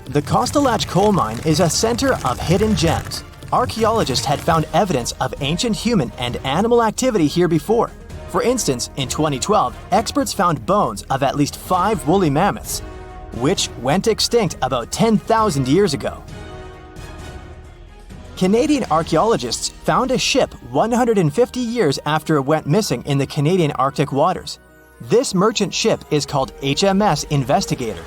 The Kostelach coal mine is a center of hidden gems. Archaeologists had found evidence of ancient human and animal activity here before. For instance, in 2012, experts found bones of at least 5 woolly mammoths, which went extinct about 10,000 years ago. Canadian archaeologists found a ship 150 years after it went missing in the Canadian Arctic waters. This merchant ship is called HMS Investigator.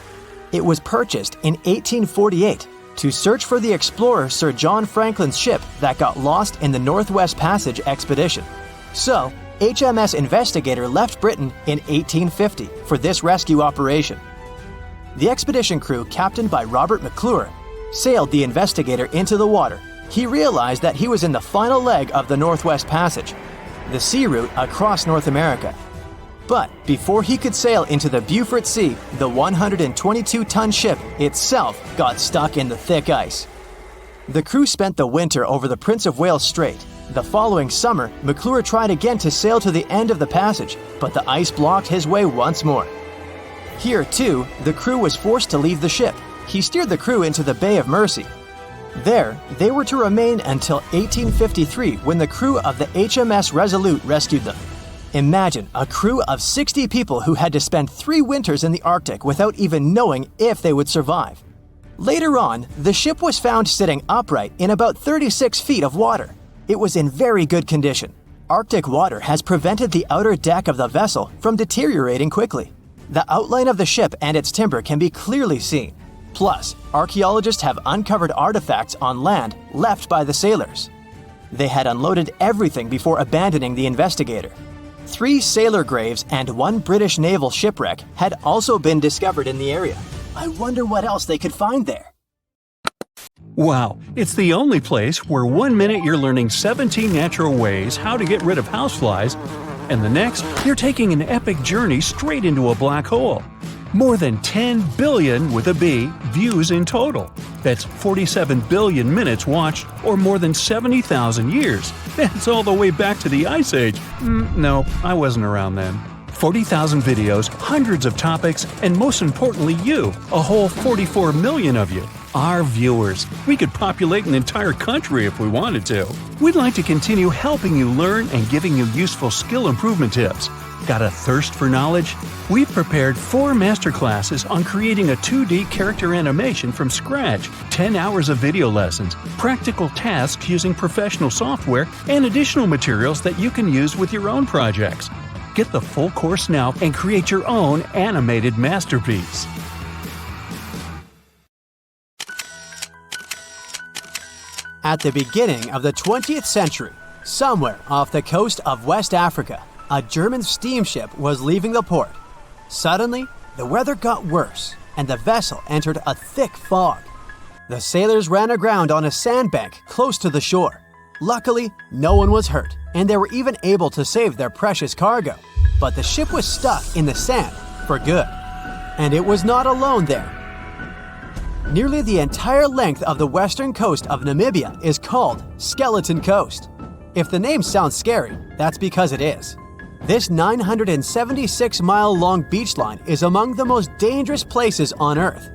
It was purchased in 1848 to search for the explorer Sir John Franklin's ship that got lost in the Northwest Passage expedition. So, HMS Investigator left Britain in 1850 for this rescue operation. The expedition crew, captained by Robert McClure, sailed the Investigator into the water. He realized that he was in the final leg of the Northwest Passage, the sea route across North America. But before he could sail into the Beaufort Sea, the 122-ton ship itself got stuck in the thick ice. The crew spent the winter over the Prince of Wales Strait. The following summer, McClure tried again to sail to the end of the passage, but the ice blocked his way once more. Here, too, the crew was forced to leave the ship. He steered the crew into the Bay of Mercy. There, they were to remain until 1853 when the crew of the HMS Resolute rescued them. Imagine a crew of 60 people who had to spend 3 winters in the Arctic without even knowing if they would survive. Later on, the ship was found sitting upright in about 36 feet of water. It was in very good condition. Arctic water has prevented the outer deck of the vessel from deteriorating quickly. The outline of the ship and its timber can be clearly seen. Plus, archaeologists have uncovered artifacts on land left by the sailors. They had unloaded everything before abandoning the Investigator. 3 sailor graves and 1 British naval shipwreck had also been discovered in the area. I wonder what else they could find there. Wow, it's the only place where 1 minute you're learning 17 natural ways how to get rid of houseflies, and the next, you're taking an epic journey straight into a black hole. More than 10 billion, with a B, views in total. That's 47 billion minutes watched, or more than 70,000 years. That's all the way back to the Ice Age. No, I wasn't around then. 40,000 videos, hundreds of topics, and most importantly you, a whole 44 million of you. Our viewers. We could populate an entire country if we wanted to. We'd like to continue helping you learn and giving you useful skill improvement tips. Got a thirst for knowledge? We've prepared 4 masterclasses on creating a 2D character animation from scratch, 10 hours of video lessons, practical tasks using professional software, and additional materials that you can use with your own projects. Get the full course now and create your own animated masterpiece. At the beginning of the 20th century, somewhere off the coast of West Africa, a German steamship was leaving the port. Suddenly, the weather got worse, and the vessel entered a thick fog. The sailors ran aground on a sandbank close to the shore. Luckily, no one was hurt, and they were even able to save their precious cargo. But the ship was stuck in the sand for good. And it was not alone there. Nearly the entire length of the western coast of Namibia is called Skeleton Coast. If the name sounds scary, that's because it is. This 976-mile-long beach line is among the most dangerous places on Earth.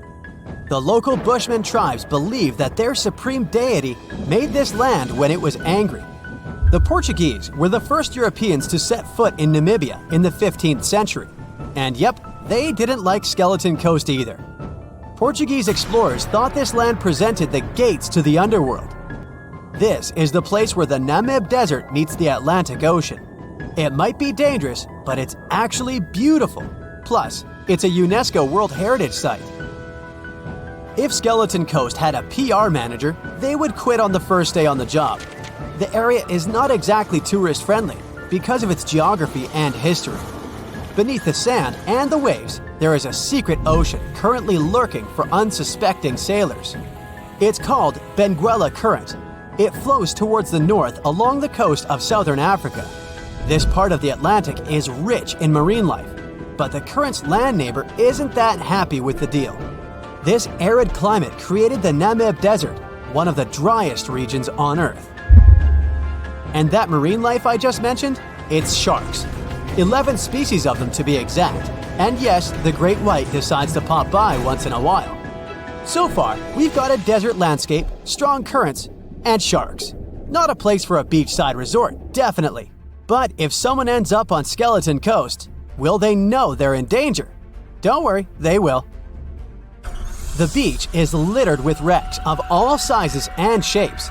The local Bushman tribes believe that their supreme deity made this land when it was angry. The Portuguese were the first Europeans to set foot in Namibia in the 15th century. And yep, they didn't like Skeleton Coast either. Portuguese explorers thought this land presented the gates to the underworld. This is the place where the Namib Desert meets the Atlantic Ocean. It might be dangerous, but it's actually beautiful. Plus, it's a UNESCO World Heritage Site. If Skeleton Coast had a PR manager, they would quit on the first day on the job. The area is not exactly tourist-friendly because of its geography and history. Beneath the sand and the waves, there is a secret ocean currently lurking for unsuspecting sailors. It's called Benguela Current. It flows towards the north along the coast of southern Africa. This part of the Atlantic is rich in marine life, but the current's land neighbor isn't that happy with the deal. This arid climate created the Namib Desert, one of the driest regions on Earth. And that marine life I just mentioned? It's sharks. 11 species of them to be exact. And yes, the great white decides to pop by once in a while. So far, we've got a desert landscape, strong currents, and sharks. Not a place for a beachside resort, definitely. But if someone ends up on Skeleton Coast, will they know they're in danger? Don't worry, they will. The beach is littered with wrecks of all sizes and shapes.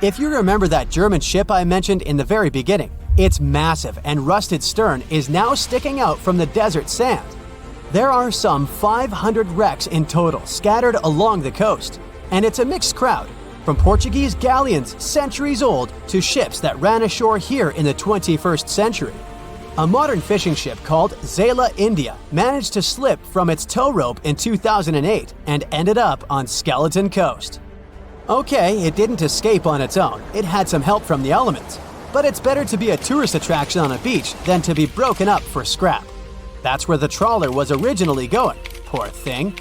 If you remember that German ship I mentioned in the very beginning, its massive and rusted stern is now sticking out from the desert sand. There are some 500 wrecks in total scattered along the coast, and it's a mixed crowd, from Portuguese galleons centuries old to ships that ran ashore here in the 21st century. A modern fishing ship called Zela India managed to slip from its tow rope in 2008 and ended up on Skeleton Coast. Okay, it didn't escape on its own, it had some help from the elements. But it's better to be a tourist attraction on a beach than to be broken up for scrap. That's where the trawler was originally going, poor thing.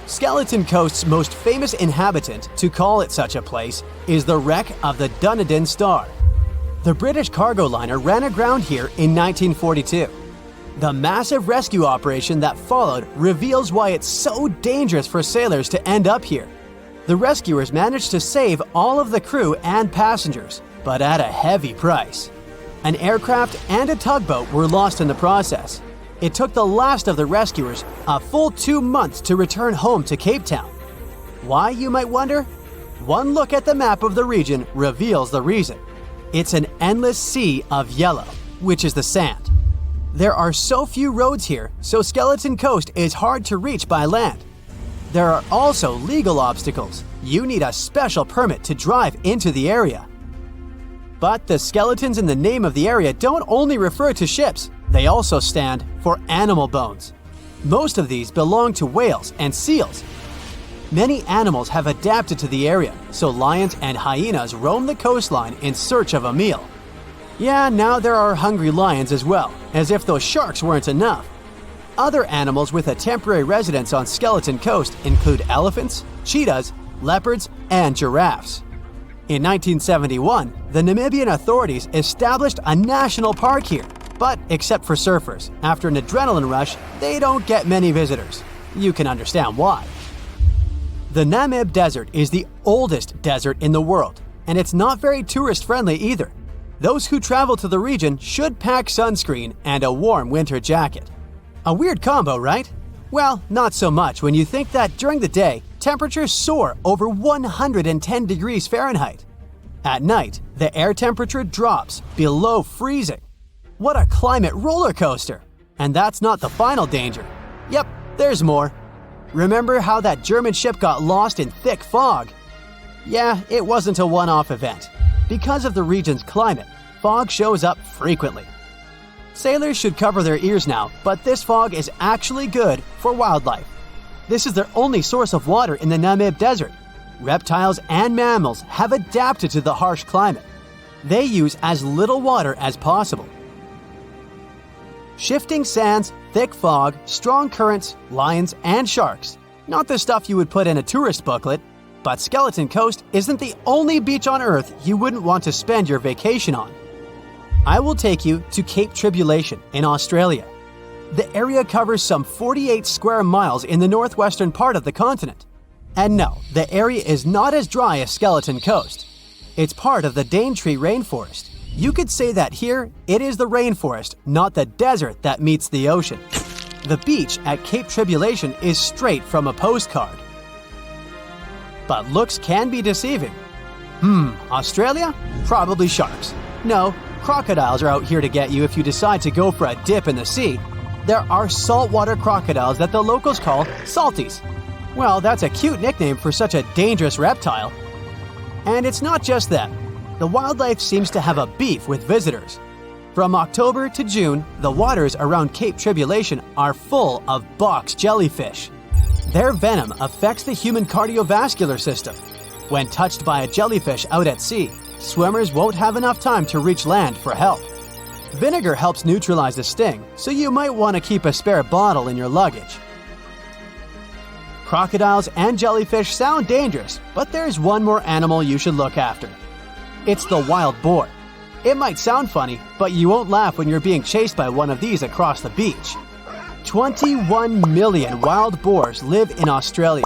Skeleton Coast's most famous inhabitant, to call it such a place, is the wreck of the Dunedin Star. The British cargo liner ran aground here in 1942. The massive rescue operation that followed reveals why it's so dangerous for sailors to end up here. The rescuers managed to save all of the crew and passengers, but at a heavy price. An aircraft and a tugboat were lost in the process. It took the last of the rescuers a full 2 months to return home to Cape Town. Why, you might wonder? One look at the map of the region reveals the reason. It's an endless sea of yellow, which is the sand. There are so few roads here, so Skeleton Coast is hard to reach by land. There are also legal obstacles. You need a special permit to drive into the area. But the skeletons in the name of the area don't only refer to ships, they also stand for animal bones. Most of these belong to whales and seals. Many animals have adapted to the area, so lions and hyenas roam the coastline in search of a meal. Yeah, now there are hungry lions as well, as if those sharks weren't enough. Other animals with a temporary residence on Skeleton Coast include elephants, cheetahs, leopards, and giraffes. In 1971, the Namibian authorities established a national park here, but except for surfers, after an adrenaline rush, they don't get many visitors. You can understand why. The Namib Desert is the oldest desert in the world, and it's not very tourist-friendly either. Those who travel to the region should pack sunscreen and a warm winter jacket. A weird combo, right? Well, not so much when you think that during the day, temperatures soar over 110 degrees Fahrenheit. At night, the air temperature drops below freezing. What a climate roller coaster! And that's not the final danger. Yep, there's more. Remember how that German ship got lost in thick fog? Yeah, it wasn't a one-off event. Because of the region's climate, fog shows up frequently. Sailors should cover their ears now, but this fog is actually good for wildlife. This is their only source of water in the Namib Desert. Reptiles and mammals have adapted to the harsh climate. They use as little water as possible. Shifting sands, thick fog, strong currents, lions, and sharks. Not the stuff you would put in a tourist booklet, but Skeleton Coast isn't the only beach on Earth you wouldn't want to spend your vacation on. I will take you to Cape Tribulation in Australia. The area covers some 48 square miles in the northwestern part of the continent. And no, the area is not as dry as Skeleton Coast. It's part of the Daintree rainforest. You could say that here, it is the rainforest, not the desert that meets the ocean. The beach at Cape Tribulation is straight from a postcard. But looks can be deceiving. Australia? Probably sharks. No, crocodiles are out here to get you if you decide to go for a dip in the sea. There are saltwater crocodiles that the locals call salties. Well, that's a cute nickname for such a dangerous reptile. And it's not just them. The wildlife seems to have a beef with visitors. From October to June, the waters around Cape Tribulation are full of box jellyfish. Their venom affects the human cardiovascular system. When touched by a jellyfish out at sea, swimmers won't have enough time to reach land for help. Vinegar helps neutralize the sting, so you might want to keep a spare bottle in your luggage. Crocodiles and jellyfish sound dangerous, but there's one more animal you should look after. It's the wild boar. It might sound funny, but you won't laugh when you're being chased by one of these across the beach. 21 million wild boars live in Australia.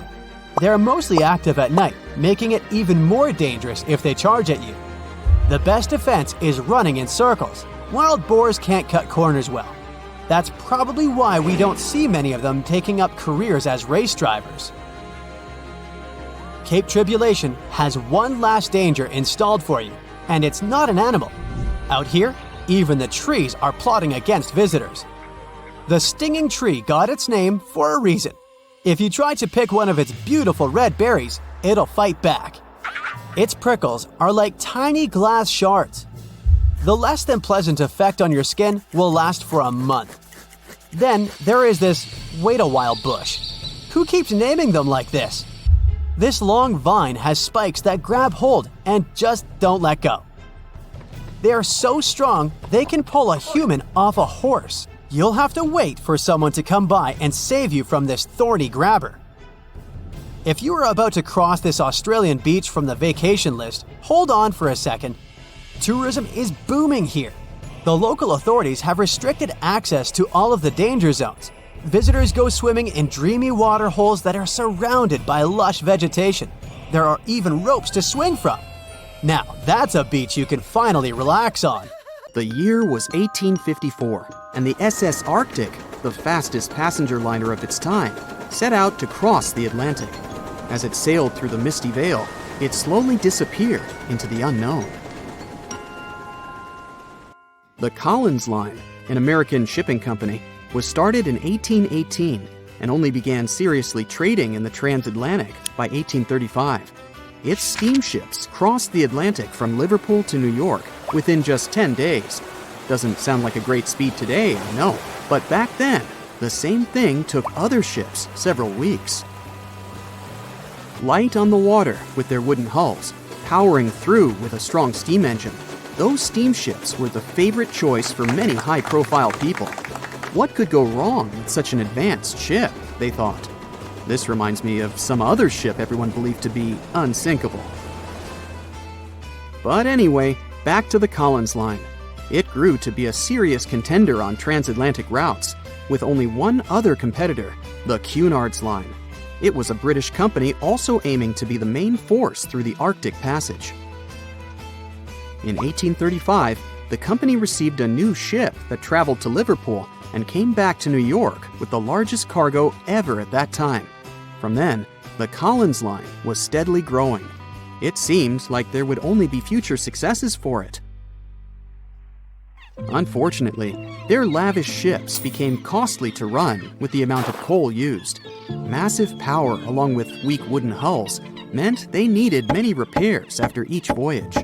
They're mostly active at night, making it even more dangerous if they charge at you. The best defense is running in circles. Wild boars can't cut corners well. That's probably why we don't see many of them taking up careers as race drivers. Cape Tribulation has one last danger installed for you, and it's not an animal. Out here, even the trees are plotting against visitors. The stinging tree got its name for a reason. If you try to pick one of its beautiful red berries, it'll fight back. Its prickles are like tiny glass shards. The less than pleasant effect on your skin will last for a month. Then there is this wait-a-while bush. Who keeps naming them like this? This long vine has spikes that grab hold and just don't let go. They are so strong, they can pull a human off a horse. You'll have to wait for someone to come by and save you from this thorny grabber. If you are about to cross this Australian beach from the vacation list, hold on for a second. Tourism is booming here. The local authorities have restricted access to all of the danger zones. Visitors go swimming in dreamy water holes that are surrounded by lush vegetation. There are even ropes to swing from. Now, that's a beach you can finally relax on. The year was 1854, and the SS Arctic, the fastest passenger liner of its time, set out to cross the Atlantic. As it sailed through the misty veil, it slowly disappeared into the unknown. The Collins Line, an American shipping company, was started in 1818 and only began seriously trading in the transatlantic by 1835. Its steamships crossed the Atlantic from Liverpool to New York within just 10 days. Doesn't sound like a great speed today, I know, but back then, the same thing took other ships several weeks. Light on the water with their wooden hulls, powering through with a strong steam engine, those steamships were the favorite choice for many high-profile people. What could go wrong with such an advanced ship, they thought. This reminds me of some other ship everyone believed to be unsinkable. But anyway, back to the Collins Line. It grew to be a serious contender on transatlantic routes, with only one other competitor, the Cunard's Line. It was a British company also aiming to be the main force through the Arctic Passage. In 1835, the company received a new ship that traveled to Liverpool and came back to New York with the largest cargo ever at that time. From then, the Collins Line was steadily growing. It seemed like there would only be future successes for it. Unfortunately, their lavish ships became costly to run with the amount of coal used. Massive power along with weak wooden hulls meant they needed many repairs after each voyage.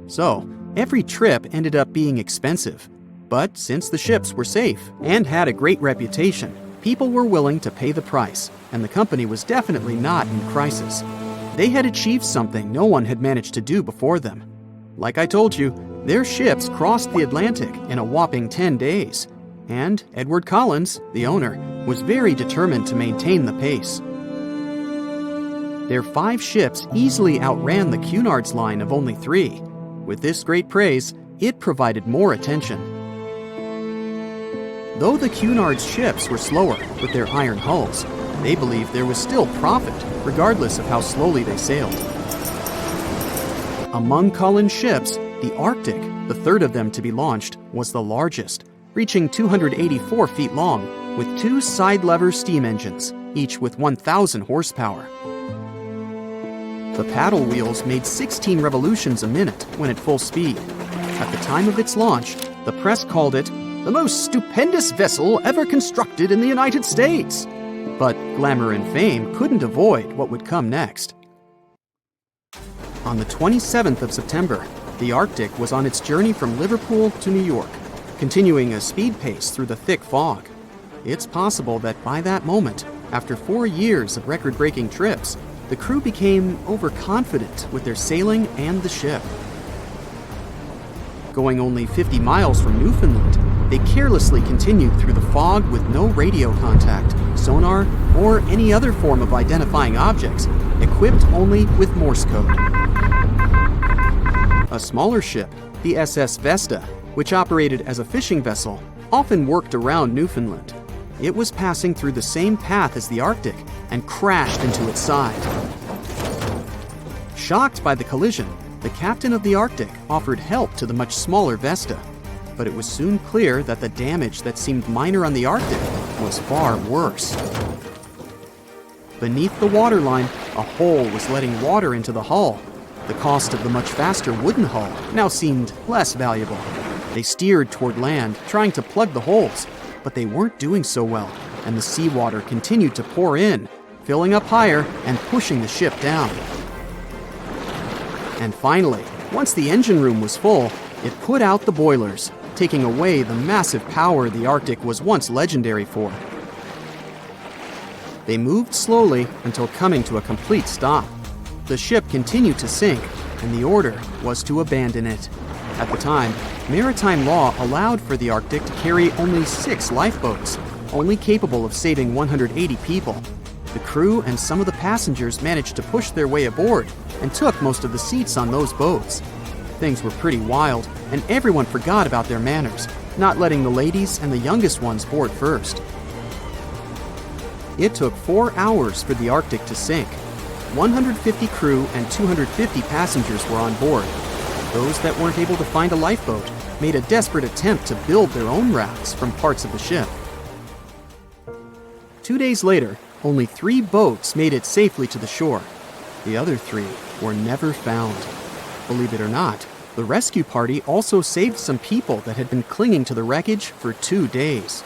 So, every trip ended up being expensive. But since the ships were safe and had a great reputation, people were willing to pay the price, and the company was definitely not in crisis. They had achieved something no one had managed to do before them. Like I told you, their ships crossed the Atlantic in a whopping 10 days, and Edward Collins, the owner, was very determined to maintain the pace. Their 5 ships easily outran the Cunard's Line of only 3. With this great praise, it provided more attention. Though the Cunard's ships were slower with their iron hulls, they believed there was still profit, regardless of how slowly they sailed. Among Collins' ships, the Arctic, the third of them to be launched, was the largest, reaching 284 feet long, with 2 side-lever steam engines, each with 1,000 horsepower. The paddle wheels made 16 revolutions a minute when at full speed. At the time of its launch, the press called it the most stupendous vessel ever constructed in the United States. But glamour and fame couldn't avoid what would come next. On the 27th of September, the Arctic was on its journey from Liverpool to New York, continuing a speed pace through the thick fog. It's possible that by that moment, after 4 years of record-breaking trips, the crew became overconfident with their sailing and the ship. Going only 50 miles from Newfoundland, they carelessly continued through the fog with no radio contact, sonar, or any other form of identifying objects, equipped only with Morse code. A smaller ship, the SS Vesta, which operated as a fishing vessel, often worked around Newfoundland. It was passing through the same path as the Arctic and crashed into its side. Shocked by the collision, the captain of the Arctic offered help to the much smaller Vesta, but it was soon clear that the damage that seemed minor on the Arctic was far worse. Beneath the waterline, a hole was letting water into the hull. The cost of the much faster wooden hull now seemed less valuable. They steered toward land, trying to plug the holes, but they weren't doing so well, and the seawater continued to pour in, filling up higher and pushing the ship down. And finally, once the engine room was full, it put out the boilers, taking away the massive power the Arctic was once legendary for. They moved slowly until coming to a complete stop. The ship continued to sink, and the order was to abandon it. At the time, maritime law allowed for the Arctic to carry only 6 lifeboats, only capable of saving 180 people. The crew and some of the passengers managed to push their way aboard and took most of the seats on those boats. Things were pretty wild, and everyone forgot about their manners, not letting the ladies and the youngest ones board first. It took 4 hours for the Arctic to sink. 150 crew and 250 passengers were on board. Those that weren't able to find a lifeboat made a desperate attempt to build their own rafts from parts of the ship. 2 days later, only 3 boats made it safely to the shore. The other 3 were never found. Believe it or not, The rescue party also saved some people that had been clinging to the wreckage for 2 days.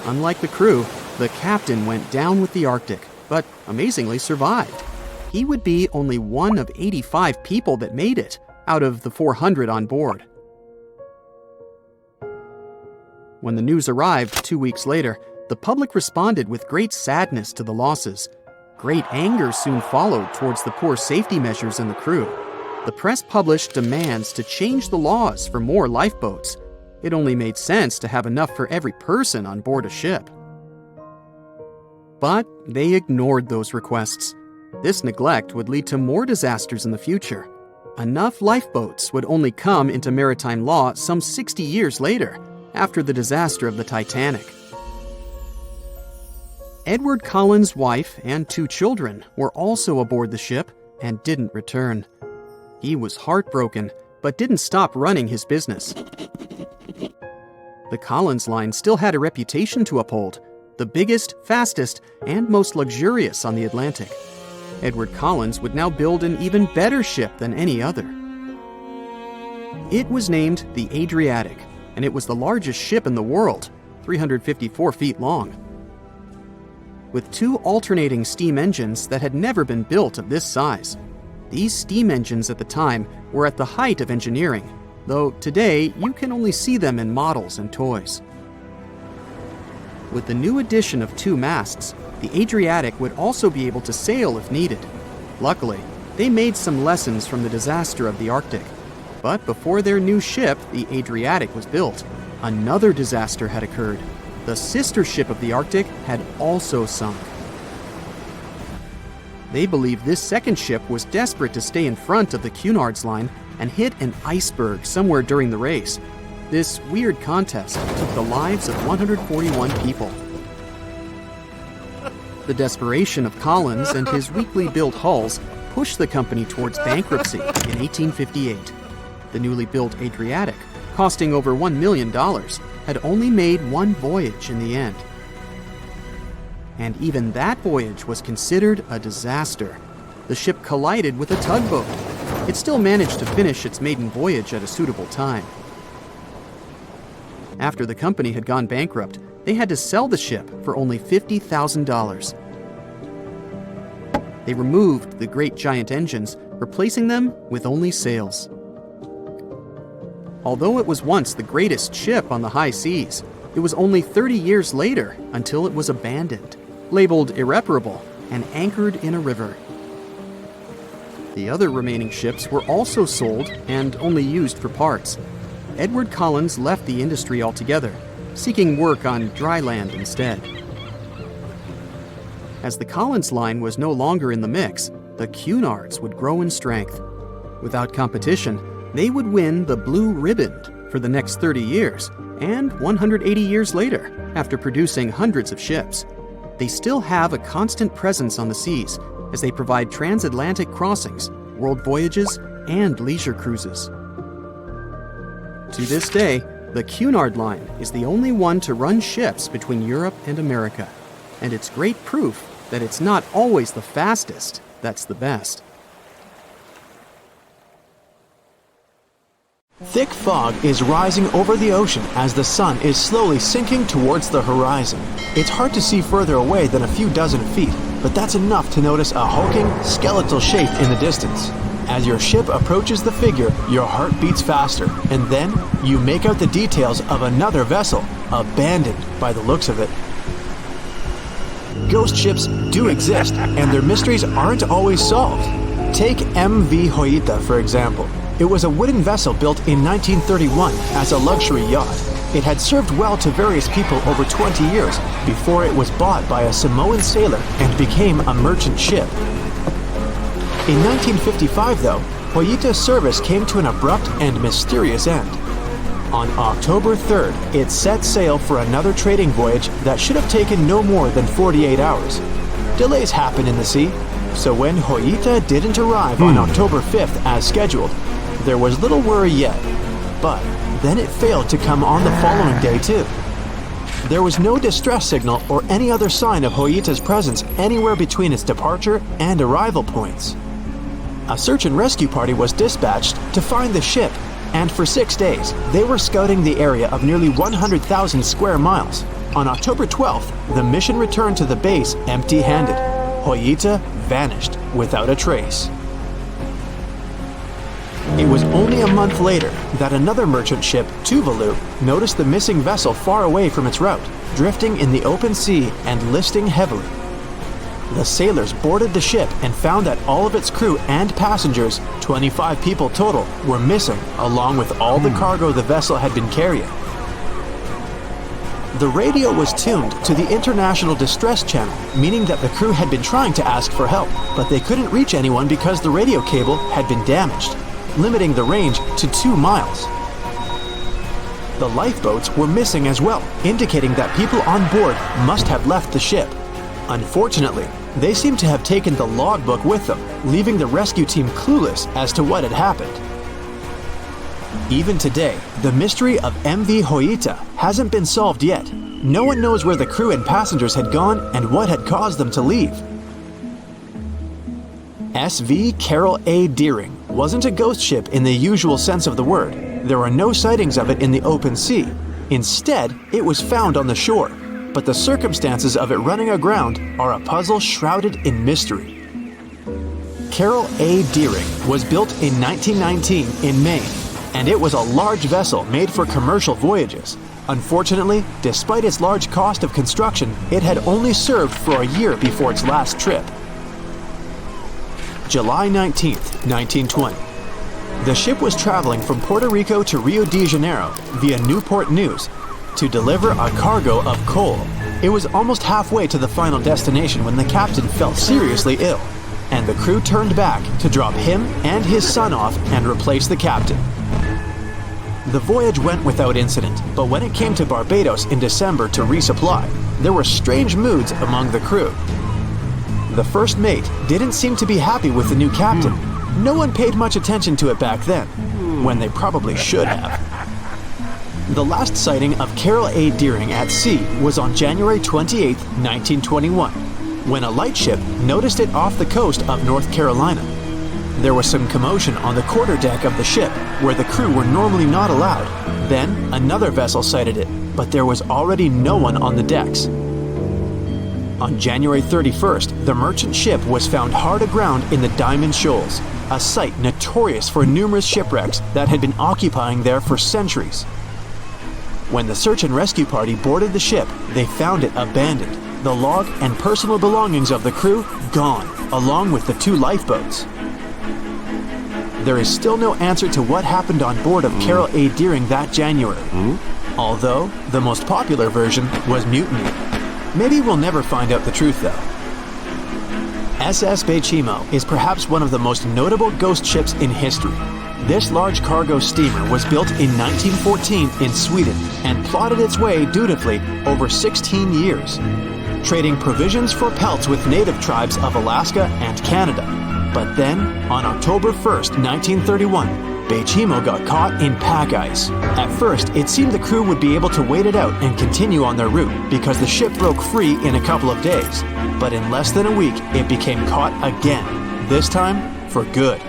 Unlike the crew, the captain went down with the Arctic, but amazingly survived. He would be only one of 85 people that made it out of the 400 on board. When the news arrived 2 weeks later, the public responded with great sadness to the losses. Great anger soon followed towards the poor safety measures in the crew. The press published demands to change the laws for more lifeboats. It only made sense to have enough for every person on board a ship. But they ignored those requests. This neglect would lead to more disasters in the future. Enough lifeboats would only come into maritime law some 60 years later, after the disaster of the Titanic. Edward Cullen's wife and 2 children were also aboard the ship and didn't return. He was heartbroken, but didn't stop running his business. The Collins Line still had a reputation to uphold, the biggest, fastest, and most luxurious on the Atlantic. Edward Collins would now build an even better ship than any other. It was named the Adriatic, and it was the largest ship in the world, 354 feet long. With 2 alternating steam engines that had never been built of this size. These steam engines at the time were at the height of engineering, though today you can only see them in models and toys. With the new addition of 2 masts, the Adriatic would also be able to sail if needed. Luckily, they made some lessons from the disaster of the Arctic. But before their new ship, the Adriatic, was built, another disaster had occurred. The sister ship of the Arctic had also sunk. They believed this second ship was desperate to stay in front of the Cunard's line and hit an iceberg somewhere during the race. This weird contest took the lives of 141 people. The desperation of Collins and his weakly built hulls pushed the company towards bankruptcy in 1858. The newly built Adriatic, costing over $1 million, had only made 1 voyage in the end. And even that voyage was considered a disaster. The ship collided with a tugboat. It still managed to finish its maiden voyage at a suitable time. After the company had gone bankrupt, they had to sell the ship for only $50,000. They removed the great giant engines, replacing them with only sails. Although it was once the greatest ship on the high seas, it was only 30 years later until it was abandoned, labeled irreparable, and anchored in a river. The other remaining ships were also sold and only used for parts. Edward Collins left the industry altogether, seeking work on dry land instead. As the Collins Line was no longer in the mix, the Cunards would grow in strength. Without competition, they would win the Blue Ribbon for the next 30 years, and 180 years later, after producing hundreds of ships. They still have a constant presence on the seas, as they provide transatlantic crossings, world voyages, and leisure cruises. To this day, the Cunard Line is the only one to run ships between Europe and America, and it's great proof that it's not always the fastest that's the best. Thick fog is rising over the ocean as the sun is slowly sinking towards the horizon. It's hard to see further away than a few dozen feet, but that's enough to notice a hulking, skeletal shape in the distance. As your ship approaches the figure, your heart beats faster, and then you make out the details of another vessel, abandoned by the looks of it. Ghost ships do exist, and their mysteries aren't always solved. Take MV Hoita, for example. It was a wooden vessel built in 1931 as a luxury yacht. It had served well to various people over 20 years before it was bought by a Samoan sailor and became a merchant ship. In 1955, though, Hoita's service came to an abrupt and mysterious end. On October 3rd, it set sail for another trading voyage that should have taken no more than 48 hours. Delays happen in the sea, so when Hoita didn't arrive on October 5th as scheduled, there was little worry yet. But then it failed to come on the following day too. There was no distress signal or any other sign of Hoita's presence anywhere between its departure and arrival points. a search and rescue party was dispatched to find the ship, and for 6 days, they were scouting the area of nearly 100,000 square miles. On October 12th, the mission returned to the base empty-handed. Hoyita vanished without a trace. It was only a month later that another merchant ship, Tuvalu, noticed the missing vessel far away from its route, drifting in the open sea and listing heavily. The sailors boarded the ship and found that all of its crew and passengers, 25 people total, were missing, along with all the cargo the vessel had been carrying. The radio was tuned to the International Distress Channel, meaning that the crew had been trying to ask for help, but they couldn't reach anyone because the radio cable had been damaged, limiting the range to 2 miles. The lifeboats were missing as well, indicating that people on board must have left the ship. Unfortunately, they seemed to have taken the logbook with them, leaving the rescue team clueless as to what had happened. Even today, the mystery of MV Hoyita hasn't been solved yet. No one knows where the crew and passengers had gone and what had caused them to leave. SV Carol A. Deering wasn't a ghost ship in the usual sense of the word. There are no sightings of it in the open sea. Instead, it was found on the shore, but the circumstances of it running aground are a puzzle shrouded in mystery. Carol A. Deering was built in 1919 in Maine, and it was a large vessel made for commercial voyages. Unfortunately, despite its large cost of construction, it had only served for a year before its last trip. July 19, 1920. The ship was traveling from Puerto Rico to Rio de Janeiro via Newport News to deliver a cargo of coal. It was almost halfway to the final destination when the captain fell seriously ill, and the crew turned back to drop him and his son off and replace the captain. The voyage went without incident, but when it came to Barbados in December to resupply, there were strange moods among the crew. The first mate didn't seem to be happy with the new captain. No one paid much attention to it back then, when they probably should have. The last sighting of Carol A. Deering at sea was on January 28, 1921, when a lightship noticed it off the coast of North Carolina. There was some commotion on the quarterdeck of the ship, where the crew were normally not allowed. Then, another vessel sighted it, but there was already no one on the decks. On January 31st, the merchant ship was found hard aground in the Diamond Shoals, a site notorious for numerous shipwrecks that had been occupying there for centuries. When the search and rescue party boarded the ship, they found it abandoned, the log and personal belongings of the crew gone, along with the 2 lifeboats. There is still no answer to what happened on board of Carol A. Deering that January, although the most popular version was mutiny. Maybe we'll never find out the truth though. SS Bechimo is perhaps one of the most notable ghost ships in history. This large cargo steamer was built in 1914 in Sweden and plodded its way dutifully over 16 years, trading provisions for pelts with native tribes of Alaska and Canada. But then, on October 1st, 1931, Bechimo got caught in pack ice. At first, it seemed the crew would be able to wait it out and continue on their route because the ship broke free in a couple of days. But in less than a week, it became caught again, this time for good.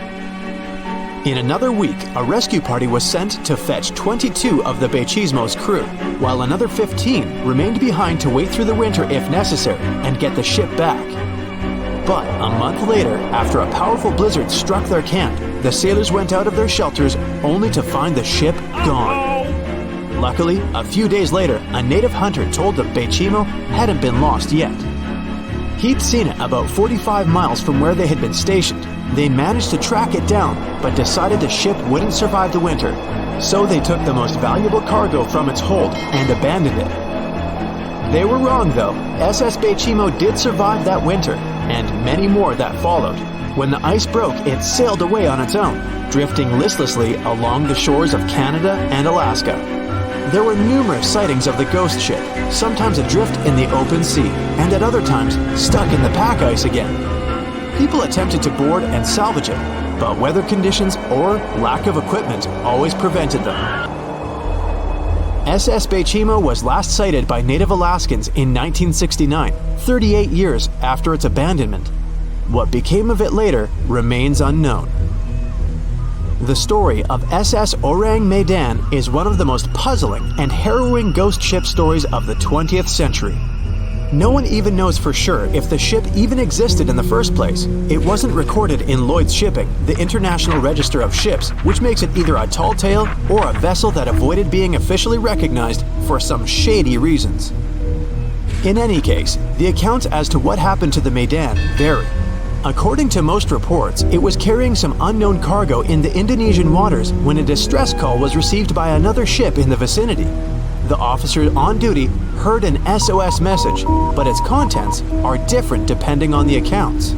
In another week, a rescue party was sent to fetch 22 of the Bechimo's crew, while another 15 remained behind to wait through the winter if necessary and get the ship back. But a month later, after a powerful blizzard struck their camp, the sailors went out of their shelters only to find the ship gone. Luckily, a few days later, a native hunter told them Bechimo hadn't been lost yet. He'd seen it about 45 miles from where they had been stationed. They managed to track it down, but decided the ship wouldn't survive the winter, so they took the most valuable cargo from its hold and abandoned it. They were wrong though. SS Bechimo did survive that winter, and many more that followed. When the ice broke, it sailed away on its own, drifting listlessly along the shores of Canada and Alaska. There were numerous sightings of the ghost ship, sometimes adrift in the open sea, and at other times stuck in the pack ice again. People attempted to board and salvage it, but weather conditions or lack of equipment always prevented them. SS Bechimo was last sighted by native Alaskans in 1969, 38 years after its abandonment. What became of it later remains unknown. The story of SS Orang Medan is one of the most puzzling and harrowing ghost ship stories of the 20th century. No one even knows for sure if the ship even existed in the first place. It wasn't recorded in Lloyd's Shipping, the International Register of Ships, which makes it either a tall tale or a vessel that avoided being officially recognized for some shady reasons. In any case, the accounts as to what happened to the Medan vary. According to most reports, it was carrying some unknown cargo in the Indonesian waters when a distress call was received by another ship in the vicinity. The officer on duty heard an SOS message, but its contents are different depending on the accounts.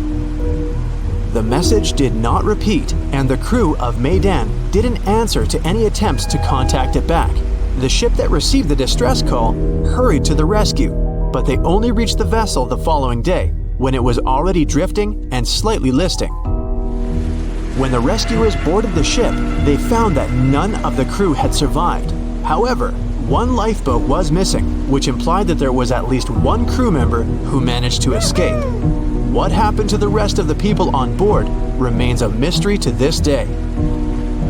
The message did not repeat, and the crew of Medan didn't answer to any attempts to contact it back. The ship that received the distress call hurried to the rescue, but they only reached the vessel the following day, when it was already drifting and slightly listing. When the rescuers boarded the ship, they found that none of the crew had survived. However, one lifeboat was missing, which implied that there was at least one crew member who managed to escape. What happened to the rest of the people on board remains a mystery to this day.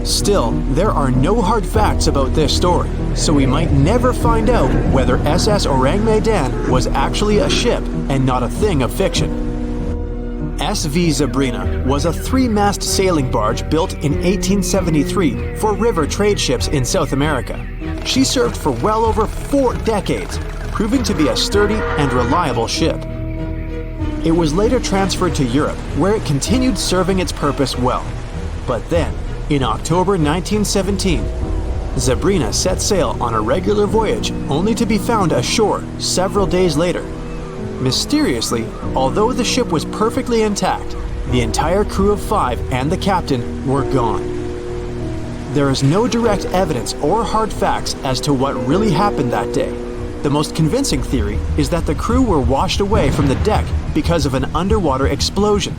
Still, there are no hard facts about this story, so we might never find out whether SS Orang Medan was actually a ship and not a thing of fiction. SV Zabrina was a 3-mast sailing barge built in 1873 for river trade ships in South America. She served for well over 4 decades, proving to be a sturdy and reliable ship. It was later transferred to Europe, where it continued serving its purpose well. But then, in October 1917, Zabrina set sail on a regular voyage only to be found ashore several days later. Mysteriously, although the ship was perfectly intact, the entire crew of 5 and the captain were gone. There is no direct evidence or hard facts as to what really happened that day. The most convincing theory is that the crew were washed away from the deck because of an underwater explosion.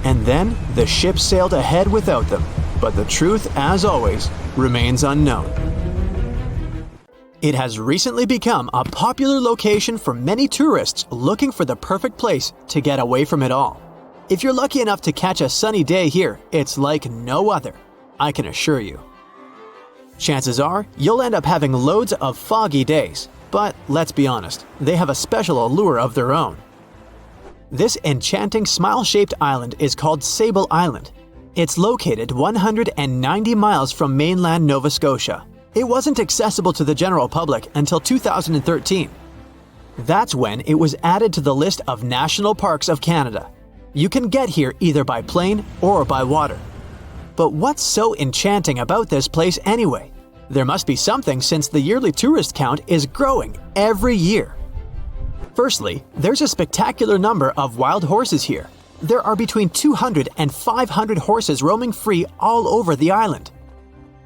And then the ship sailed ahead without them, but the truth, as always, remains unknown. It has recently become a popular location for many tourists looking for the perfect place to get away from it all. If you're lucky enough to catch a sunny day here, it's like no other, I can assure you. Chances are, you'll end up having loads of foggy days, but let's be honest, they have a special allure of their own. This enchanting smile-shaped island is called Sable Island. It's located 190 miles from mainland Nova Scotia. It wasn't accessible to the general public until 2013. That's when it was added to the list of National Parks of Canada. You can get here either by plane or by water. But what's so enchanting about this place anyway? There must be something since the yearly tourist count is growing every year. Firstly, there's a spectacular number of wild horses here. There are between 200 and 500 horses roaming free all over the island.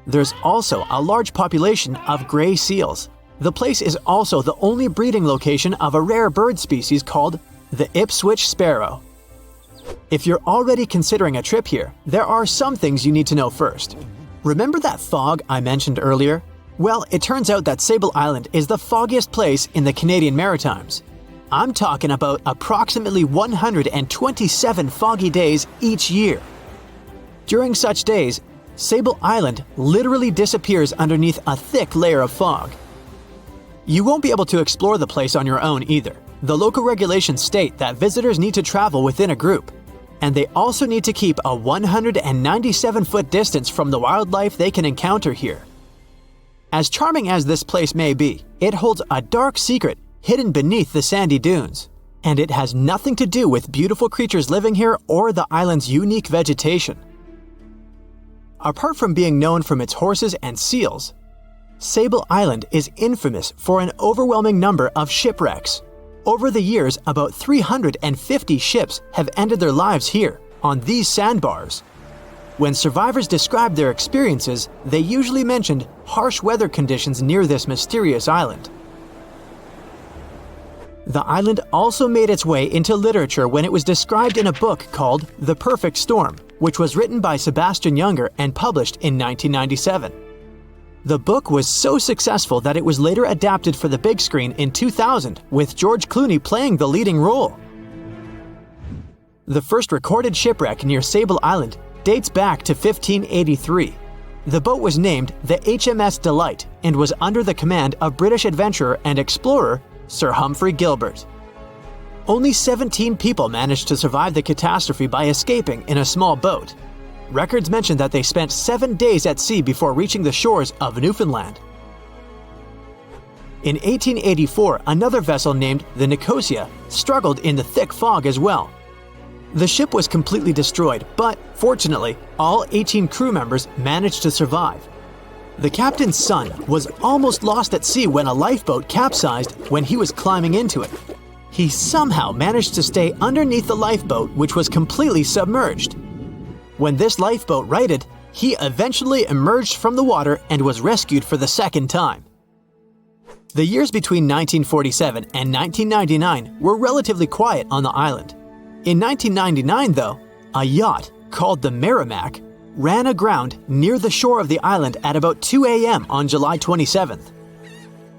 There's also a large population of gray seals. The place is also the only breeding location of a rare bird species called the Ipswich sparrow. If you're already considering a trip here, there are some things you need to know first. Remember that fog I mentioned earlier? Well, it turns out that Sable Island is the foggiest place in the Canadian Maritimes. I'm talking about approximately 127 foggy days each year. During such days, Sable Island literally disappears underneath a thick layer of fog. You won't be able to explore the place on your own either. The local regulations state that visitors need to travel within a group, and they also need to keep a 197-foot distance from the wildlife they can encounter here. As charming as this place may be, it holds a dark secret hidden beneath the sandy dunes, and it has nothing to do with beautiful creatures living here or the island's unique vegetation. Apart from being known from its horses and seals, Sable Island is infamous for an overwhelming number of shipwrecks. Over the years, about 350 ships have ended their lives here, on these sandbars. When survivors described their experiences, they usually mentioned harsh weather conditions near this mysterious island. The island also made its way into literature when it was described in a book called The Perfect Storm, which was written by Sebastian Junger and published in 1997. The book was so successful that it was later adapted for the big screen in 2000, with George Clooney playing the leading role. The first recorded shipwreck near Sable Island dates back to 1583. The boat was named the HMS Delight and was under the command of British adventurer and explorer Sir Humphrey Gilbert. Only 17 people managed to survive the catastrophe by escaping in a small boat. Records mention that they spent 7 days at sea before reaching the shores of Newfoundland. In 1884, another vessel named the Nicosia struggled in the thick fog as well. The ship was completely destroyed, but fortunately, all 18 crew members managed to survive. The captain's son was almost lost at sea when a lifeboat capsized when he was climbing into it. He somehow managed to stay underneath the lifeboat, which was completely submerged. When this lifeboat righted, he eventually emerged from the water and was rescued for the second time. The years between 1947 and 1999 were relatively quiet on the island. In 1999, though, a yacht called the Merrimack ran aground near the shore of the island at about 2 a.m. on July 27th.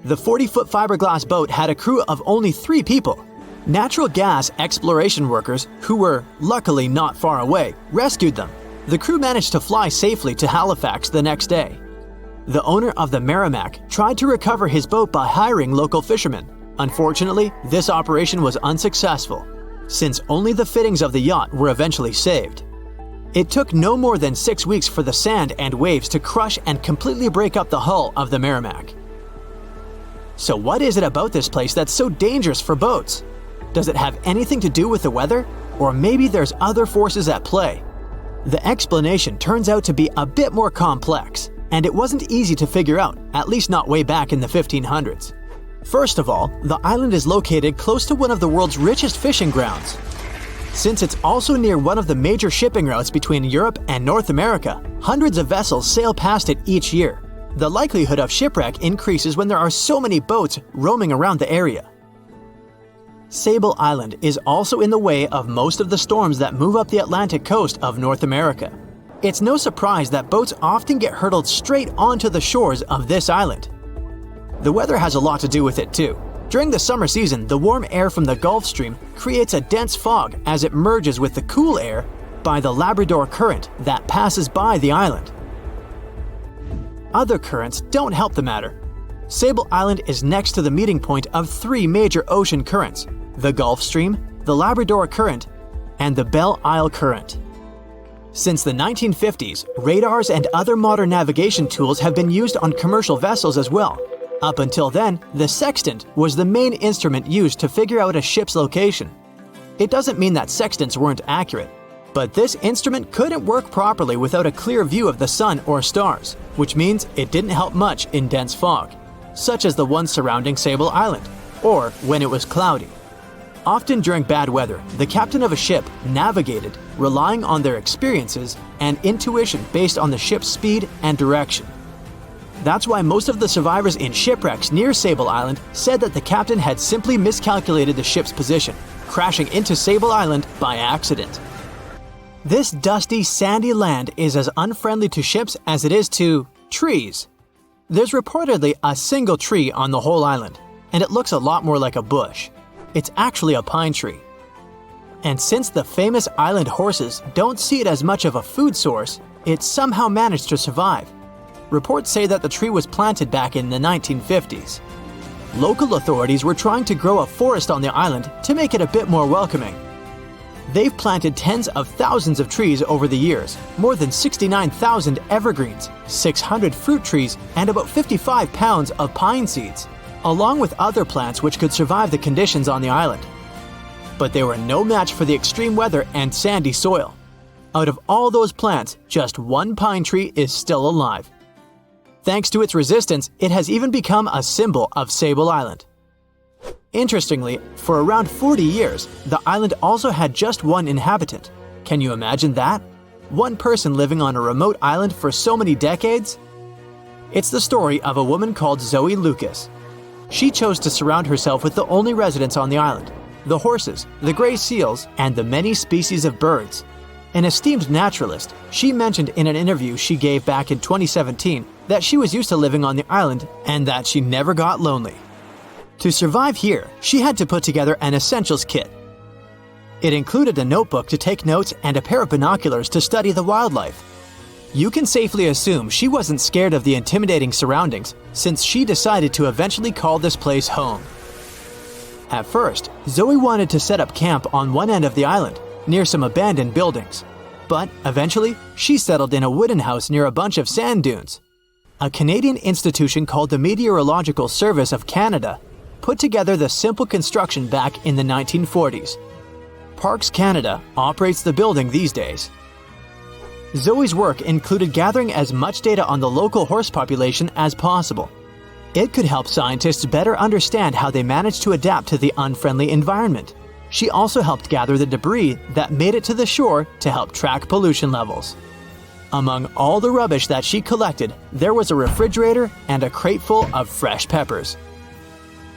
The 40-foot fiberglass boat had a crew of only 3 people. Natural gas exploration workers, who were luckily not far away, rescued them. The crew managed to fly safely to Halifax the next day. The owner of the Merrimack tried to recover his boat by hiring local fishermen. Unfortunately, this operation was unsuccessful, since only the fittings of the yacht were eventually saved. It took no more than 6 weeks for the sand and waves to crush and completely break up the hull of the Merrimack. So what is it about this place that's so dangerous for boats? Does it have anything to do with the weather? Or maybe there's other forces at play? The explanation turns out to be a bit more complex, and it wasn't easy to figure out, at least not way back in the 1500s. First of all, the island is located close to one of the world's richest fishing grounds. Since it's also near one of the major shipping routes between Europe and North America, hundreds of vessels sail past it each year. The likelihood of shipwreck increases when there are so many boats roaming around the area. Sable Island is also in the way of most of the storms that move up the Atlantic coast of North America. It's no surprise that boats often get hurtled straight onto the shores of this island. The weather has a lot to do with it too. During the summer season, the warm air from the Gulf Stream creates a dense fog as it merges with the cool air by the Labrador Current that passes by the island. Other currents don't help the matter. Sable Island is next to the meeting point of 3 major ocean currents: the Gulf Stream, the Labrador Current, and the Belle Isle Current. Since the 1950s, radars and other modern navigation tools have been used on commercial vessels as well. Up until then, the sextant was the main instrument used to figure out a ship's location. It doesn't mean that sextants weren't accurate, but this instrument couldn't work properly without a clear view of the sun or stars, which means it didn't help much in dense fog, such as the one surrounding Sable Island, or when it was cloudy. Often during bad weather, the captain of a ship navigated, relying on their experiences and intuition based on the ship's speed and direction. That's why most of the survivors in shipwrecks near Sable Island said that the captain had simply miscalculated the ship's position, crashing into Sable Island by accident. This dusty, sandy land is as unfriendly to ships as it is to trees. There's reportedly a single tree on the whole island, and it looks a lot more like a bush. It's actually a pine tree. And since the famous island horses don't see it as much of a food source, it somehow managed to survive. Reports say that the tree was planted back in the 1950s. Local authorities were trying to grow a forest on the island to make it a bit more welcoming. They've planted tens of thousands of trees over the years, more than 69,000 evergreens, 600 fruit trees, and about 55 pounds of pine seeds, along with other plants which could survive the conditions on the island. But they were no match for the extreme weather and sandy soil. Out of all those plants, just one pine tree is still alive. Thanks to its resistance, it has even become a symbol of Sable Island. Interestingly, for around 40 years, the island also had just one inhabitant. Can you imagine that? One person living on a remote island for so many decades? It's the story of a woman called Zoe Lucas. She chose to surround herself with the only residents on the island: the horses, the gray seals, and the many species of birds. An esteemed naturalist, she mentioned in an interview she gave back in 2017 that she was used to living on the island and that she never got lonely. To survive here, she had to put together an essentials kit. It included a notebook to take notes and a pair of binoculars to study the wildlife. You can safely assume she wasn't scared of the intimidating surroundings, since she decided to eventually call this place home. At first, Zoe wanted to set up camp on one end of the island, near some abandoned buildings. But eventually, she settled in a wooden house near a bunch of sand dunes. A Canadian institution called the Meteorological Service of Canada put together the simple construction back in the 1940s. Parks Canada operates the building these days. Zoe's work included gathering as much data on the local horse population as possible. It could help scientists better understand how they managed to adapt to the unfriendly environment. She also helped gather the debris that made it to the shore to help track pollution levels. Among all the rubbish that she collected, there was a refrigerator and a crate full of fresh peppers.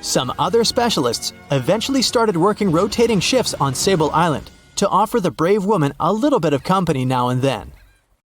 Some other specialists eventually started working rotating shifts on Sable Island to offer the brave woman a little bit of company now and then.